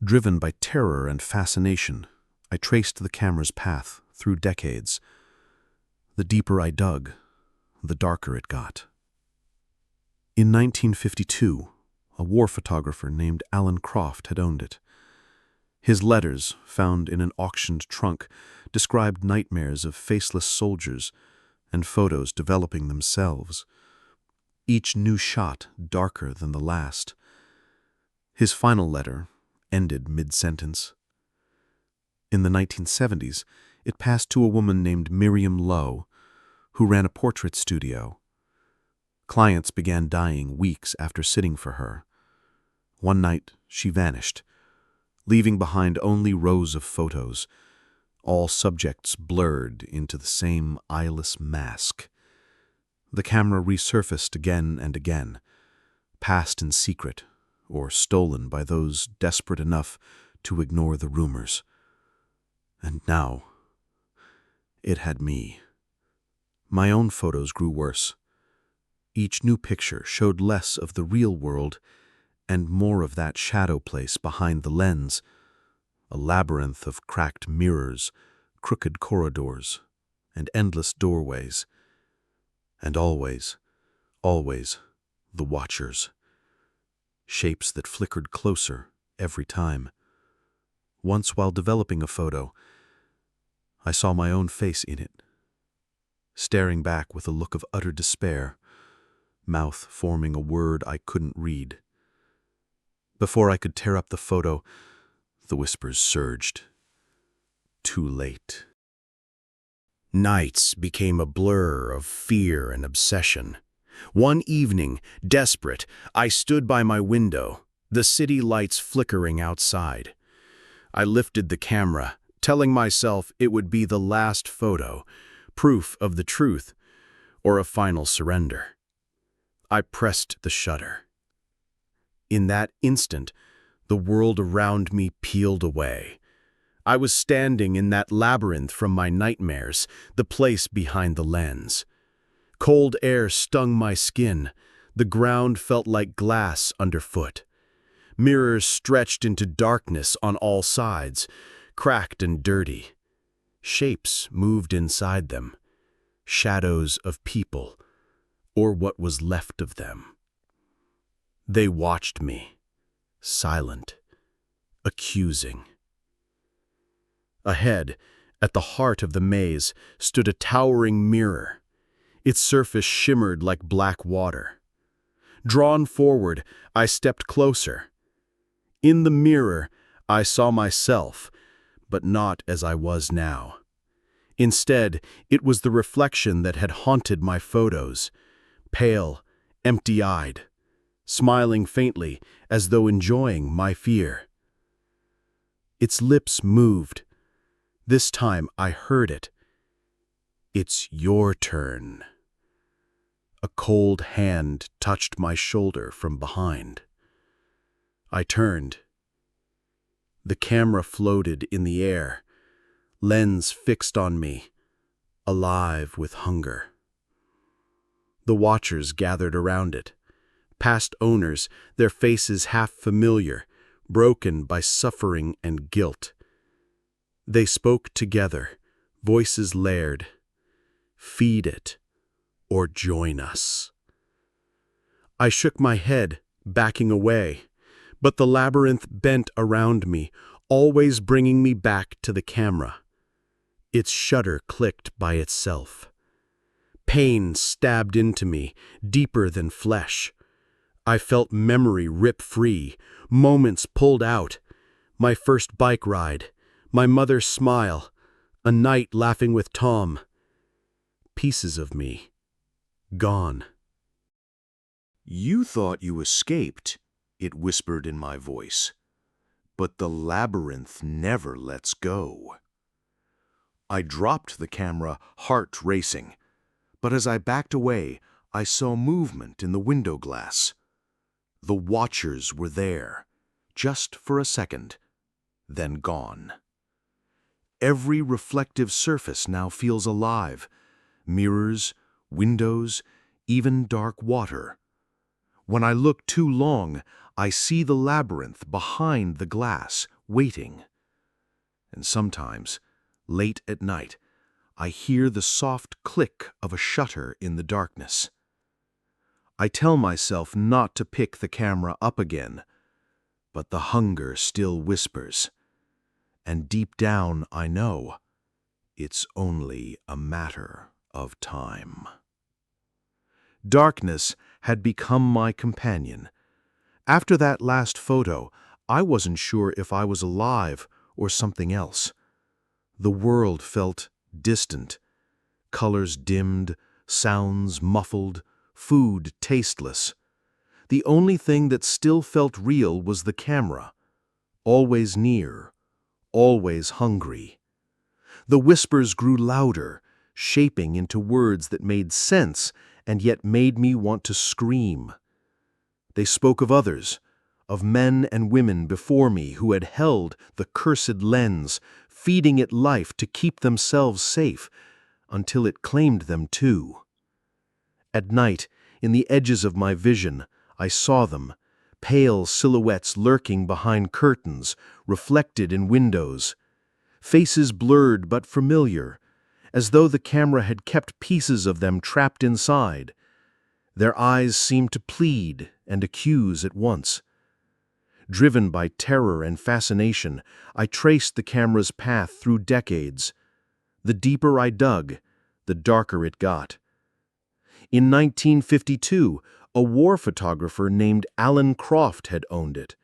Driven by terror and fascination, I traced the camera's path through decades. The deeper I dug, the darker it got. In 1952, a war photographer named Alan Croft had owned it. His letters, found in an auctioned trunk, described nightmares of faceless soldiers and photos developing themselves, each new shot darker than the last. His final letter ended mid-sentence. In the 1970s, it passed to a woman named Miriam Lowe, who ran a portrait studio. Clients began dying weeks after sitting for her. One night, she vanished, leaving behind only rows of photos, all subjects blurred into the same eyeless mask. The camera resurfaced again and again, passed in secret or stolen by those desperate enough to ignore the rumors. And now, it had me. My own photos grew worse. Each new picture showed less of the real world and more of that shadow place behind the lens, a labyrinth of cracked mirrors, crooked corridors, and endless doorways. And always, always, the watchers. Shapes that flickered closer every time. Once, while developing a photo, I saw my own face in it, staring back with a look of utter despair, mouth forming a word I couldn't read. Before I could tear up the photo, the whispers surged. Too late. Nights became a blur of fear and obsession. One evening, desperate, I stood by my window, the city lights flickering outside. I lifted the camera, telling myself it would be the last photo, proof of the truth, or a final surrender. I pressed the shutter. In that instant, the world around me peeled away. I was standing in that labyrinth from my nightmares, the place behind the lens. Cold air stung my skin. The ground felt like glass underfoot. Mirrors stretched into darkness on all sides, cracked and dirty. Shapes moved inside them, shadows of people, or what was left of them. They watched me, silent, accusing. Ahead, at the heart of the maze, stood a towering mirror. Its surface shimmered like black water. Drawn forward, I stepped closer. In the mirror, I saw myself, but not as I was now. Instead, it was the reflection that had haunted my photos, pale, empty-eyed, smiling faintly as though enjoying my fear. Its lips moved. This time I heard it. "It's your turn." A cold hand touched my shoulder from behind. I turned. The camera floated in the air, lens fixed on me, alive with hunger. The watchers gathered around it, past owners, their faces half familiar, broken by suffering and guilt. They spoke together, voices layered. "Feed it, or join us." I shook my head, backing away, but the labyrinth bent around me, always bringing me back to the camera. Its shutter clicked by itself. Pain stabbed into me, deeper than flesh. I felt memory rip free, moments pulled out. My first bike ride, my mother's smile, a night laughing with Tom. Pieces of me, gone. "You thought you escaped," it whispered in my voice. "But the labyrinth never lets go." I dropped the camera, heart racing. But as I backed away, I saw movement in the window glass. The watchers were there, just for a second, then gone. Every reflective surface now feels alive. Mirrors, windows, even dark water. When I look too long, I see the labyrinth behind the glass, waiting. And sometimes, late at night, I hear the soft click of a shutter in the darkness. I tell myself not to pick the camera up again, but the hunger still whispers. And deep down I know it's only a matter of time. Darkness had become my companion. After that last photo, I wasn't sure if I was alive or something else. The world felt distant, colors dimmed, sounds muffled, food tasteless. The only thing that still felt real was the camera, always near, always hungry. The whispers grew louder, shaping into words that made sense and yet made me want to scream. They spoke of others, of men and women before me who had held the cursed lens, feeding it life to keep themselves safe, until it claimed them too. At night, in the edges of my vision, I saw them, pale silhouettes lurking behind curtains, reflected in windows. Faces blurred but familiar, as though the camera had kept pieces of them trapped inside. Their eyes seemed to plead and accuse at once. Driven by terror and fascination, I traced the camera's path through decades. The deeper I dug, the darker it got. In 1952, a war photographer named Alan Croft had owned it.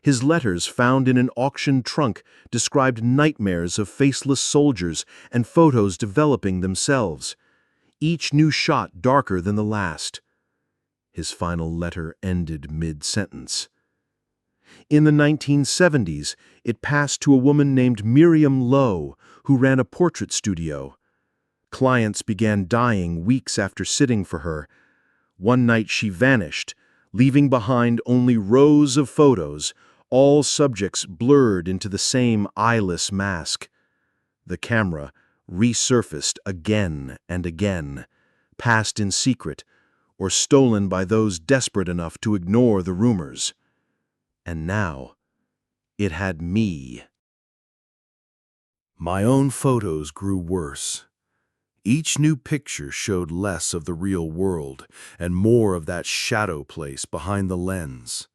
His letters found in an auction trunk described nightmares of faceless soldiers and photos developing themselves, each new shot darker than the last. His final letter ended mid-sentence. In the 1970s, it passed to a woman named Miriam Lowe, who ran a portrait studio. Clients began dying weeks after sitting for her. One night she vanished, leaving behind only rows of photos, all subjects blurred into the same eyeless mask. The camera resurfaced again and again, passed in secret, or stolen by those desperate enough to ignore the rumors. And now, it had me. My own photos grew worse. Each new picture showed less of the real world and more of that shadow place behind the lens.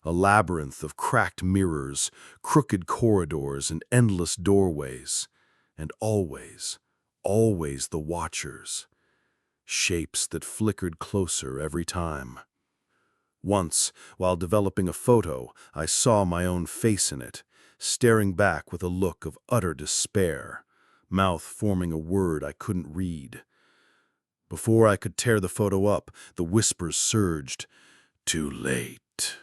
A labyrinth of cracked mirrors, crooked corridors, and endless doorways. And always, always the watchers. Shapes that flickered closer every time. Once, while developing a photo, I saw my own face in it, staring back with a look of utter despair, mouth forming a word I couldn't read. Before I could tear the photo up, the whispers surged. Too late.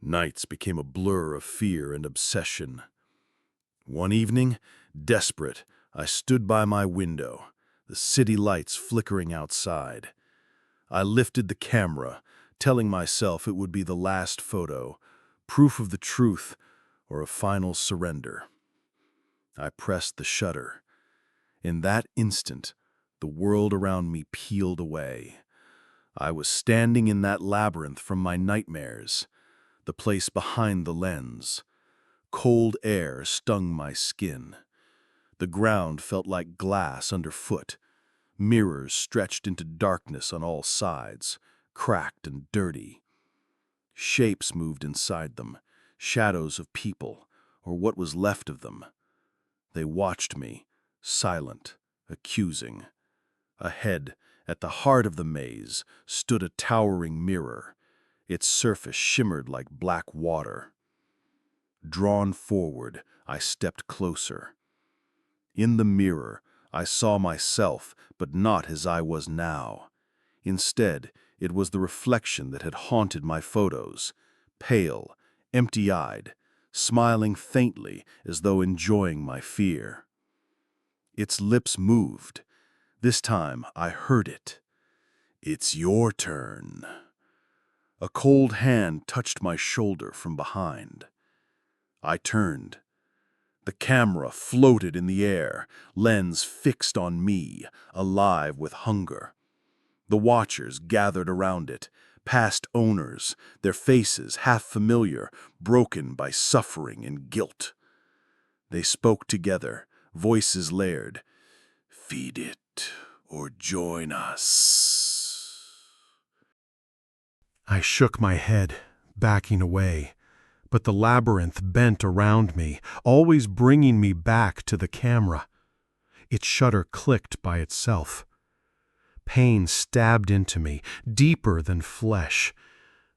Nights became a blur of fear and obsession. One evening, desperate, I stood by my window, the city lights flickering outside. I lifted the camera, telling myself it would be the last photo, proof of the truth or a final surrender. I pressed the shutter. In that instant, the world around me peeled away. I was standing in that labyrinth from my nightmares, the place behind the lens. Cold air stung my skin. The ground felt like glass underfoot. Mirrors stretched into darkness on all sides, cracked and dirty. Shapes moved inside them, shadows of people, or what was left of them. They watched me, silent, accusing. Ahead, at the heart of the maze, stood a towering mirror. Its surface shimmered like black water. Drawn forward, I stepped closer. In the mirror, I saw myself, but not as I was now. Instead, it was the reflection that had haunted my photos, pale, empty-eyed, smiling faintly as though enjoying my fear. Its lips moved. This time, I heard it. It's your turn. A cold hand touched my shoulder from behind. I turned. The camera floated in the air, lens fixed on me, alive with hunger. The watchers gathered around it, past owners, their faces half familiar, broken by suffering and guilt. They spoke together, voices layered. Feed it or join us. I shook my head, backing away. But the labyrinth bent around me, always bringing me back to the camera. Its shutter clicked by itself. Pain stabbed into me, deeper than flesh.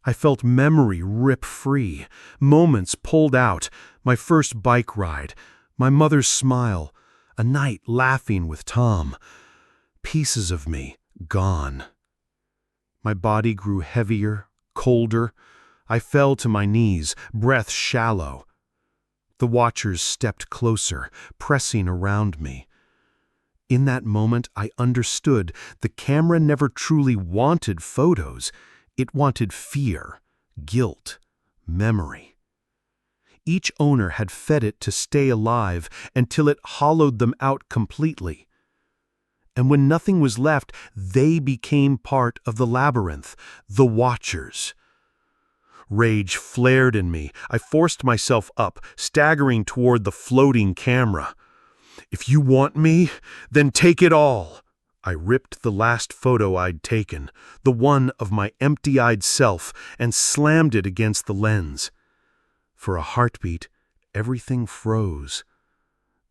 I felt memory rip free, moments pulled out, my first bike ride, my mother's smile, a night laughing with Tom. Pieces of me gone. My body grew heavier, colder. I fell to my knees, breath shallow. The watchers stepped closer, pressing around me. In that moment, I understood the camera never truly wanted photos. It wanted fear, guilt, memory. Each owner had fed it to stay alive until it hollowed them out completely. And when nothing was left, they became part of the labyrinth, the watchers. Rage flared in me. I forced myself up, staggering toward the floating camera. If you want me, then take it all. I ripped the last photo I'd taken, the one of my empty-eyed self, and slammed it against the lens. For a heartbeat, everything froze.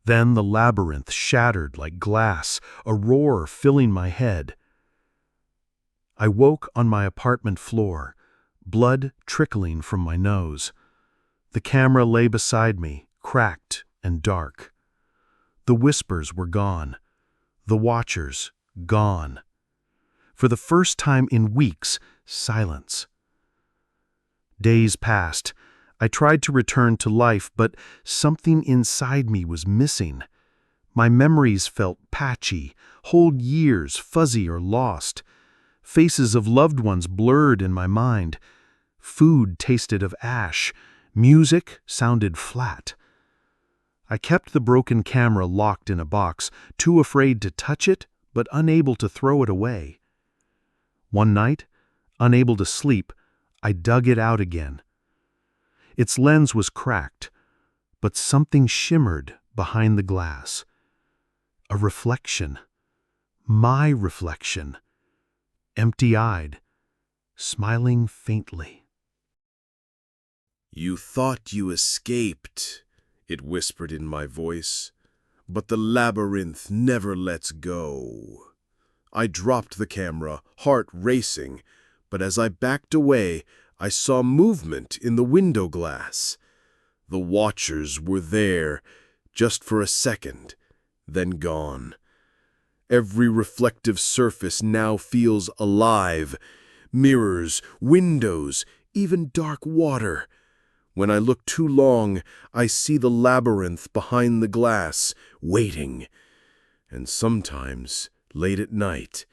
Then the labyrinth shattered like glass, a roar filling my head. I woke on my apartment floor, blood trickling from my nose. The camera lay beside me, cracked and dark. The whispers were gone. The watchers gone. For the first time in weeks, silence. Days passed. I tried to return to life, but something inside me was missing. My memories felt patchy, whole years fuzzy or lost. Faces of loved ones blurred in my mind. Food tasted of ash. Music sounded flat. I kept the broken camera locked in a box, too afraid to touch it, but unable to throw it away. One night, unable to sleep, I dug it out again. Its lens was cracked, but something shimmered behind the glass. A reflection. My reflection. Empty-eyed, smiling faintly. You thought you escaped, it whispered in my voice, but the labyrinth never lets go. I dropped the camera, heart racing, but as I backed away, I saw movement in the window glass. The watchers were there, just for a second. then gone. Every reflective surface now feels alive. Mirrors, windows, even dark water. When I look too long, I see the labyrinth behind the glass, waiting. And sometimes, late at night,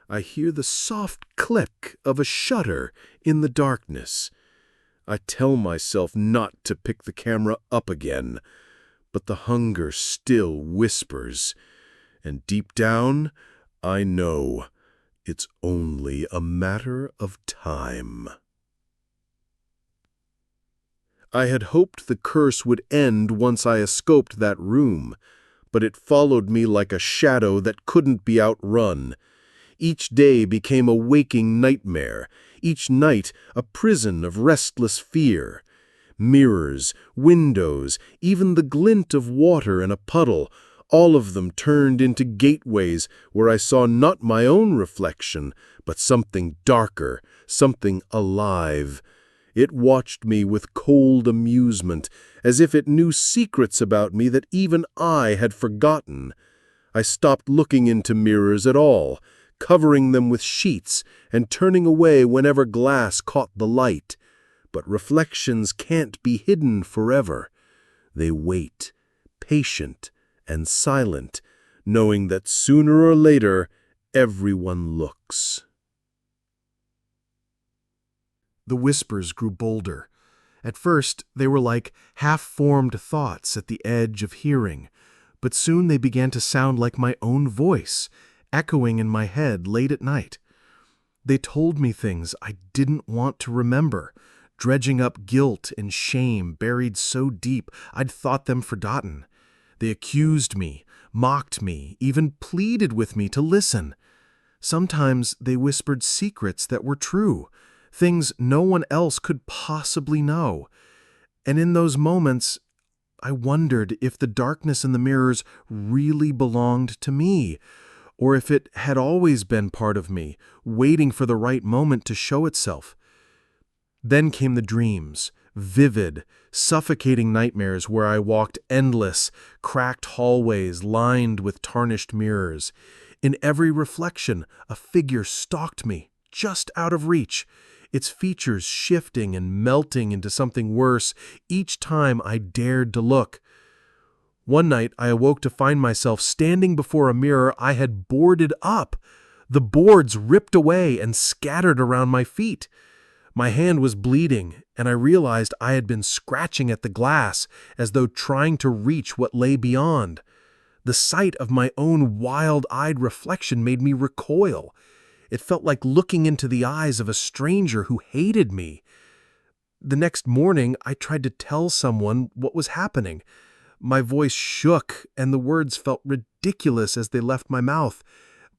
I hear the soft click of a shutter in the darkness. I tell myself not to pick the camera up again, but the hunger still whispers. And deep down, I know it's only a matter of time. I had hoped the curse would end once I escaped that room, but it followed me like a shadow that couldn't be outrun. Each day became a waking nightmare, each night a prison of restless fear. Mirrors, windows, even the glint of water in a puddle, all of them turned into gateways where I saw not my own reflection, but something darker, something alive. It watched me with cold amusement, as if it knew secrets about me that even I had forgotten. I stopped looking into mirrors at all, covering them with sheets and turning away whenever glass caught the light. But reflections can't be hidden forever. They wait, patient and silent, knowing that sooner or later everyone looks. The whispers grew bolder. At first, they were like half-formed thoughts at the edge of hearing, but soon they began to sound like my own voice, echoing in my head late at night. They told me things I didn't want to remember, dredging up guilt and shame buried so deep I'd thought them forgotten. They accused me, mocked me, even pleaded with me to listen. Sometimes they whispered secrets that were true, things no one else could possibly know. And in those moments, I wondered if the darkness in the mirrors really belonged to me, or if it had always been part of me, waiting for the right moment to show itself. Then came the dreams, vivid, suffocating nightmares where I walked endless, cracked hallways lined with tarnished mirrors. In every reflection, a figure stalked me, just out of reach, its features shifting and melting into something worse each time I dared to look. One night, I awoke to find myself standing before a mirror I had boarded up, the boards ripped away and scattered around my feet. My hand was bleeding, and I realized I had been scratching at the glass as though trying to reach what lay beyond. The sight of my own wild-eyed reflection made me recoil. It felt like looking into the eyes of a stranger who hated me. The next morning, I tried to tell someone what was happening. My voice shook, and the words felt ridiculous as they left my mouth.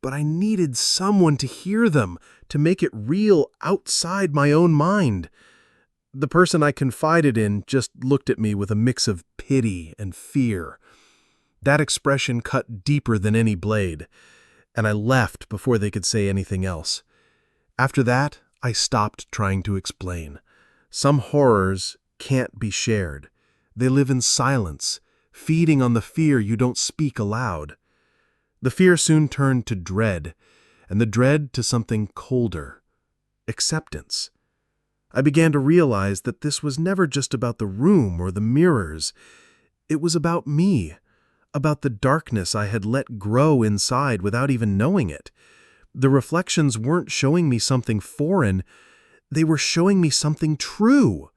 But I needed someone to hear them, to make it real outside my own mind. The person I confided in just looked at me with a mix of pity and fear. That expression cut deeper than any blade, and I left before they could say anything else. After that, I stopped trying to explain. Some horrors can't be shared. They live in silence, feeding on the fear you don't speak aloud. The fear soon turned to dread, and the dread to something colder, acceptance. I began to realize that this was never just about the room or the mirrors. It was about me, about the darkness I had let grow inside without even knowing it. The reflections weren't showing me something foreign, they were showing me something true.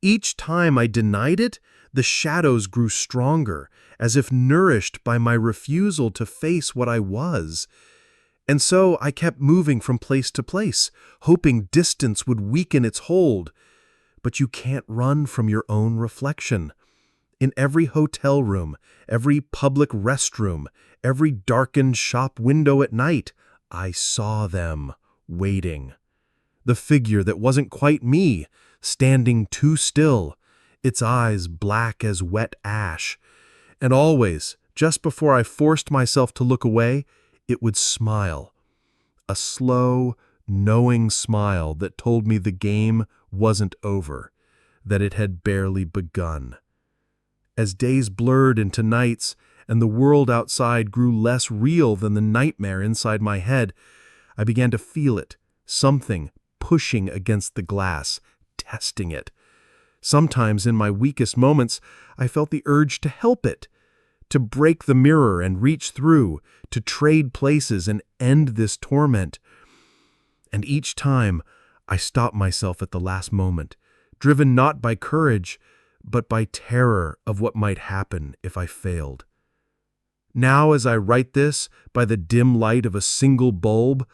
Each time I denied it, the shadows grew stronger, as if nourished by my refusal to face what I was. And so I kept moving from place to place, hoping distance would weaken its hold. But you can't run from your own reflection. In every hotel room, every public restroom, every darkened shop window at night, I saw them, waiting. The figure that wasn't quite me, standing too still, its eyes black as wet ash. And always, just before I forced myself to look away, it would smile. A slow, knowing smile that told me the game wasn't over, that it had barely begun. As days blurred into nights and the world outside grew less real than the nightmare inside my head, I began to feel it, something pushing against the glass, testing it. Sometimes in my weakest moments, I felt the urge to help it, to break the mirror and reach through, to trade places and end this torment. And each time, I stopped myself at the last moment, driven not by courage, but by terror of what might happen if I failed. Now, as I write this, by the dim light of a single bulb,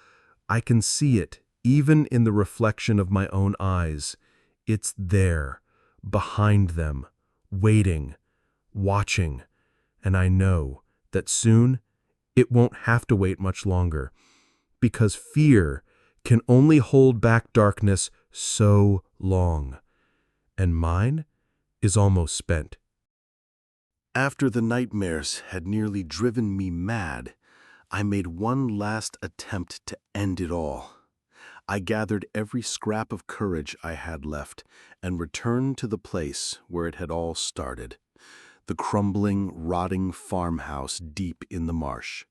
I can see it, even in the reflection of my own eyes. It's there, behind them, waiting, watching, and I know that soon it won't have to wait much longer, because fear can only hold back darkness so long, and mine is almost spent. After the nightmares had nearly driven me mad, I made one last attempt to end it all. I gathered every scrap of courage I had left and returned to the place where it had all started, the crumbling, rotting farmhouse deep in the marsh.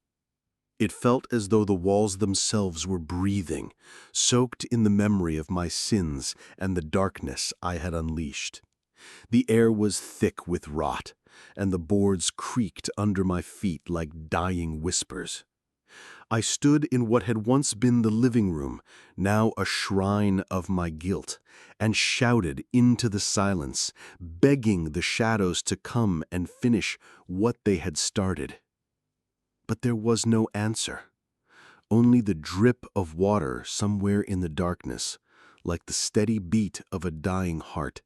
It felt as though the walls themselves were breathing, soaked in the memory of my sins and the darkness I had unleashed. The air was thick with rot, and the boards creaked under my feet like dying whispers. I stood in what had once been the living room, now a shrine of my guilt, and shouted into the silence, begging the shadows to come and finish what they had started. But there was no answer, only the drip of water somewhere in the darkness, like the steady beat of a dying heart.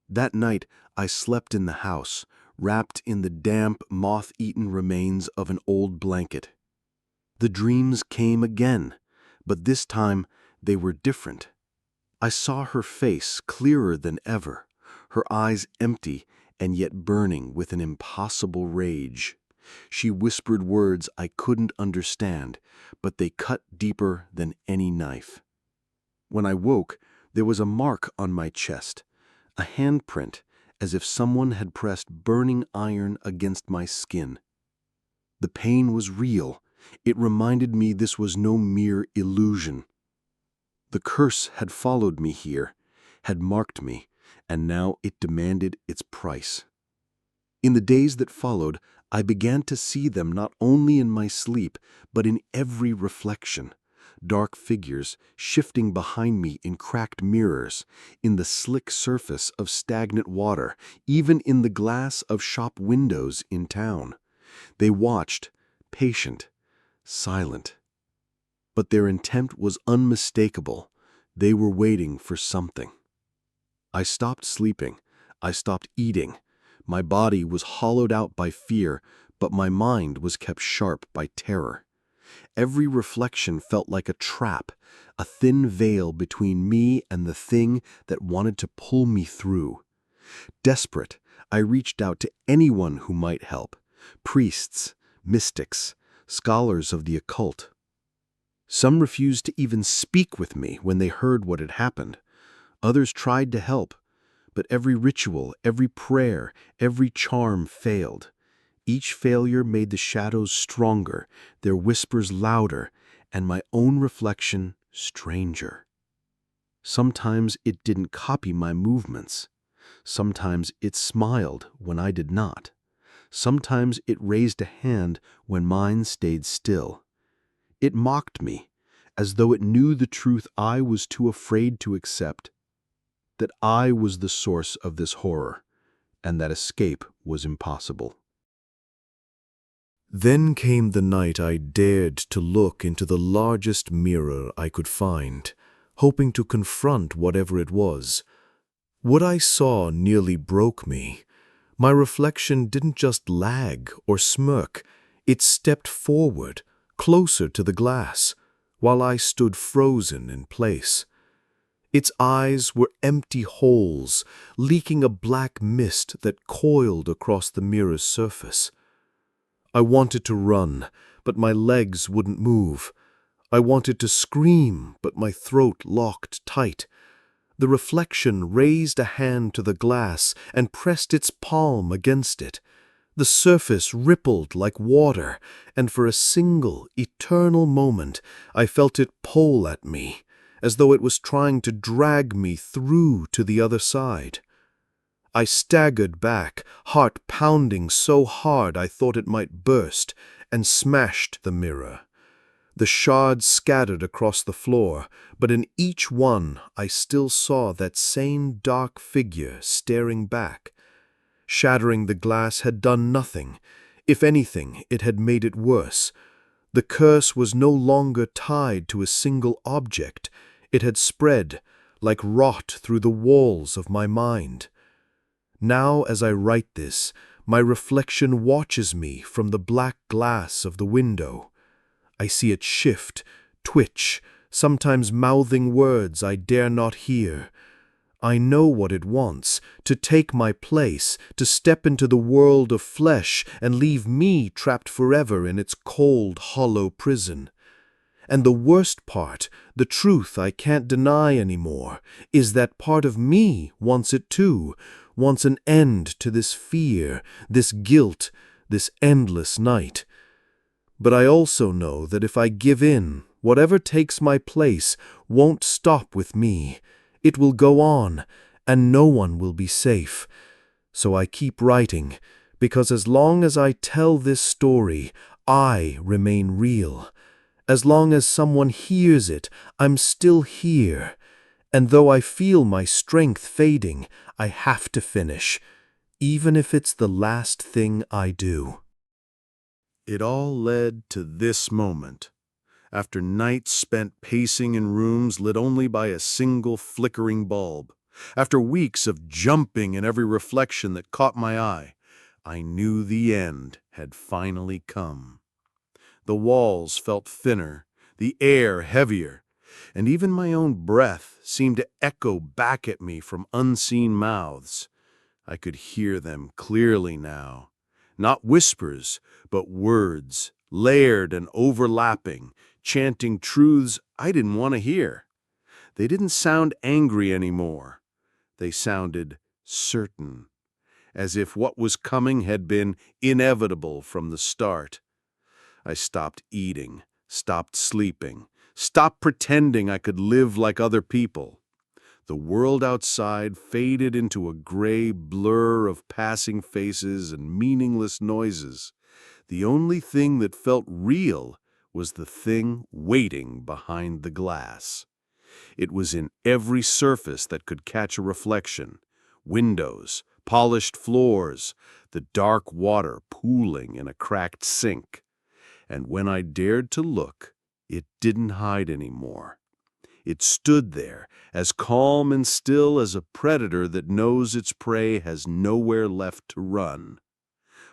That night I slept in the house, wrapped in the damp, moth-eaten remains of an old blanket. The dreams came again, but this time they were different. I saw her face clearer than ever, her eyes empty and yet burning with an impossible rage. She whispered words I couldn't understand, but they cut deeper than any knife. When I woke, there was a mark on my chest, a handprint, as if someone had pressed burning iron against my skin. The pain was real. It reminded me this was no mere illusion. The curse had followed me here, had marked me, and now it demanded its price. In the days that followed, I began to see them not only in my sleep, but in every reflection. Dark figures shifting behind me in cracked mirrors, in the slick surface of stagnant water, even in the glass of shop windows in town. They watched, patient, silent. But their intent was unmistakable. They were waiting for something. I stopped sleeping. I stopped eating. My body was hollowed out by fear, but my mind was kept sharp by terror. Every reflection felt like a trap, a thin veil between me and the thing that wanted to pull me through. Desperate, I reached out to anyone who might help: priests, mystics, scholars of the occult. Some refused to even speak with me when they heard what had happened. Others tried to help, but every ritual, every prayer, every charm failed. Each failure made the shadows stronger, their whispers louder, and my own reflection stranger. Sometimes it didn't copy my movements. Sometimes it smiled when I did not. Sometimes it raised a hand when mine stayed still. It mocked me, as though it knew the truth I was too afraid to accept, that I was the source of this horror, and that escape was impossible. Then came the night I dared to look into the largest mirror I could find, hoping to confront whatever it was. What I saw nearly broke me. My reflection didn't just lag or smirk, it stepped forward, closer to the glass, while I stood frozen in place. Its eyes were empty holes, leaking a black mist that coiled across the mirror's surface. I wanted to run, but my legs wouldn't move. I wanted to scream, but my throat locked tight. The reflection raised a hand to the glass and pressed its palm against it. The surface rippled like water, and for a single, eternal moment I felt it pull at me, as though it was trying to drag me through to the other side. I staggered back, heart pounding so hard I thought it might burst, and smashed the mirror. The shards scattered across the floor, but in each one I still saw that same dark figure staring back. Shattering the glass had done nothing. If anything, it had made it worse. The curse was no longer tied to a single object. It had spread, like rot, through the walls of my mind. Now, as I write this, my reflection watches me from the black glass of the window. I see it shift, twitch, sometimes mouthing words I dare not hear. I know what it wants, to take my place, to step into the world of flesh and leave me trapped forever in its cold, hollow prison. And the worst part, the truth I can't deny anymore, is that part of me wants it too, wants an end to this fear, this guilt, this endless night. But I also know that if I give in, whatever takes my place won't stop with me. It will go on, and no one will be safe. So I keep writing, because as long as I tell this story, I remain real. As long as someone hears it, I'm still here. And though I feel my strength fading, I have to finish, even if it's the last thing I do. It all led to this moment. After nights spent pacing in rooms lit only by a single flickering bulb, after weeks of jumping in every reflection that caught my eye, I knew the end had finally come. The walls felt thinner, the air heavier, and even my own breath seemed to echo back at me from unseen mouths. I could hear them clearly now. Not whispers, but words, layered and overlapping, chanting truths I didn't want to hear. They didn't sound angry anymore. They sounded certain, as if what was coming had been inevitable from the start. I stopped eating, stopped sleeping, stopped pretending I could live like other people. The world outside faded into a gray blur of passing faces and meaningless noises. The only thing that felt real was the thing waiting behind the glass. It was in every surface that could catch a reflection: windows, polished floors, the dark water pooling in a cracked sink. And when I dared to look, it didn't hide anymore. It stood there, as calm and still as a predator that knows its prey has nowhere left to run.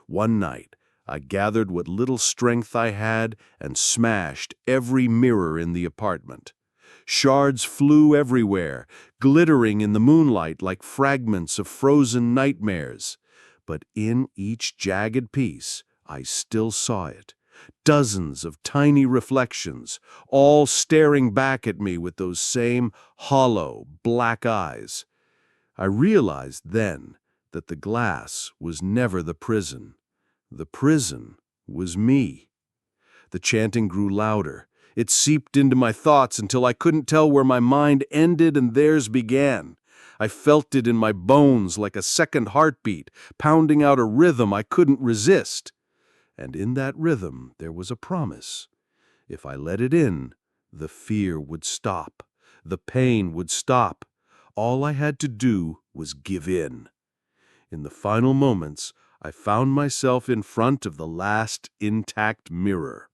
One night, I gathered what little strength I had and smashed every mirror in the apartment. Shards flew everywhere, glittering in the moonlight like fragments of frozen nightmares. But in each jagged piece, I still saw it. Dozens of tiny reflections, all staring back at me with those same hollow, black eyes. I realized then that the glass was never the prison. The prison was me. The chanting grew louder. It seeped into my thoughts until I couldn't tell where my mind ended and theirs began. I felt it in my bones like a second heartbeat, pounding out a rhythm I couldn't resist. And in that rhythm there was a promise. If I let it in, the fear would stop. The pain would stop. All I had to do was give in. In the final moments, I found myself in front of the last intact mirror.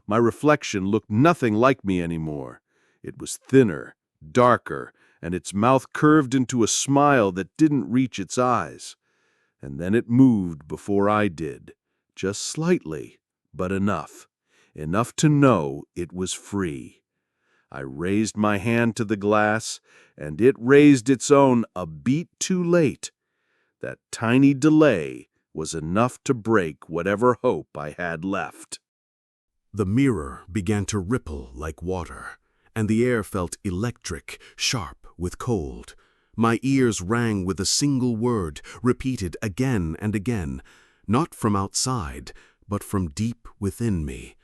My reflection looked nothing like me anymore. It was thinner, darker, and its mouth curved into a smile that didn't reach its eyes. And then it moved before I did. Just slightly, but enough. Enough to know it was free. I raised my hand to the glass, and it raised its own a beat too late. That tiny delay was enough to break whatever hope I had left. The mirror began to ripple like water, and the air felt electric, sharp, with cold. My ears rang with a single word, repeated again and again, not from outside, but from deep within me.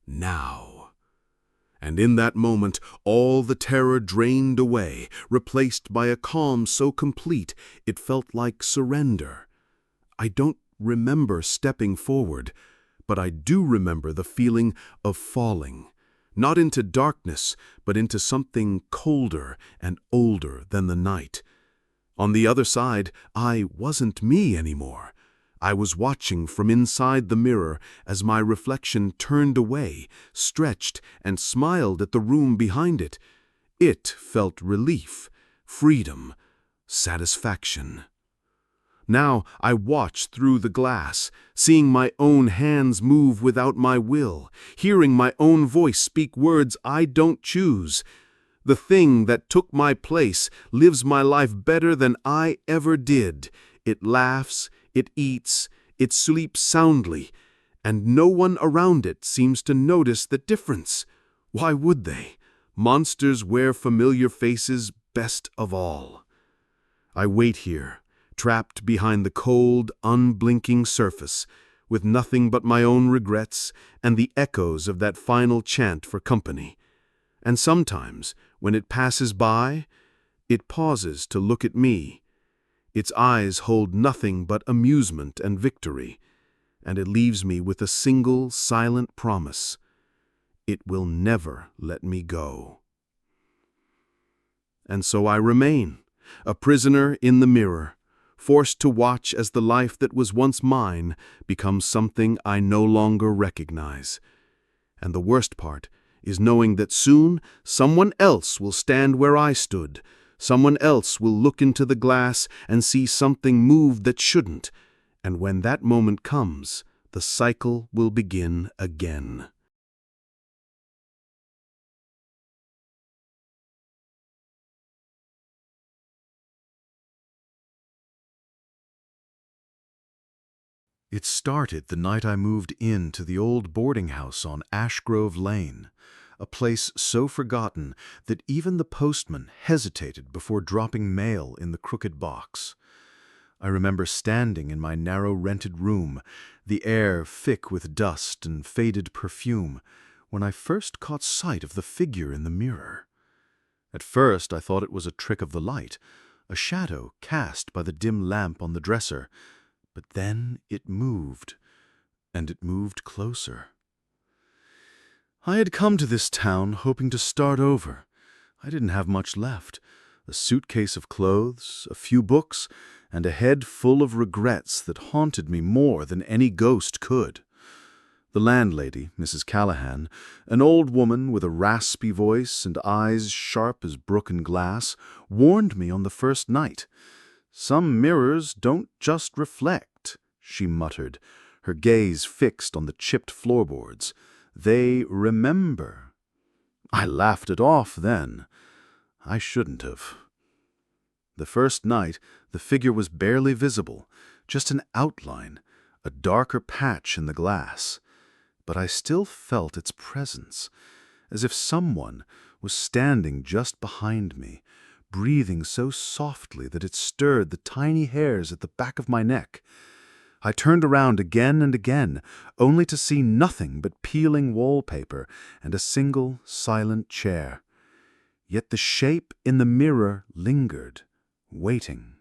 Now. And in that moment, all the terror drained away, replaced by a calm so complete it felt like surrender. I don't remember stepping forward, but I do remember the feeling of falling, not into darkness, but into something colder and older than the night. On the other side, I wasn't me anymore. I was watching from inside the mirror as my reflection turned away, stretched, and smiled at the room behind it. It felt relief, freedom, satisfaction. Now I watched through the glass, seeing my own hands move without my will, hearing my own voice speak words I don't choose. The thing that took my place lives my life better than I ever did. It laughs, it eats, it sleeps soundly, and no one around it seems to notice the difference. Why would they? Monsters wear familiar faces best of all. I wait here, trapped behind the cold, unblinking surface, with nothing but my own regrets and the echoes of that final chant for company. And sometimes, when it passes by, it pauses to look at me. Its eyes hold nothing but amusement and victory, and it leaves me with a single silent promise. It will never let me go. And so I remain, a prisoner in the mirror, forced to watch as the life that was once mine becomes something I no longer recognize. And the worst part is knowing that soon someone else will stand where I stood. Someone else will look into the glass and see something move that shouldn't. And when that moment comes, the cycle will begin again. It started the night I moved into the old boarding house on Ash Grove Lane, a place so forgotten that even the postman hesitated before dropping mail in the crooked box. I remember standing in my narrow rented room, the air thick with dust and faded perfume, when I first caught sight of the figure in the mirror. At first I thought it was a trick of the light, a shadow cast by the dim lamp on the dresser, but then it moved, and it moved closer. I had come to this town hoping to start over. I didn't have much left. A suitcase of clothes, a few books, and a head full of regrets that haunted me more than any ghost could. The landlady, Mrs. Callahan, an old woman with a raspy voice and eyes sharp as broken glass, warned me on the first night. "Some mirrors don't just reflect," she muttered, her gaze fixed on the chipped floorboards. "They remember." I laughed it off then. I shouldn't have. The first night, the figure was barely visible, just an outline, a darker patch in the glass. But I still felt its presence, as if someone was standing just behind me, breathing so softly that it stirred the tiny hairs at the back of my neck. I turned around again and again, only to see nothing but peeling wallpaper and a single silent chair. Yet the shape in the mirror lingered, waiting.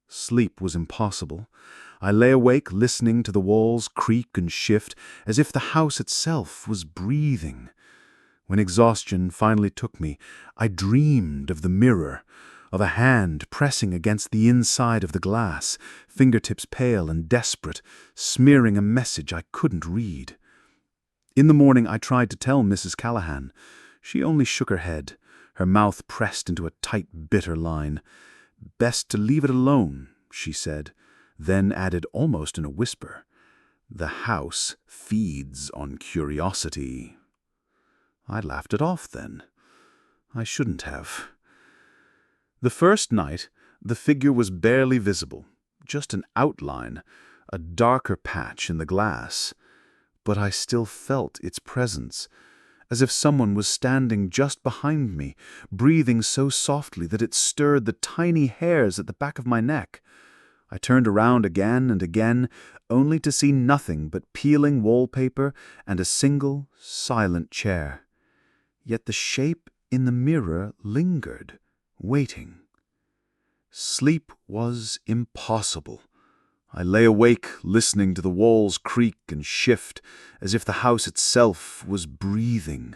Sleep was impossible. I lay awake listening to the walls creak and shift, as if the house itself was breathing. When exhaustion finally took me, I dreamed of the mirror, of a hand pressing against the inside of the glass, fingertips pale and desperate, smearing a message I couldn't read. In the morning I tried to tell Mrs. Callahan. She only shook her head, her mouth pressed into a tight, bitter line. "Best to leave it alone," she said, then added almost in a whisper, "The house feeds on curiosity." I laughed it off then. I shouldn't have. The first night, the figure was barely visible, just an outline, a darker patch in the glass. But I still felt its presence, as if someone was standing just behind me, breathing so softly that it stirred the tiny hairs at the back of my neck. I turned around again and again, only to see nothing but peeling wallpaper and a single, silent chair. Yet the shape in the mirror lingered, waiting. Sleep was impossible. I lay awake, listening to the walls creak and shift, as if the house itself was breathing.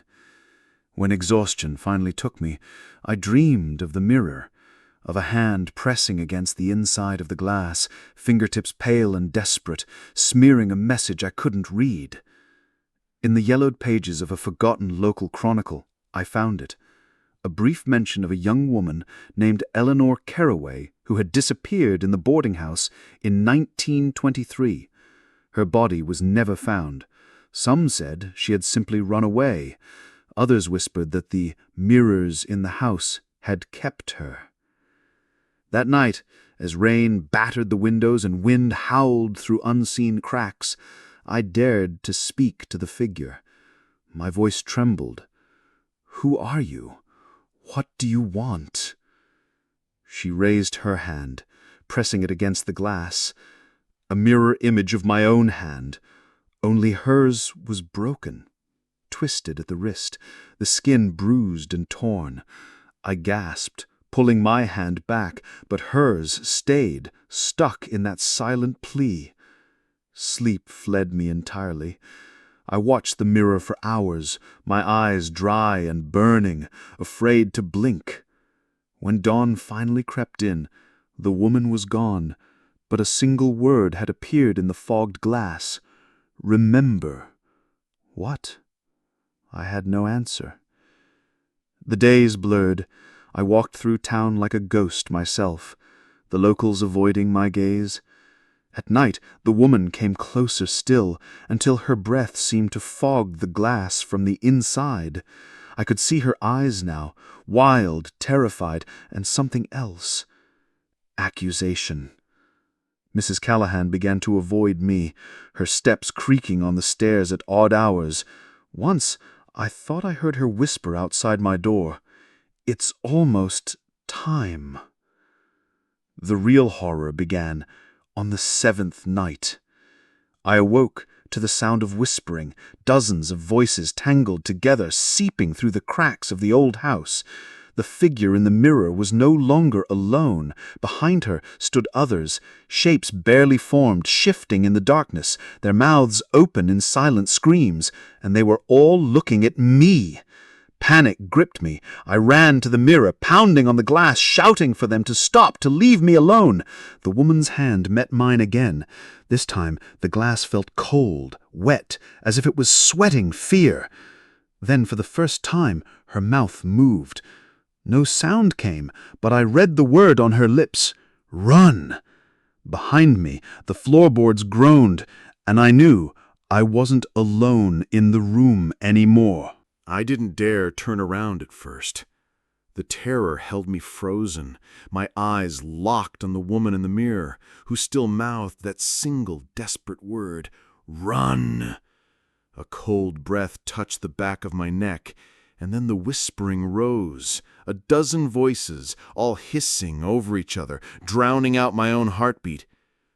When exhaustion finally took me, I dreamed of the mirror, of a hand pressing against the inside of the glass, fingertips pale and desperate, smearing a message I couldn't read. In the yellowed pages of a forgotten local chronicle, I found it. A brief mention of a young woman named Eleanor Caraway who had disappeared in the boarding house in 1923. Her body was never found. Some said she had simply run away. Others whispered that the mirrors in the house had kept her. That night, as rain battered the windows and wind howled through unseen cracks, I dared to speak to the figure. My voice trembled. "Who are you? What do you want?" She raised her hand, pressing it against the glass. A mirror image of my own hand, only hers was broken, twisted at the wrist, the skin bruised and torn. I gasped, pulling my hand back, but hers stayed, stuck in that silent plea. Sleep fled me entirely. I watched the mirror for hours, my eyes dry and burning, afraid to blink. When dawn finally crept in, the woman was gone, but a single word had appeared in the fogged glass. "Remember." What? I had no answer. The days blurred. I walked through town like a ghost myself, the locals avoiding my gaze. At night, the woman came closer still, until her breath seemed to fog the glass from the inside. I could see her eyes now, wild, terrified, and something else. Accusation. Mrs. Callahan began to avoid me, her steps creaking on the stairs at odd hours. Once, I thought I heard her whisper outside my door, "It's almost time." The real horror began on the 7th night. I awoke to the sound of whispering, dozens of voices tangled together, seeping through the cracks of the old house. The figure in the mirror was no longer alone. Behind her stood others, shapes barely formed, shifting in the darkness, their mouths open in silent screams, and they were all looking at me. Panic gripped me. I ran to the mirror, pounding on the glass, shouting for them to stop, to leave me alone. The woman's hand met mine again. This time, the glass felt cold, wet, as if it was sweating fear. Then, for the first time, her mouth moved. No sound came, but I read the word on her lips, "Run." Behind me, the floorboards groaned, and I knew I wasn't alone in the room anymore. I didn't dare turn around at first. The terror held me frozen, my eyes locked on the woman in the mirror, who still mouthed that single desperate word, "Run." A cold breath touched the back of my neck, and then the whispering rose, a dozen voices, all hissing over each other, drowning out my own heartbeat.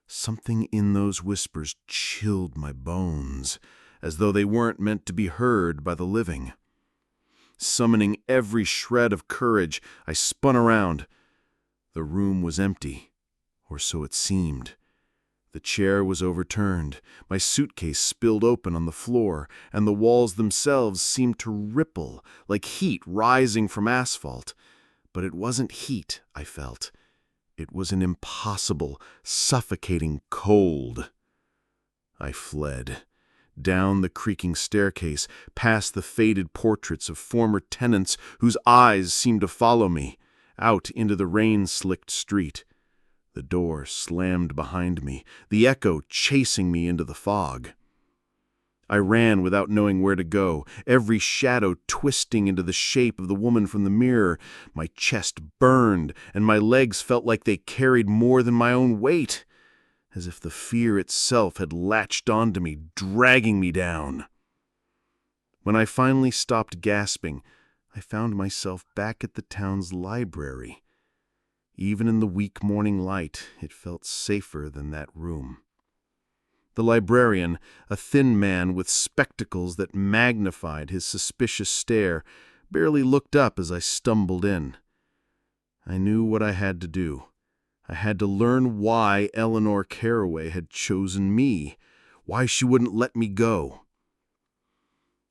Something in those whispers chilled my bones, as though they weren't meant to be heard by the living. Summoning every shred of courage, I spun around. The room was empty, or so it seemed. The chair was overturned, my suitcase spilled open on the floor, and the walls themselves seemed to ripple, like heat rising from asphalt. But it wasn't heat, I felt. It was an impossible, suffocating cold. I fled. Down the creaking staircase, past the faded portraits of former tenants whose eyes seemed to follow me, out into the rain-slicked street. The door slammed behind me, the echo chasing me into the fog. I ran without knowing where to go, every shadow twisting into the shape of the woman from the mirror. My chest burned, and my legs felt like they carried more than my own weight, as if the fear itself had latched onto me, dragging me down. When I finally stopped gasping, I found myself back at the town's library. Even in the weak morning light, it felt safer than that room. The librarian, a thin man with spectacles that magnified his suspicious stare, barely looked up as I stumbled in. I knew what I had to do. I had to learn why Eleanor Caraway had chosen me, why she wouldn't let me go.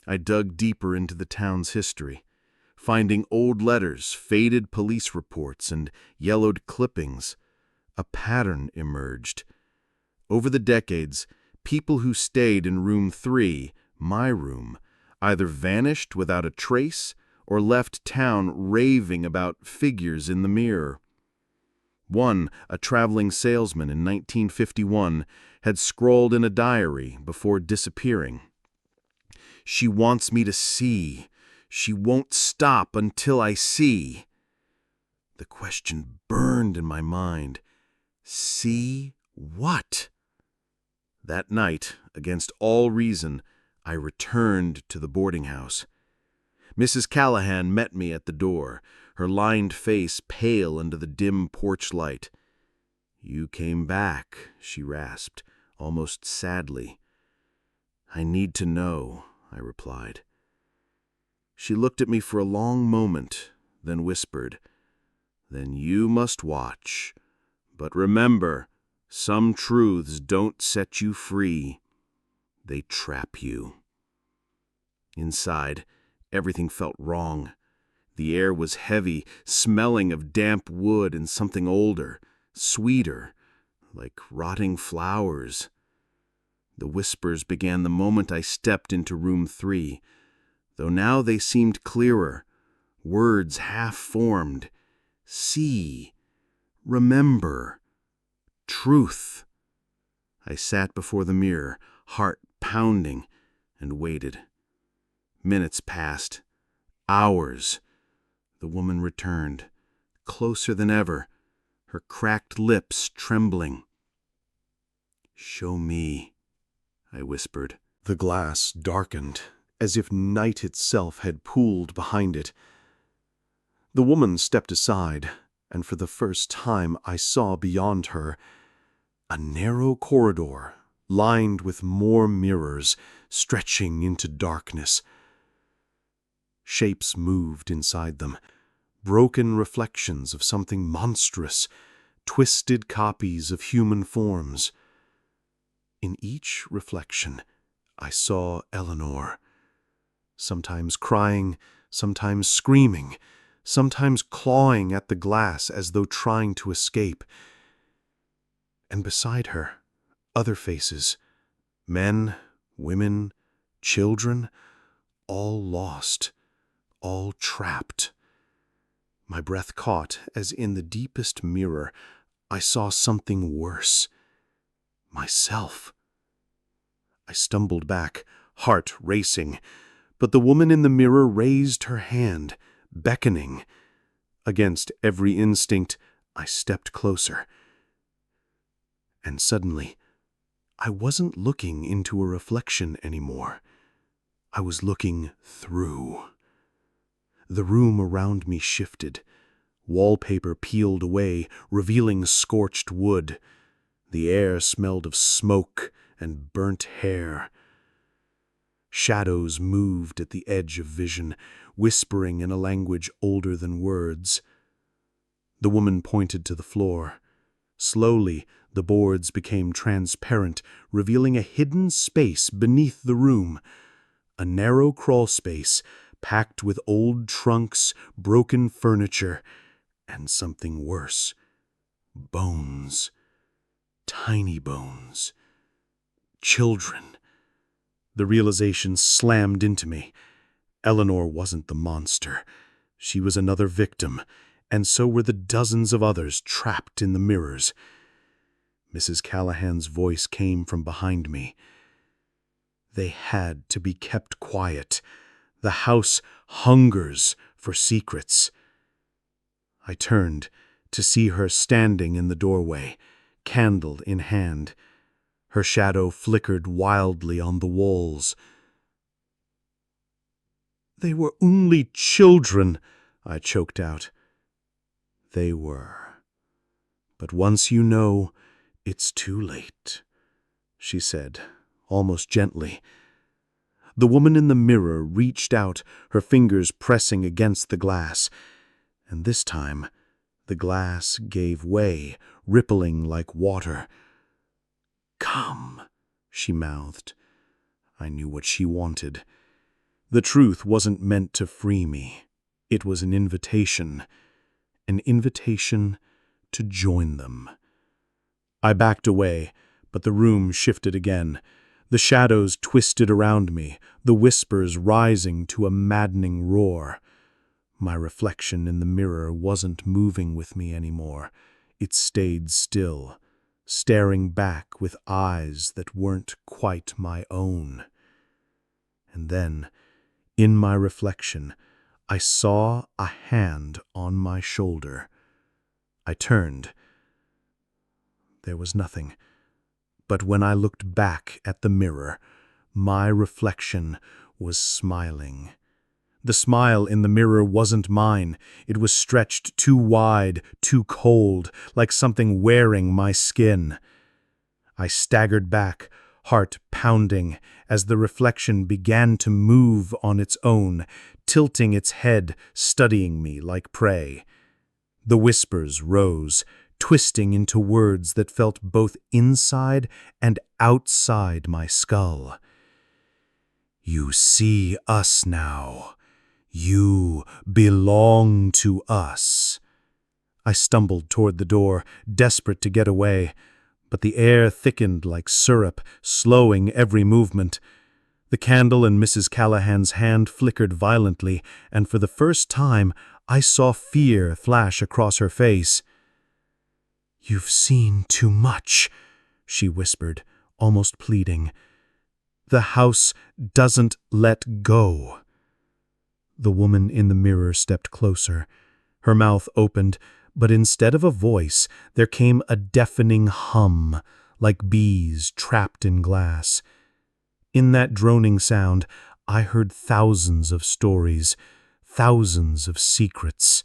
I dug deeper into the town's history, finding old letters, faded police reports, and yellowed clippings. A pattern emerged. Over the decades, people who stayed in room 3, my room, either vanished without a trace or left town raving about figures in the mirror. One, a traveling salesman in 1951, had scrawled in a diary before disappearing. "She wants me to see. She won't stop until I see." The question burned in my mind. See what? That night, against all reason, I returned to the boarding house. Mrs. Callahan met me at the door, her lined face pale under the dim porch light. "You came back," she rasped, almost sadly. "I need to know," I replied. She looked at me for a long moment, then whispered, "Then you must watch. But remember, some truths don't set you free. They trap you." Inside, everything felt wrong. The air was heavy, smelling of damp wood and something older, sweeter, like rotting flowers. The whispers began the moment I stepped into room 3, though now they seemed clearer, words half-formed. See, remember, truth. I sat before the mirror, heart pounding, and waited. Minutes passed. Hours. The woman returned, closer than ever, her cracked lips trembling. "Show me," I whispered. The glass darkened, as if night itself had pooled behind it. The woman stepped aside, and for the first time I saw beyond her a narrow corridor lined with more mirrors stretching into darkness. Shapes moved inside them, broken reflections of something monstrous, twisted copies of human forms. In each reflection, I saw Eleanor, sometimes crying, sometimes screaming, sometimes clawing at the glass as though trying to escape. And beside her, other faces, men, women, children, all lost, all trapped. My breath caught as in the deepest mirror I saw something worse. Myself. I stumbled back, heart racing, but the woman in the mirror raised her hand, beckoning. Against every instinct, I stepped closer. And suddenly, I wasn't looking into a reflection anymore. I was looking through. The room around me shifted. Wallpaper peeled away, revealing scorched wood. The air smelled of smoke and burnt hair. Shadows moved at the edge of vision, whispering in a language older than words. The woman pointed to the floor. Slowly, the boards became transparent, revealing a hidden space beneath the room. A narrow crawl space, packed with old trunks, broken furniture, and something worse. Bones. Tiny bones. Children. The realization slammed into me. Eleanor wasn't the monster. She was another victim, and so were the dozens of others trapped in the mirrors. Mrs. Callahan's voice came from behind me. They had to be kept quiet. The house hungers for secrets. I turned to see her standing in the doorway, candle in hand. Her shadow flickered wildly on the walls. They were only children, I choked out. They were. But once you know, it's too late, she said, almost gently. The woman in the mirror reached out, her fingers pressing against the glass, and this time the glass gave way, rippling like water. "Come," she mouthed. I knew what she wanted. The truth wasn't meant to free me. It was an invitation to join them. I backed away, but the room shifted again. The shadows twisted around me, the whispers rising to a maddening roar. My reflection in the mirror wasn't moving with me anymore. It stayed still, staring back with eyes that weren't quite my own. And then, in my reflection, I saw a hand on my shoulder. I turned. There was nothing. But when I looked back at the mirror, my reflection was smiling. The smile in the mirror wasn't mine. It was stretched too wide, too cold, like something wearing my skin. I staggered back, heart pounding, as the reflection began to move on its own, tilting its head, studying me like prey. The whispers rose, twisting into words that felt both inside and outside my skull. "You see us now. You belong to us." I stumbled toward the door, desperate to get away, but the air thickened like syrup, slowing every movement. The candle in Mrs. Callahan's hand flickered violently, and for the first time I saw fear flash across her face. "You've seen too much," she whispered, almost pleading. "The house doesn't let go." The woman in the mirror stepped closer. Her mouth opened, but instead of a voice, there came a deafening hum, like bees trapped in glass. In that droning sound, I heard thousands of stories, thousands of secrets,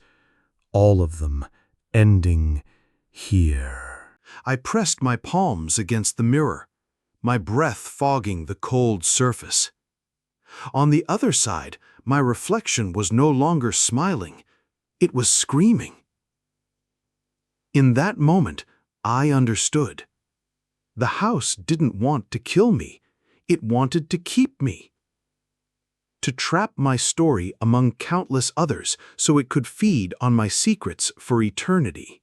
all of them ending here. I pressed my palms against the mirror, my breath fogging the cold surface. On the other side, my reflection was no longer smiling. It was screaming. In that moment, I understood. The house didn't want to kill me. It wanted to keep me. To trap my story among countless others so it could feed on my secrets for eternity.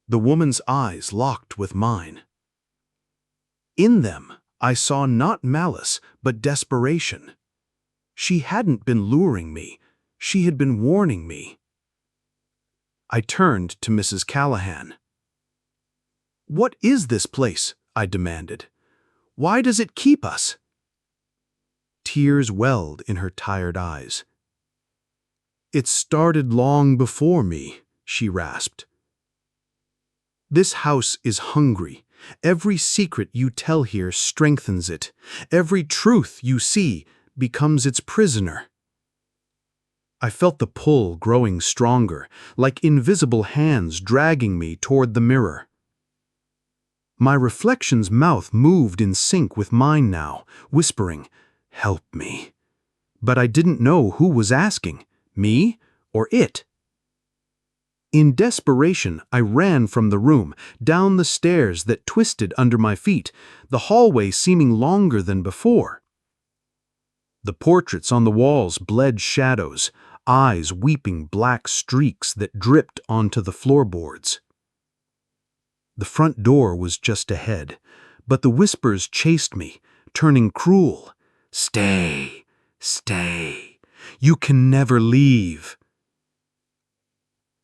The woman's eyes locked with mine. In them, I saw not malice, but desperation. She hadn't been luring me. She had been warning me. I turned to Mrs. Callahan. "What is this place?" I demanded. "Why does it keep us?" Tears welled in her tired eyes. "It started long before me," she rasped. "This house is hungry. Every secret you tell here strengthens it. Every truth you see becomes its prisoner." I felt the pull growing stronger, like invisible hands dragging me toward the mirror. My reflection's mouth moved in sync with mine now, whispering, "Help me." But I didn't know who was asking, me or it. In desperation, I ran from the room, down the stairs that twisted under my feet, the hallway seeming longer than before. The portraits on the walls bled shadows, eyes weeping black streaks that dripped onto the floorboards. The front door was just ahead, but the whispers chased me, turning cruel. "Stay, stay. You can never leave."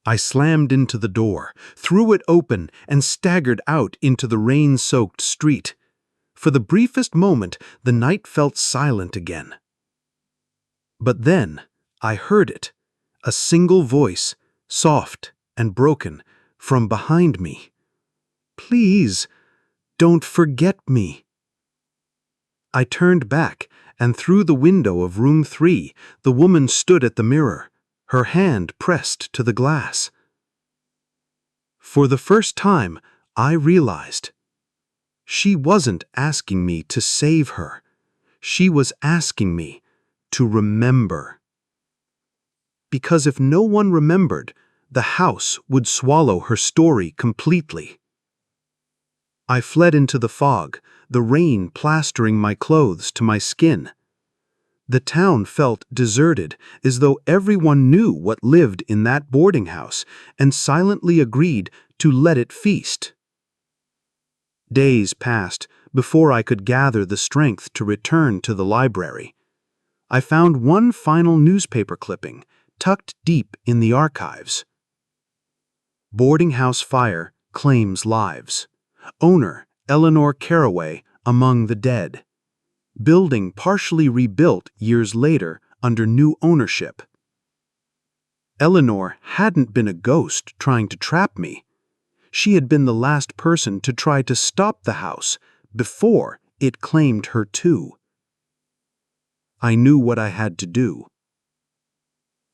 I slammed into the door, threw it open, and staggered out into the rain-soaked street. For the briefest moment, the night felt silent again. But then, I heard it, a single voice, soft and broken, from behind me. "Please, don't forget me." I turned back, and through the window of room 3, the woman stood at the mirror, her hand pressed to the glass. For the first time, I realized she wasn't asking me to save her. She was asking me to remember. Because if no one remembered, the house would swallow her story completely. I fled into the fog, the rain plastering my clothes to my skin. The town felt deserted, as though everyone knew what lived in that boarding house and silently agreed to let it feast. Days passed before I could gather the strength to return to the library. I found one final newspaper clipping, tucked deep in the archives. Boarding house fire claims lives. Owner Eleanor Caraway among the dead. Building partially rebuilt years later under new ownership. Eleanor hadn't been a ghost trying to trap me. She had been the last person to try to stop the house before it claimed her too. I knew what I had to do.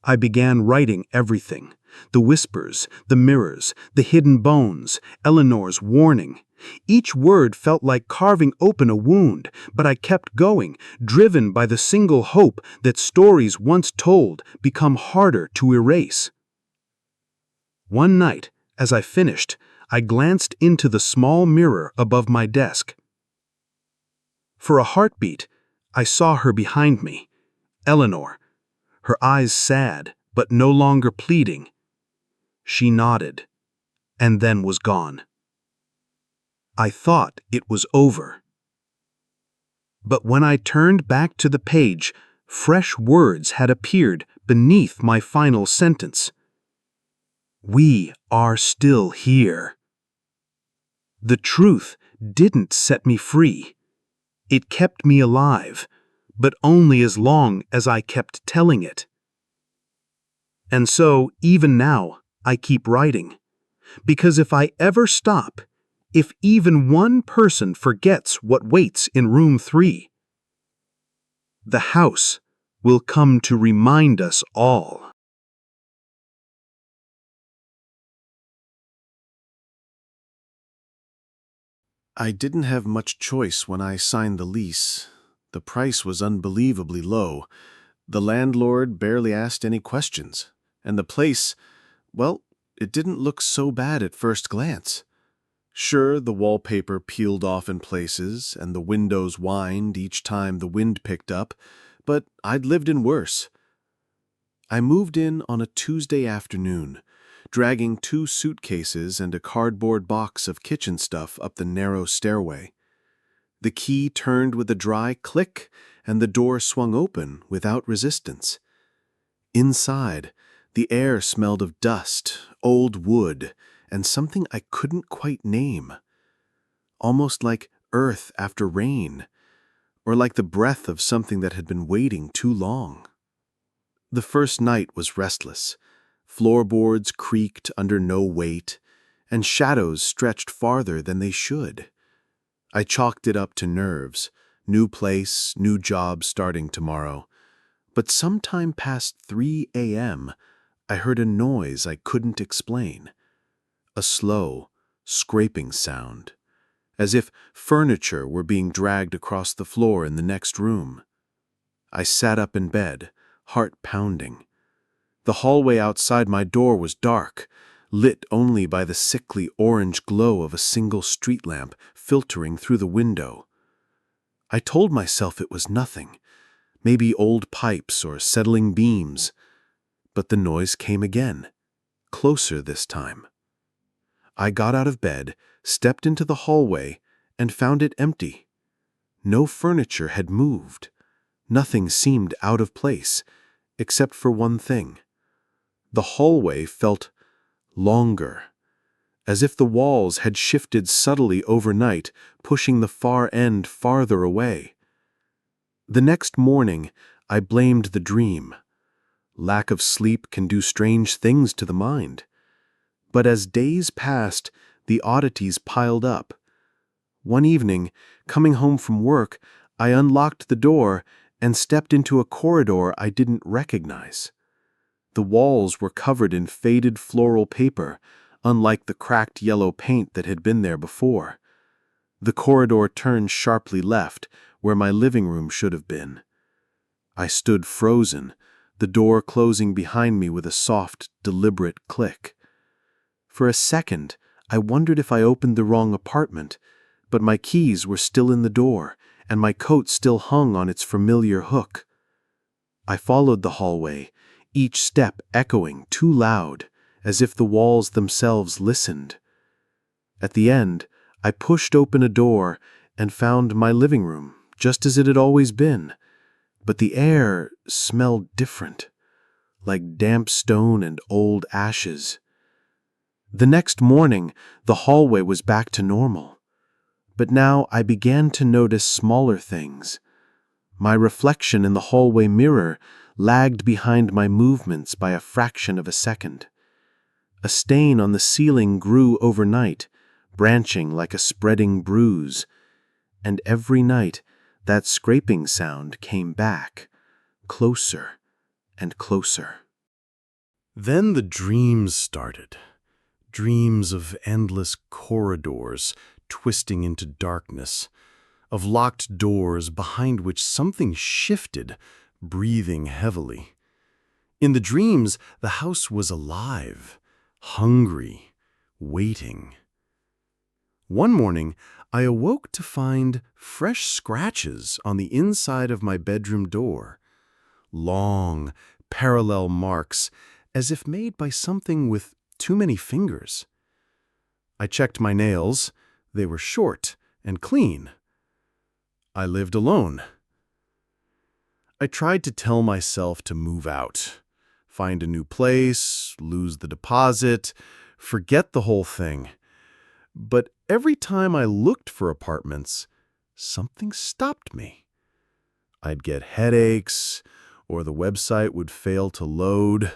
I began writing everything. The whispers, the mirrors, the hidden bones, Eleanor's warning. Each word felt like carving open a wound, but I kept going, driven by the single hope that stories once told become harder to erase. One night, as I finished, I glanced into the small mirror above my desk. For a heartbeat, I saw her behind me, Eleanor, her eyes sad but no longer pleading. She nodded, and then was gone. I thought it was over. But when I turned back to the page, fresh words had appeared beneath my final sentence. We are still here. The truth didn't set me free. It kept me alive, but only as long as I kept telling it. And so, even now, I keep writing. Because if I ever stop, if even one person forgets what waits in room 3, the house will come to remind us all. I didn't have much choice when I signed the lease. The price was unbelievably low. The landlord barely asked any questions. And the place, well, it didn't look so bad at first glance. Sure, the wallpaper peeled off in places, and the windows whined each time the wind picked up, but I'd lived in worse. I moved in on a Tuesday afternoon, dragging 2 suitcases and a cardboard box of kitchen stuff up the narrow stairway. The key turned with a dry click, and the door swung open without resistance. Inside, the air smelled of dust, old wood, and something I couldn't quite name. Almost like earth after rain, or like the breath of something that had been waiting too long. The first night was restless. Floorboards creaked under no weight, and shadows stretched farther than they should. I chalked it up to nerves, new place, new job starting tomorrow. But sometime past 3 a.m., I heard a noise I couldn't explain. A slow, scraping sound, as if furniture were being dragged across the floor in the next room. I sat up in bed, heart pounding. The hallway outside my door was dark, lit only by the sickly orange glow of a single street lamp filtering through the window. I told myself it was nothing, maybe old pipes or settling beams, but the noise came again, closer this time. I got out of bed, stepped into the hallway, and found it empty. No furniture had moved. Nothing seemed out of place, except for one thing. The hallway felt longer, as if the walls had shifted subtly overnight, pushing the far end farther away. The next morning, I blamed the dream. Lack of sleep can do strange things to the mind. But as days passed, the oddities piled up. One evening, coming home from work, I unlocked the door and stepped into a corridor I didn't recognize. The walls were covered in faded floral paper, unlike the cracked yellow paint that had been there before. The corridor turned sharply left, where my living room should have been. I stood frozen, the door closing behind me with a soft, deliberate click. For a second, I wondered if I opened the wrong apartment, but my keys were still in the door, and my coat still hung on its familiar hook. I followed the hallway, each step echoing too loud, as if the walls themselves listened. At the end, I pushed open a door and found my living room, just as it had always been. But the air smelled different, like damp stone and old ashes. The next morning, the hallway was back to normal. But now I began to notice smaller things. My reflection in the hallway mirror lagged behind my movements by a fraction of a second. A stain on the ceiling grew overnight, branching like a spreading bruise. And every night, that scraping sound came back, closer and closer. Then the dreams started. Dreams of endless corridors twisting into darkness, of locked doors behind which something shifted, breathing heavily. In the dreams, the house was alive, hungry, waiting. One morning, I awoke to find fresh scratches on the inside of my bedroom door. Long, parallel marks, as if made by something with too many fingers. I checked my nails. They were short and clean. I lived alone. I tried to tell myself to move out, find a new place, lose the deposit, forget the whole thing. But every time I looked for apartments, something stopped me. I'd get headaches, or the website would fail to load.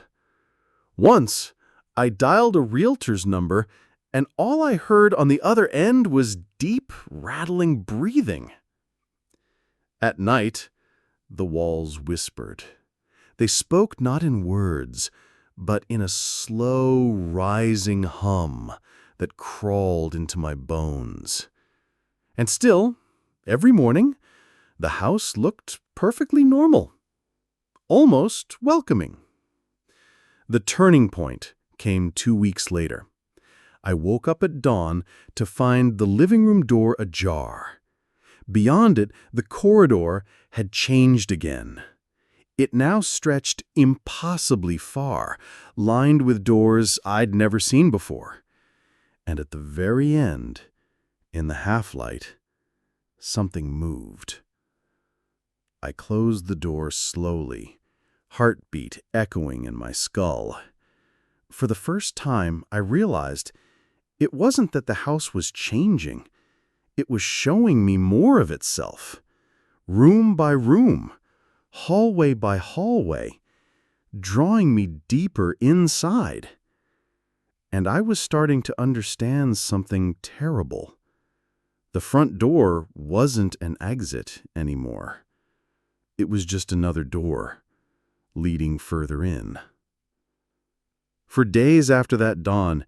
Once, I dialed a realtor's number, and all I heard on the other end was deep, rattling breathing. At night, the walls whispered. They spoke not in words, but in a slow, rising hum that crawled into my bones. And still, every morning, the house looked perfectly normal, almost welcoming. The turning point came 2 weeks later. I woke up at dawn to find the living room door ajar. Beyond it, the corridor had changed again. It now stretched impossibly far, lined with doors I'd never seen before. And at the very end, in the half-light, something moved. I closed the door slowly, heartbeat echoing in my skull. For the first time, I realized it wasn't that the house was changing. It was showing me more of itself. Room by room, hallway by hallway, drawing me deeper inside. And I was starting to understand something terrible. The front door wasn't an exit anymore. It was just another door, leading further in. For days after that dawn,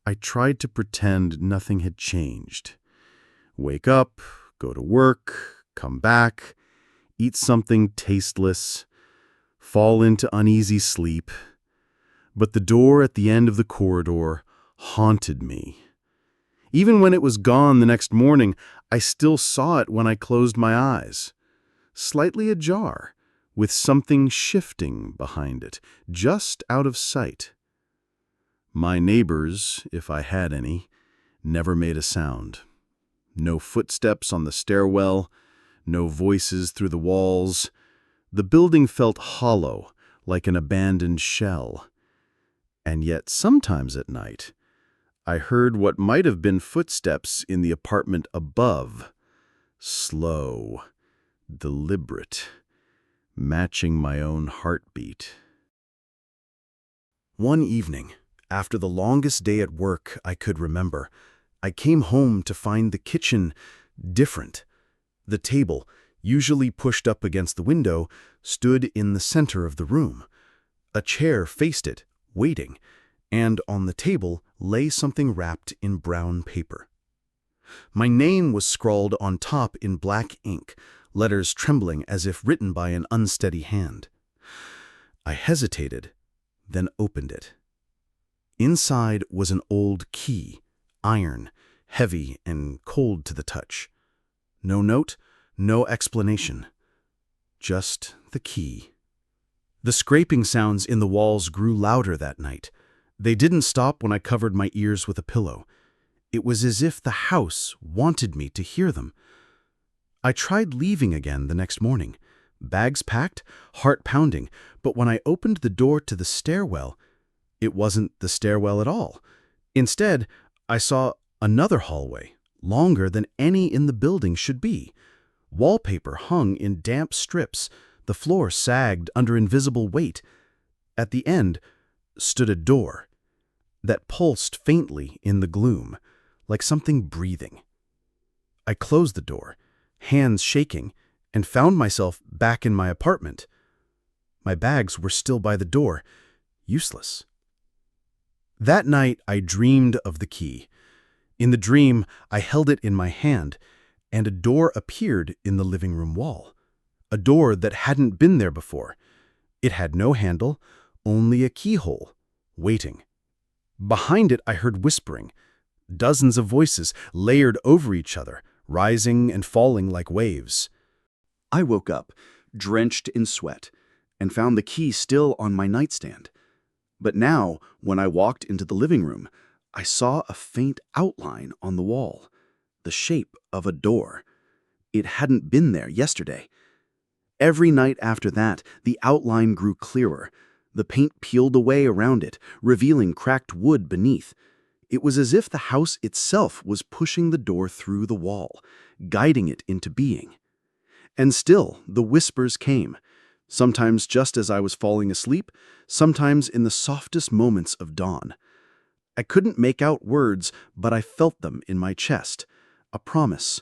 I tried to pretend nothing had changed. Wake up, go to work, come back, eat something tasteless, fall into uneasy sleep. But the door at the end of the corridor haunted me. Even when it was gone the next morning, I still saw it when I closed my eyes. Slightly ajar, with something shifting behind it, just out of sight. My neighbors, if I had any, never made a sound. No footsteps on the stairwell, no voices through the walls. The building felt hollow, like an abandoned shell. And yet sometimes at night, I heard what might have been footsteps in the apartment above. Slow, deliberate, matching my own heartbeat. One evening, after the longest day at work I could remember, I came home to find the kitchen different. The table, usually pushed up against the window, stood in the center of the room. A chair faced it, waiting, and on the table lay something wrapped in brown paper. My name was scrawled on top in black ink, letters trembling as if written by an unsteady hand. I hesitated, then opened it. Inside was an old key, iron, heavy and cold to the touch. No note, no explanation. Just the key. The scraping sounds in the walls grew louder that night. They didn't stop when I covered my ears with a pillow. It was as if the house wanted me to hear them. I tried leaving again the next morning, bags packed, heart pounding, but when I opened the door to the stairwell, it wasn't the stairwell at all. Instead, I saw another hallway, longer than any in the building should be. Wallpaper hung in damp strips, the floor sagged under invisible weight. At the end stood a door that pulsed faintly in the gloom, like something breathing. I closed the door, hands shaking, and found myself back in my apartment. My bags were still by the door, useless. That night I dreamed of the key. In the dream, I held it in my hand, and a door appeared in the living room wall. A door that hadn't been there before. It had no handle, only a keyhole, waiting. Behind it I heard whispering, dozens of voices layered over each other, rising and falling like waves. I woke up, drenched in sweat, and found the key still on my nightstand. But now, when I walked into the living room, I saw a faint outline on the wall, the shape of a door. It hadn't been there yesterday. Every night after that, the outline grew clearer. The paint peeled away around it, revealing cracked wood beneath. It was as if the house itself was pushing the door through the wall, guiding it into being. And still, the whispers came, sometimes just as I was falling asleep, sometimes in the softest moments of dawn. I couldn't make out words, but I felt them in my chest, a promise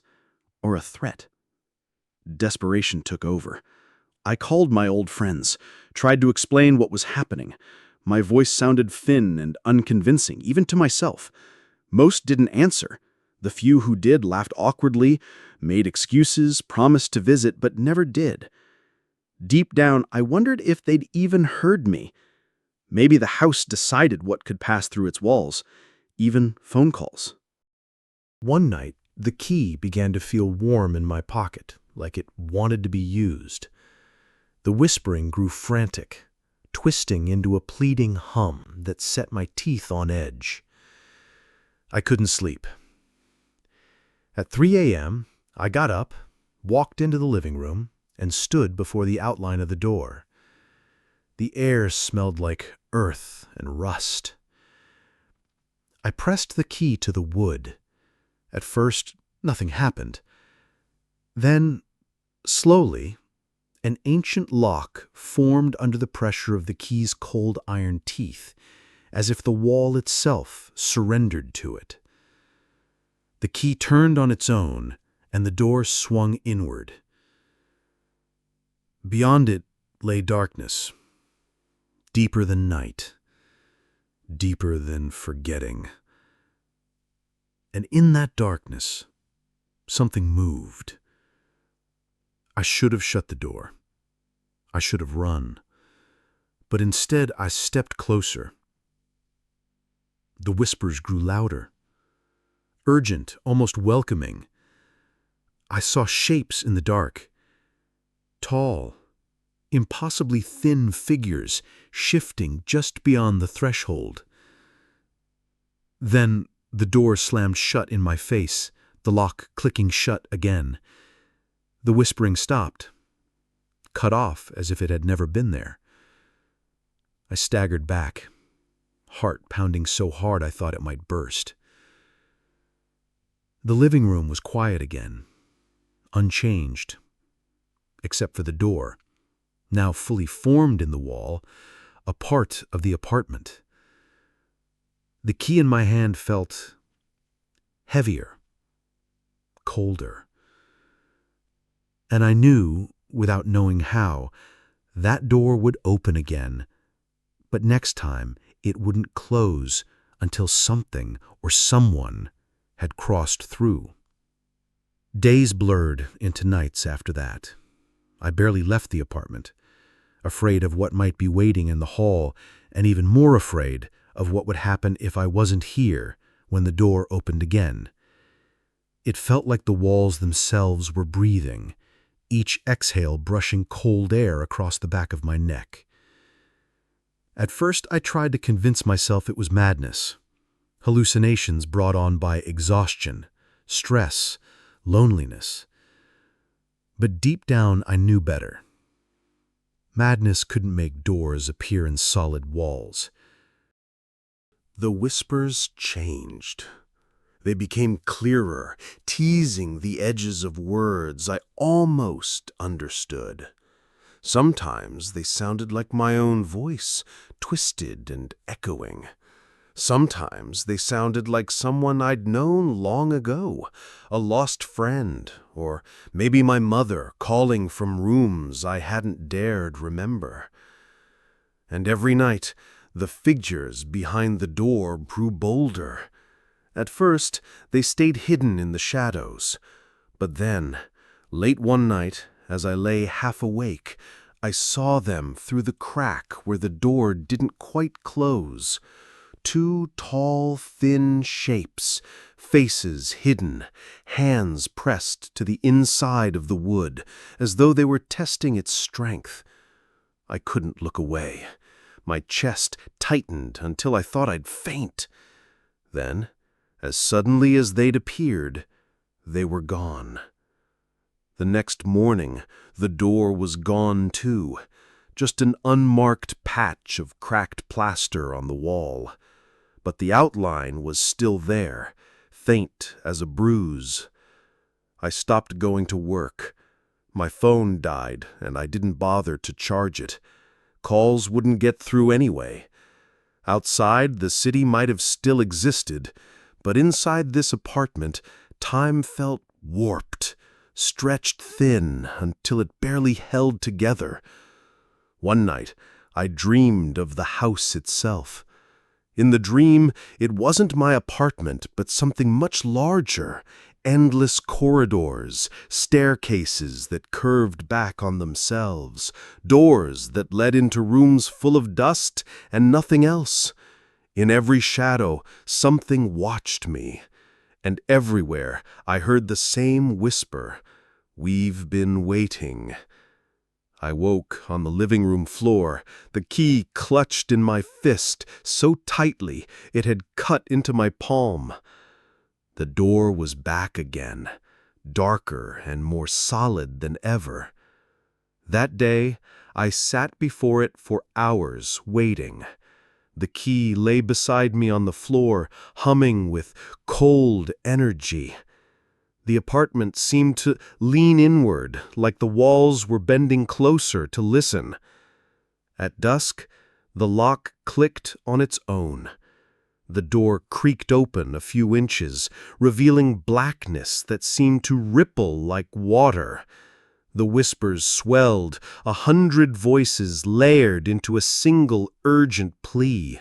or a threat. Desperation took over. I called my old friends, tried to explain what was happening. My voice sounded thin and unconvincing, even to myself. Most didn't answer. The few who did laughed awkwardly, made excuses, promised to visit, but never did. Deep down, I wondered if they'd even heard me. Maybe the house decided what could pass through its walls, even phone calls. One night, the key began to feel warm in my pocket, like it wanted to be used. The whispering grew frantic, twisting into a pleading hum that set my teeth on edge. I couldn't sleep. At 3 a.m., I got up, walked into the living room, and stood before the outline of the door. The air smelled like earth and rust. I pressed the key to the wood. At first, nothing happened. Then, slowly, an ancient lock formed under the pressure of the key's cold iron teeth, as if the wall itself surrendered to it. The key turned on its own, and the door swung inward. Beyond it lay darkness, deeper than night, deeper than forgetting. And in that darkness, something moved. I should have shut the door. I should have run. But instead, I stepped closer. The whispers grew louder, urgent, almost welcoming. I saw shapes in the dark, tall, impossibly thin figures shifting just beyond the threshold. Then the door slammed shut in my face, the lock clicking shut again. The whispering stopped, cut off as if it had never been there. I staggered back, heart pounding so hard I thought it might burst. The living room was quiet again, unchanged, except for the door, now fully formed in the wall, a part of the apartment. The key in my hand felt heavier, colder. And I knew, without knowing how, that door would open again, but next time it wouldn't close until something or someone had crossed through. Days blurred into nights after that. I barely left the apartment, afraid of what might be waiting in the hall, and even more afraid of what would happen if I wasn't here when the door opened again. It felt like the walls themselves were breathing, each exhale brushing cold air across the back of my neck. At first, I tried to convince myself it was madness, hallucinations brought on by exhaustion, stress, loneliness. But deep down, I knew better. Madness couldn't make doors appear in solid walls. The whispers changed. They became clearer, teasing the edges of words I almost understood. Sometimes they sounded like my own voice, twisted and echoing. Sometimes they sounded like someone I'd known long ago, a lost friend, or maybe my mother calling from rooms I hadn't dared remember. And every night, the figures behind the door grew bolder. At first, they stayed hidden in the shadows, but then, late one night, as I lay half awake, I saw them through the crack where the door didn't quite close. Two tall, thin shapes, faces hidden, hands pressed to the inside of the wood, as though they were testing its strength. I couldn't look away. My chest tightened until I thought I'd faint. Then, as suddenly as they'd appeared, they were gone. The next morning, the door was gone too, just an unmarked patch of cracked plaster on the wall. But the outline was still there, faint as a bruise. I stopped going to work. My phone died, and I didn't bother to charge it. Calls wouldn't get through anyway. Outside, the city might have still existed, but inside this apartment, time felt warped, stretched thin until it barely held together. One night, I dreamed of the house itself. In the dream, it wasn't my apartment, but something much larger. Endless corridors, staircases that curved back on themselves, doors that led into rooms full of dust and nothing else. In every shadow, something watched me. And everywhere, I heard the same whisper, "We've been waiting." I woke on the living room floor, the key clutched in my fist so tightly it had cut into my palm. The door was back again, darker and more solid than ever. That day, I sat before it for hours, waiting. The key lay beside me on the floor, humming with cold energy. The apartment seemed to lean inward, like the walls were bending closer to listen. At dusk, the lock clicked on its own. The door creaked open a few inches, revealing blackness that seemed to ripple like water. The whispers swelled, 100 voices layered into a single urgent plea.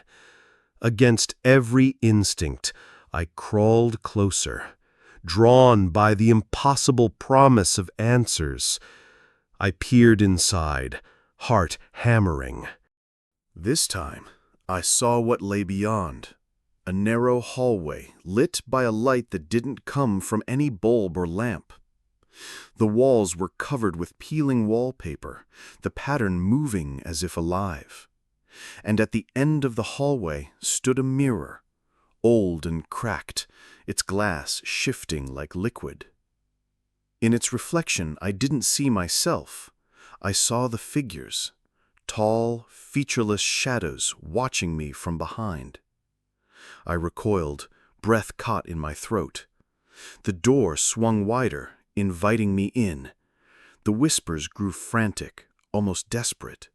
Against every instinct, I crawled closer, drawn by the impossible promise of answers. I peered inside, heart hammering. This time, I saw what lay beyond. A narrow hallway lit by a light that didn't come from any bulb or lamp. The walls were covered with peeling wallpaper, the pattern moving as if alive. And at the end of the hallway stood a mirror, old and cracked, its glass shifting like liquid. In its reflection, I didn't see myself. I saw the figures, tall, featureless shadows watching me from behind. I recoiled, breath caught in my throat. The door swung wider, inviting me in. The whispers grew frantic, almost desperate.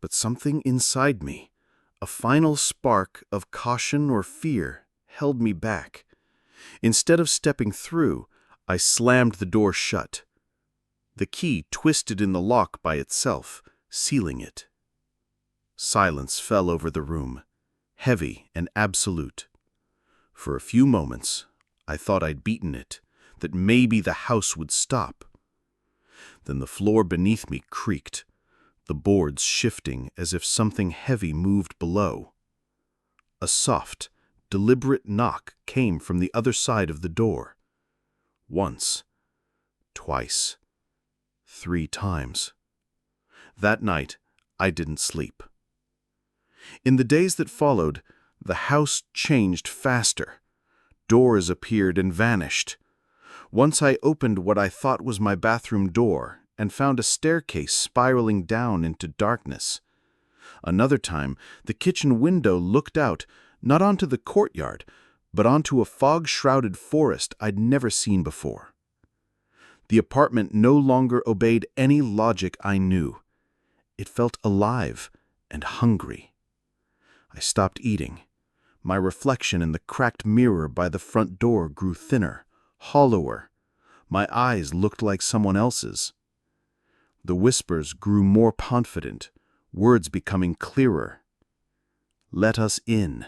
But something inside me, a final spark of caution or fear, held me back. Instead of stepping through, I slammed the door shut. The key twisted in the lock by itself, sealing it. Silence fell over the room, heavy and absolute. For a few moments, I thought I'd beaten it, that maybe the house would stop. Then the floor beneath me creaked, the boards shifting as if something heavy moved below. A soft, deliberate knock came from the other side of the door. Once, twice, 3 times. That night, I didn't sleep. In the days that followed, the house changed faster. Doors appeared and vanished. Once I opened what I thought was my bathroom door and found a staircase spiraling down into darkness. Another time, the kitchen window looked out, not onto the courtyard, but onto a fog-shrouded forest I'd never seen before. The apartment no longer obeyed any logic I knew. It felt alive and hungry. I stopped eating. My reflection in the cracked mirror by the front door grew thinner, hollower. My eyes looked like someone else's. The whispers grew more confident, words becoming clearer. Let us in.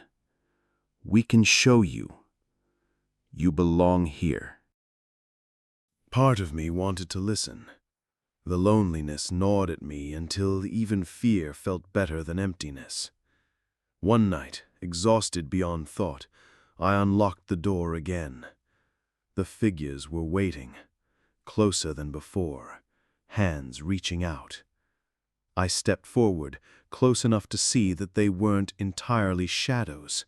We can show you. You belong here. Part of me wanted to listen. The loneliness gnawed at me until even fear felt better than emptiness. One night, exhausted beyond thought, I unlocked the door again. The figures were waiting, closer than before, hands reaching out. I stepped forward, close enough to see that they weren't entirely shadows.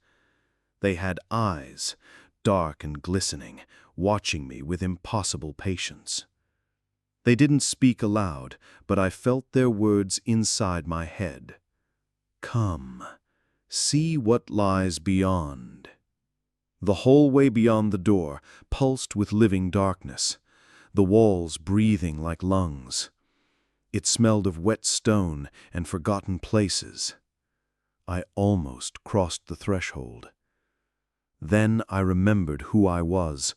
They had eyes, dark and glistening, watching me with impossible patience. They didn't speak aloud, but I felt their words inside my head. Come, see what lies beyond. The hallway beyond the door pulsed with living darkness, the walls breathing like lungs. It smelled of wet stone and forgotten places. I almost crossed the threshold. Then I remembered who I was,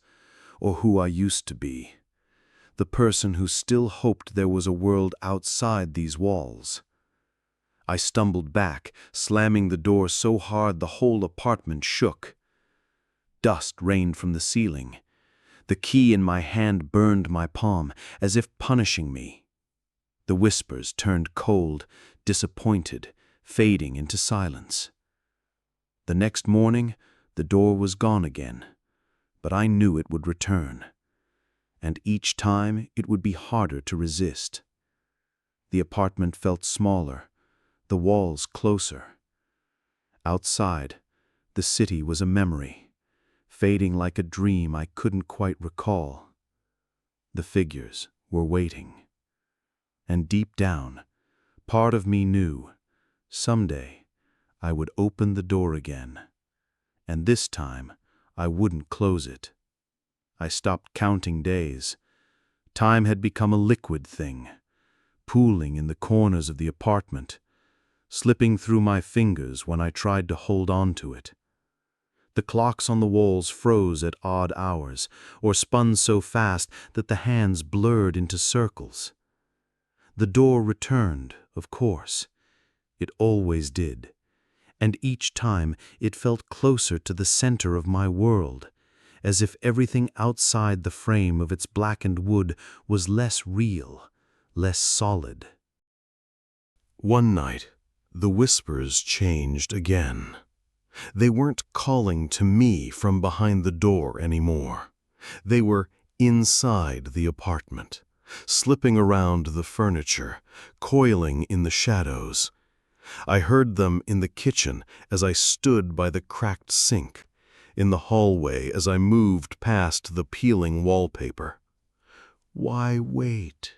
or who I used to be. The person who still hoped there was a world outside these walls. I stumbled back, slamming the door so hard the whole apartment shook. Dust rained from the ceiling. The key in my hand burned my palm, as if punishing me. The whispers turned cold, disappointed, fading into silence. The next morning, the door was gone again, but I knew it would return. And each time it would be harder to resist. The apartment felt smaller, the walls closer. Outside, the city was a memory, fading like a dream I couldn't quite recall. The figures were waiting. And deep down, part of me knew, someday I would open the door again. And this time, I wouldn't close it. I stopped counting days. Time had become a liquid thing, pooling in the corners of the apartment, slipping through my fingers when I tried to hold on to it. The clocks on the walls froze at odd hours, or spun so fast that the hands blurred into circles. The door returned, of course. It always did. And each time it felt closer to the center of my world, as if everything outside the frame of its blackened wood was less real, less solid. One night, the whispers changed again. They weren't calling to me from behind the door anymore. They were inside the apartment, slipping around the furniture, coiling in the shadows. I heard them in the kitchen as I stood by the cracked sink, in the hallway as I moved past the peeling wallpaper. Why wait?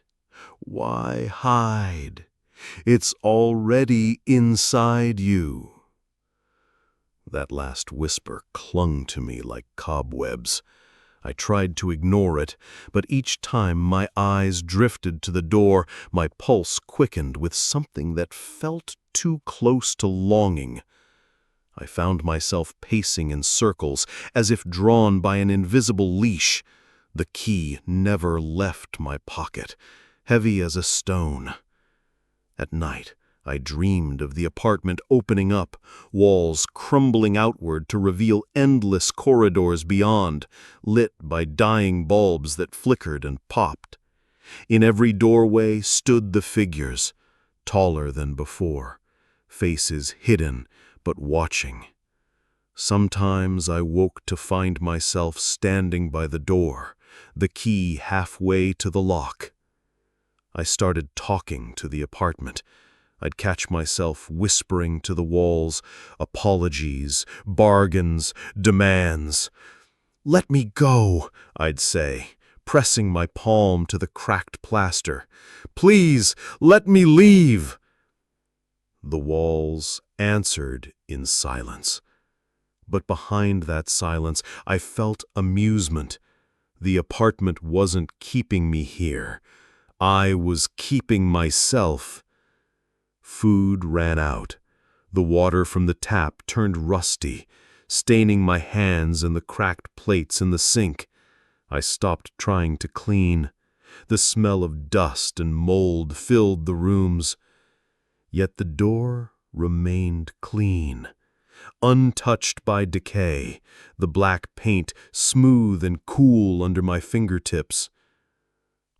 Why hide? It's already inside you. That last whisper clung to me like cobwebs. I tried to ignore it, but each time my eyes drifted to the door, my pulse quickened with something that felt too close to longing. I found myself pacing in circles, as if drawn by an invisible leash. The key never left my pocket, heavy as a stone. At night, I dreamed of the apartment opening up, walls crumbling outward to reveal endless corridors beyond, lit by dying bulbs that flickered and popped. In every doorway stood the figures, taller than before, faces hidden but watching. Sometimes I woke to find myself standing by the door, the key halfway to the lock. I started talking to the apartment. I'd catch myself whispering to the walls, apologies, bargains, demands. "Let me go," I'd say, pressing my palm to the cracked plaster. "Please, let me leave." The walls answered in silence. But behind that silence, I felt amusement. The apartment wasn't keeping me here. I was keeping myself. Food ran out. The water from the tap turned rusty, staining my hands and the cracked plates in the sink. I stopped trying to clean. The smell of dust and mold filled the rooms. Yet the door remained clean, untouched by decay, the black paint smooth and cool under my fingertips.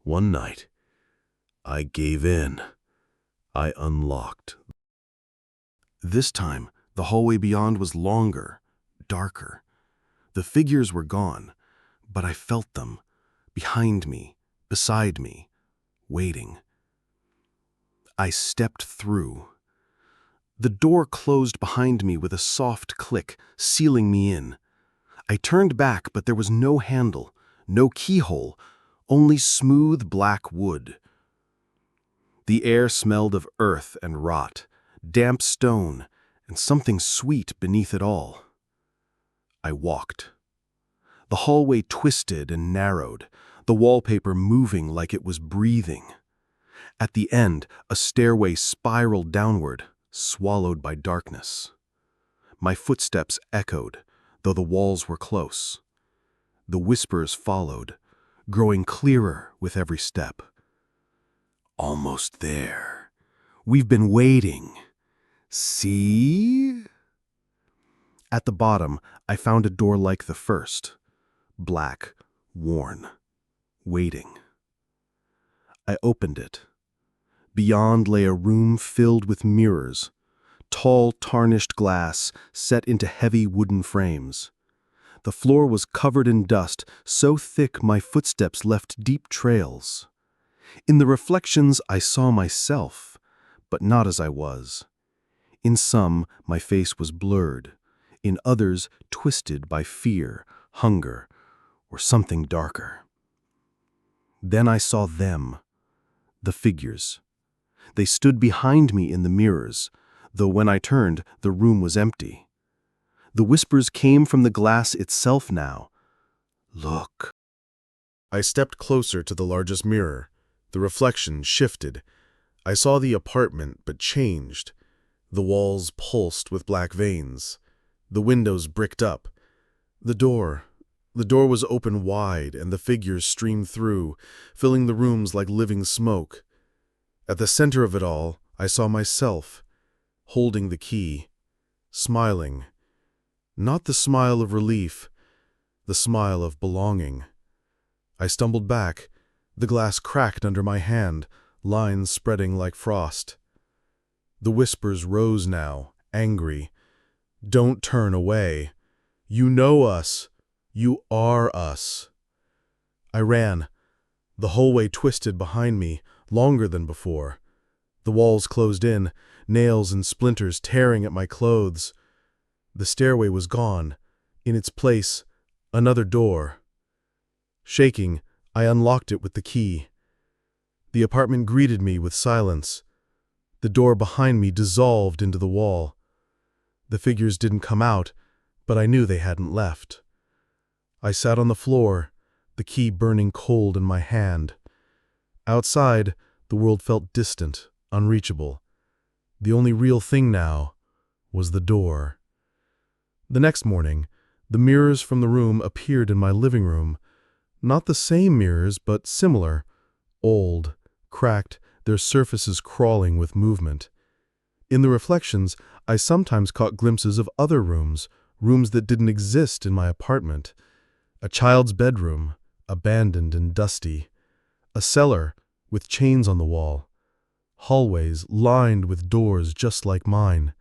One night, I gave in. I unlocked. This time, the hallway beyond was longer, darker. The figures were gone, but I felt them, behind me, beside me, waiting. I stepped through. The door closed behind me with a soft click, sealing me in. I turned back, but there was no handle, no keyhole, only smooth black wood. The air smelled of earth and rot, damp stone, and something sweet beneath it all. I walked. The hallway twisted and narrowed, the wallpaper moving like it was breathing. At the end, a stairway spiraled downward, swallowed by darkness. My footsteps echoed, though the walls were close. The whispers followed, growing clearer with every step. Almost there. We've been waiting. See? At the bottom, I found a door like the first. Black, worn, waiting. I opened it. Beyond lay a room filled with mirrors, tall tarnished glass set into heavy wooden frames. The floor was covered in dust, so thick my footsteps left deep trails. In the reflections I saw myself, but not as I was. In some, my face was blurred. In others, twisted by fear, hunger, or something darker. Then I saw them, the figures. They stood behind me in the mirrors, though when I turned, the room was empty. The whispers came from the glass itself now. "Look." I stepped closer to the largest mirror. The reflection shifted. I saw the apartment, but changed. The walls pulsed with black veins. The windows bricked up. The door was open wide, and the figures streamed through, filling the rooms like living smoke. At the center of it all, I saw myself, holding the key, smiling. Not the smile of relief, the smile of belonging. I stumbled back. The glass cracked under my hand, lines spreading like frost. The whispers rose now, angry. "Don't turn away. You know us. You are us." I ran. The hallway twisted behind me, longer than before. The walls closed in, nails and splinters tearing at my clothes. The stairway was gone. In its place, another door. Shaking, I unlocked it with the key. The apartment greeted me with silence. The door behind me dissolved into the wall. The figures didn't come out, but I knew they hadn't left. I sat on the floor, the key burning cold in my hand. Outside, the world felt distant, unreachable. The only real thing now was the door. The next morning, the mirrors from the room appeared in my living room. Not the same mirrors, but similar, old, cracked, their surfaces crawling with movement. In the reflections, I sometimes caught glimpses of other rooms, rooms that didn't exist in my apartment. A child's bedroom, abandoned and dusty. A cellar, with chains on the wall. Hallways lined with doors just like mine.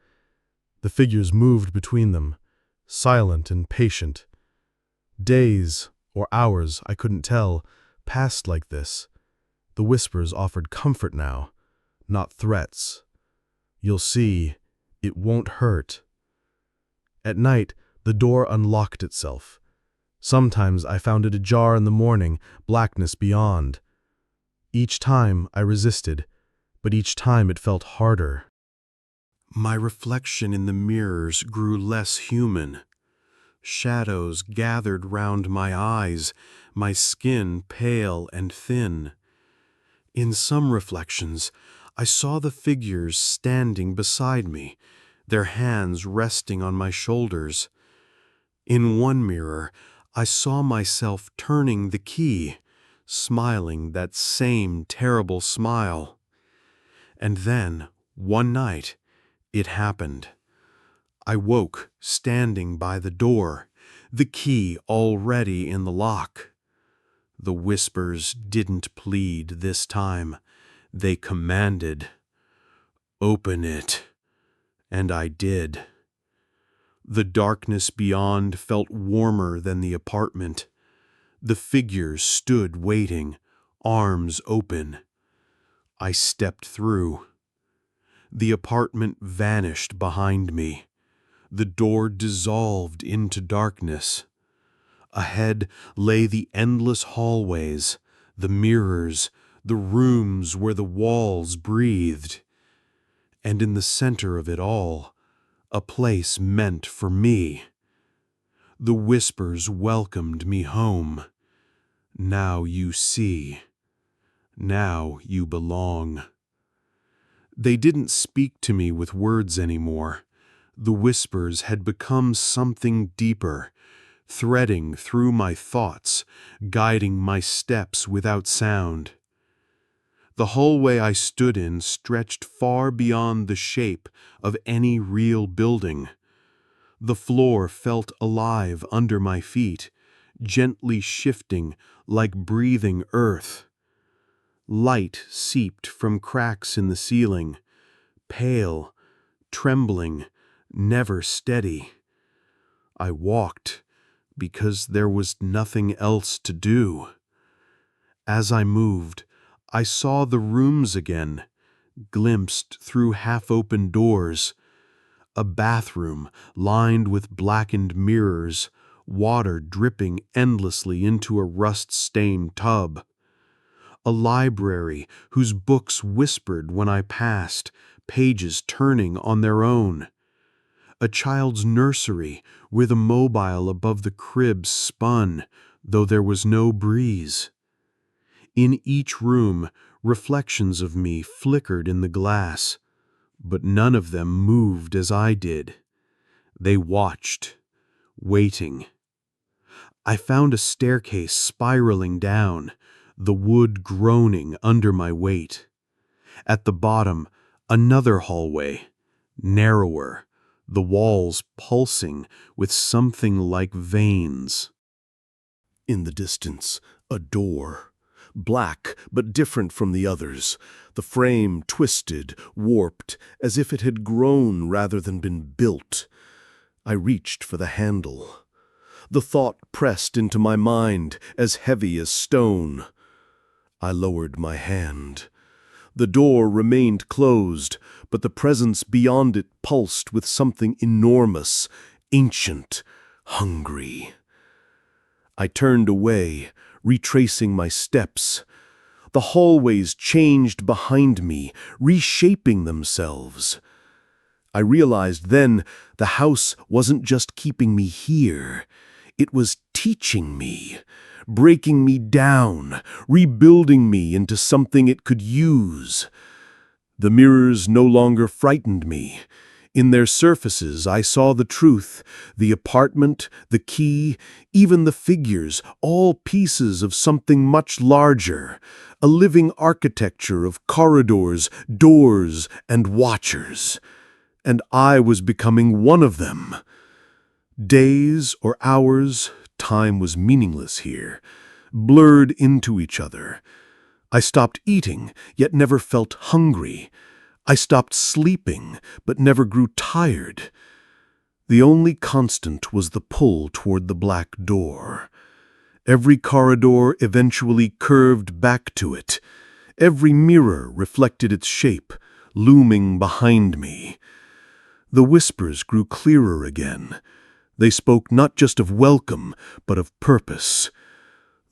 The figures moved between them, silent and patient. Days, or hours, I couldn't tell, passed like this. The whispers offered comfort now, not threats. You'll see, it won't hurt. At night, the door unlocked itself. Sometimes I found it ajar in the morning, blackness beyond. Each time I resisted, but each time it felt harder. My reflection in the mirrors grew less human. Shadows gathered round my eyes, my skin pale and thin. In some reflections, I saw the figures standing beside me, their hands resting on my shoulders. In one mirror, I saw myself turning the key, smiling that same terrible smile. And then, one night, it happened. I woke, standing by the door, the key already in the lock. The whispers didn't plead this time. They commanded, "Open it." And I did. The darkness beyond felt warmer than the apartment. The figures stood waiting, arms open. I stepped through. The apartment vanished behind me. The door dissolved into darkness. Ahead lay the endless hallways, the mirrors, the rooms where the walls breathed. And in the center of it all, a place meant for me. The whispers welcomed me home. Now you see. Now you belong. They didn't speak to me with words anymore. The whispers had become something deeper, threading through my thoughts, guiding my steps without sound. The hallway I stood in stretched far beyond the shape of any real building. The floor felt alive under my feet, gently shifting like breathing earth. Light seeped from cracks in the ceiling, pale, trembling, never steady. I walked because there was nothing else to do. As I moved, I saw the rooms again, glimpsed through half-open doors. A bathroom lined with blackened mirrors, water dripping endlessly into a rust-stained tub. A library whose books whispered when I passed, pages turning on their own. A child's nursery where the mobile above the cribs spun, though there was no breeze. In each room, reflections of me flickered in the glass, but none of them moved as I did. They watched, waiting. I found a staircase spiraling down, the wood groaning under my weight. At the bottom, another hallway, narrower, the walls pulsing with something like veins. In the distance, a door. Black, but different from the others. The frame twisted, warped, as if it had grown rather than been built. I reached for the handle. The thought pressed into my mind, as heavy as stone. I lowered my hand. The door remained closed, but the presence beyond it pulsed with something enormous, ancient, hungry. I turned away, retracing my steps. The hallways changed behind me, reshaping themselves. I realized then the house wasn't just keeping me here. It was teaching me, breaking me down, rebuilding me into something it could use. The mirrors no longer frightened me. In their surfaces I saw the truth, the apartment, the key, even the figures, all pieces of something much larger, a living architecture of corridors, doors, and watchers. And I was becoming one of them. Days or hours, time was meaningless here, blurred into each other. I stopped eating, yet never felt hungry. I stopped sleeping, but never grew tired. The only constant was the pull toward the black door. Every corridor eventually curved back to it. Every mirror reflected its shape, looming behind me. The whispers grew clearer again. They spoke not just of welcome, but of purpose.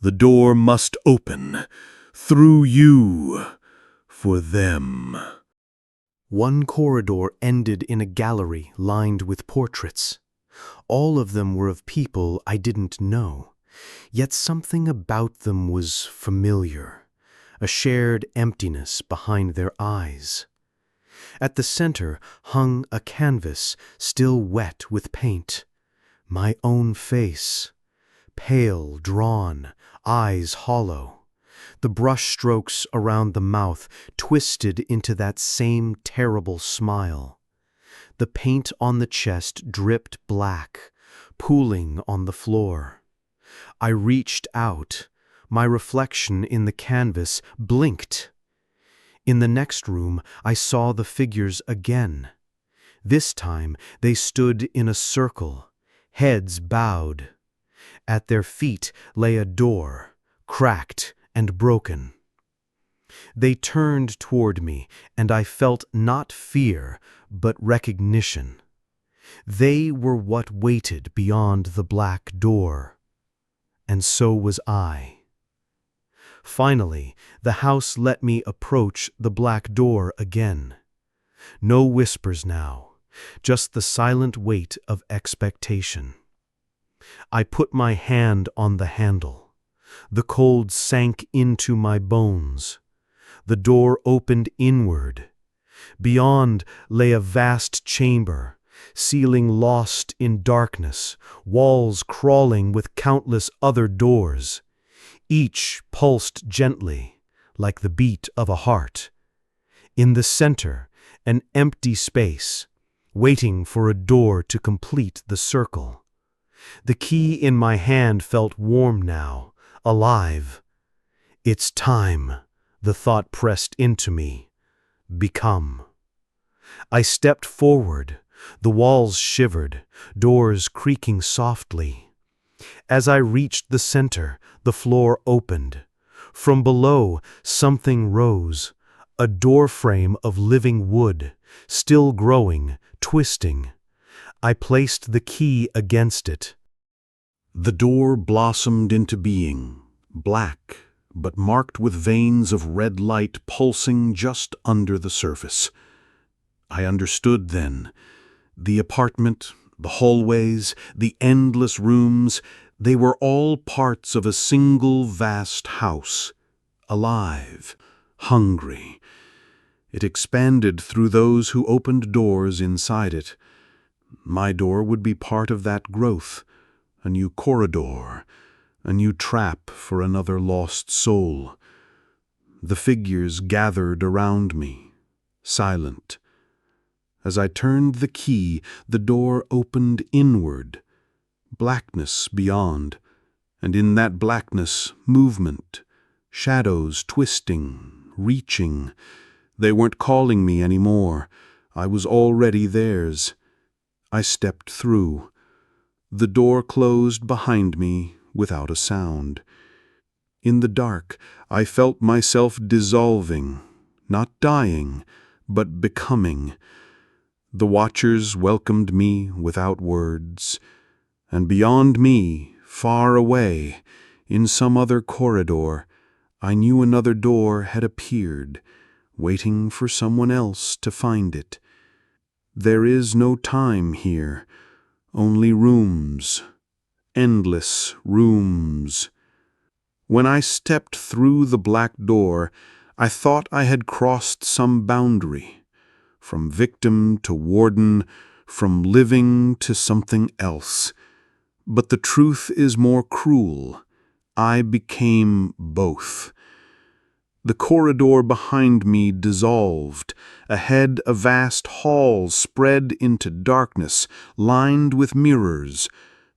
The door must open, through you, for them. One corridor ended in a gallery lined with portraits. All of them were of people I didn't know, yet something about them was familiar, a shared emptiness behind their eyes. At the center hung a canvas still wet with paint, my own face, pale, drawn, eyes hollow. The brush strokes around the mouth twisted into that same terrible smile. The paint on the chest dripped black, pooling on the floor. I reached out. My reflection in the canvas blinked. In the next room, I saw the figures again. This time, they stood in a circle, heads bowed. At their feet lay a door, cracked and broken. They turned toward me, and I felt not fear, but recognition. They were what waited beyond the black door. And so was I. Finally, the house let me approach the black door again. No whispers now, just the silent weight of expectation. I put my hand on the handle. The cold sank into my bones. The door opened inward. Beyond lay a vast chamber, ceiling lost in darkness, walls crawling with countless other doors. Each pulsed gently, like the beat of a heart. In the center, an empty space, waiting for a door to complete the circle. The key in my hand felt warm now, alive. It's time, the thought pressed into me. Become. I stepped forward. The walls shivered, doors creaking softly. As I reached the center, the floor opened. From below, something rose, a doorframe of living wood, still growing, twisting. I placed the key against it. The door blossomed into being, black, but marked with veins of red light pulsing just under the surface. I understood then. The apartment, the hallways, the endless rooms, they were all parts of a single vast house, alive, hungry. It expanded through those who opened doors inside it. My door would be part of that growth, a new corridor, a new trap for another lost soul. The figures gathered around me, silent. As I turned the key, the door opened inward, blackness beyond, and in that blackness, movement, shadows twisting, reaching. They weren't calling me anymore. I was already theirs. I stepped through. The door closed behind me without a sound. In the dark, I felt myself dissolving, not dying, but becoming. The watchers welcomed me without words, and beyond me, far away, in some other corridor, I knew another door had appeared, waiting for someone else to find it. There is no time here, only rooms, endless rooms. When I stepped through the black door, I thought I had crossed some boundary, from victim to warden, from living to something else. But the truth is more cruel. I became both. The corridor behind me dissolved. Ahead, a vast hall spread into darkness, lined with mirrors.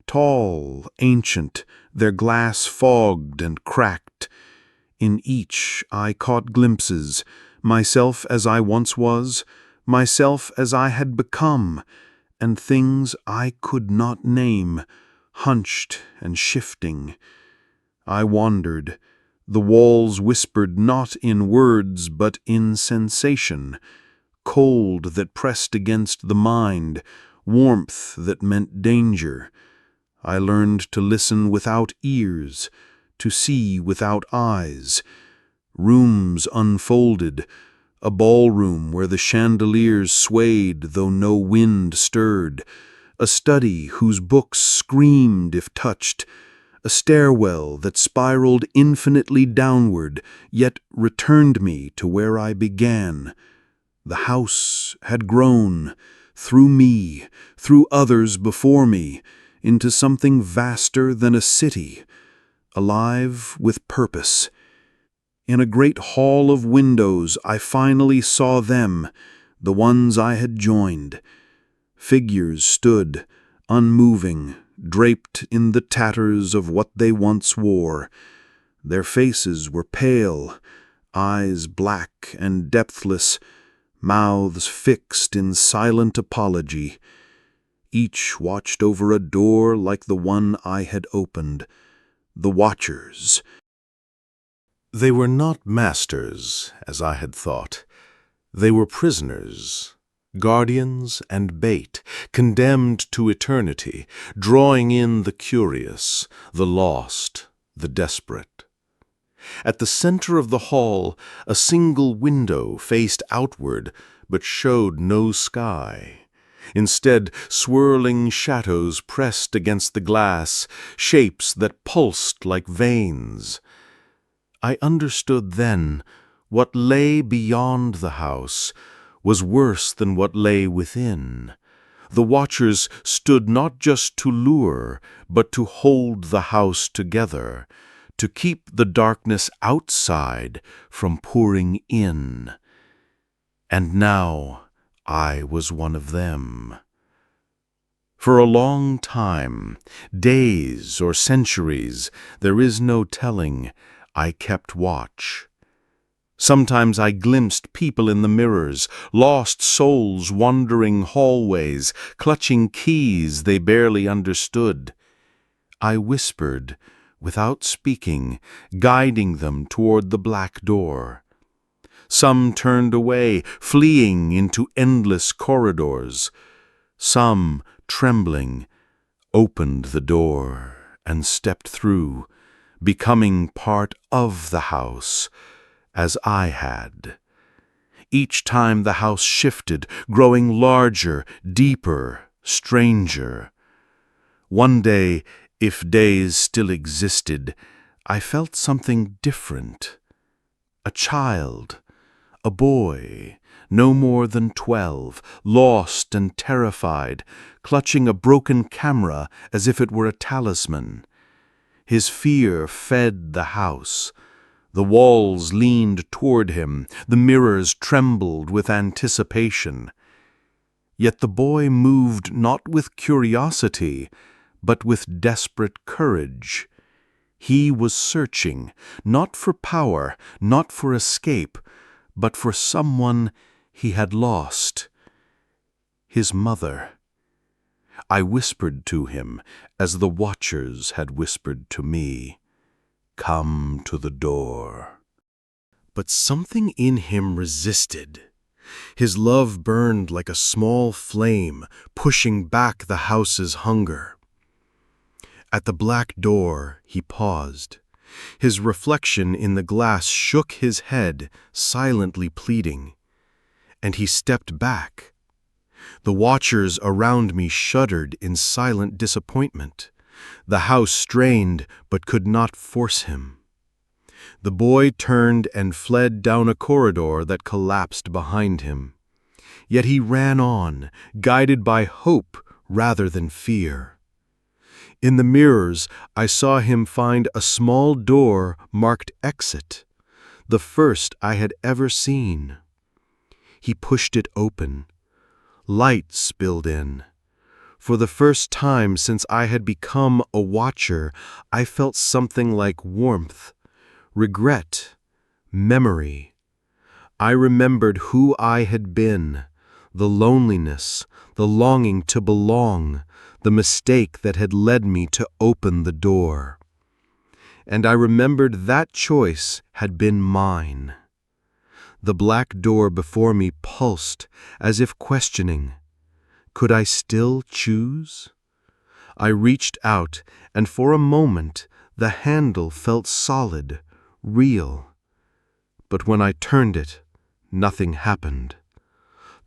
Tall, ancient, their glass fogged and cracked. In each I caught glimpses, myself as I once was, myself as I had become, and things I could not name, hunched and shifting. I wandered. The walls whispered not in words but in sensation, cold that pressed against the mind, warmth that meant danger. I learned to listen without ears, to see without eyes. Rooms unfolded, a ballroom where the chandeliers swayed though no wind stirred, a study whose books screamed if touched, a stairwell that spiraled infinitely downward, yet returned me to where I began. The house had grown, through me, through others before me, into something vaster than a city, alive with purpose. In a great hall of windows I finally saw them, the ones I had joined. Figures stood, unmoving, draped in the tatters of what they once wore. Their faces were pale, eyes black and depthless, mouths fixed in silent apology. Each watched over a door like the one I had opened. The Watchers. They were not masters, as I had thought. They were prisoners, guardians and bait, condemned to eternity, drawing in the curious, the lost, the desperate. At the center of the hall, a single window faced outward, but showed no sky. Instead, swirling shadows pressed against the glass, shapes that pulsed like veins. I understood then what lay beyond the house was worse than what lay within. The Watchers stood not just to lure, but to hold the house together, to keep the darkness outside from pouring in. And now I was one of them. For a long time, days or centuries, there is no telling, I kept watch. Sometimes I glimpsed people in the mirrors, lost souls wandering hallways, clutching keys they barely understood. I whispered, without speaking, guiding them toward the black door. Some turned away, fleeing into endless corridors. Some, trembling, opened the door and stepped through, becoming part of the house, as I had. Each time the house shifted, growing larger, deeper, stranger. One day, if days still existed, I felt something different. A child, a boy, no more than 12, lost and terrified, clutching a broken camera as if it were a talisman. His fear fed the house. The walls leaned toward him, the mirrors trembled with anticipation. Yet the boy moved not with curiosity, but with desperate courage. He was searching, not for power, not for escape, but for someone he had lost. His mother. I whispered to him, as the Watchers had whispered to me, "Come to the door." But something in him resisted. His love burned like a small flame, pushing back the house's hunger. At the black door, he paused. His reflection in the glass shook his head, silently pleading. And he stepped back. The Watchers around me shuddered in silent disappointment. The house strained, but could not force him. The boy turned and fled down a corridor that collapsed behind him. Yet he ran on, guided by hope rather than fear. In the mirrors, I saw him find a small door marked exit. the first I had ever seen. He pushed it open. Light spilled in. For the first time since I had become a watcher, I felt something like warmth, regret, memory. I remembered who I had been, the loneliness, the longing to belong, the mistake that had led me to open the door. And I remembered that choice had been mine. The black door before me pulsed as if questioning, could I still choose? I reached out, and for a moment the handle felt solid, real. But when I turned it, nothing happened.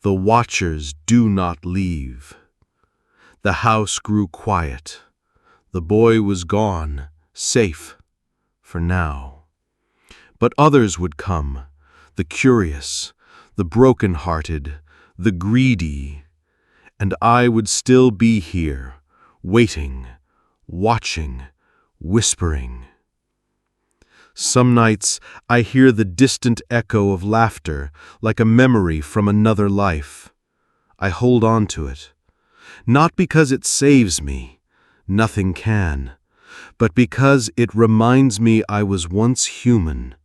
The watchers do not leave. The house grew quiet. The boy was gone, safe, for now. But others would come, the curious, the broken-hearted, the greedy, and I would still be here, waiting, watching, whispering. Some nights I hear the distant echo of laughter, like a memory from another life. I hold on to it, not because it saves me, nothing can, but because it reminds me I was once human.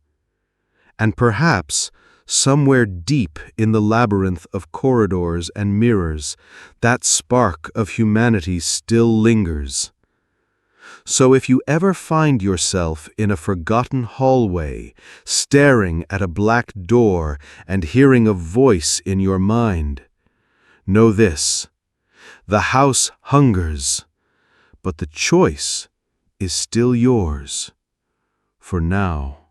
And perhaps, somewhere deep in the labyrinth of corridors and mirrors, that spark of humanity still lingers. So if you ever find yourself in a forgotten hallway, staring at a black door and hearing a voice in your mind, know this: the house hungers, but the choice is still yours, for now.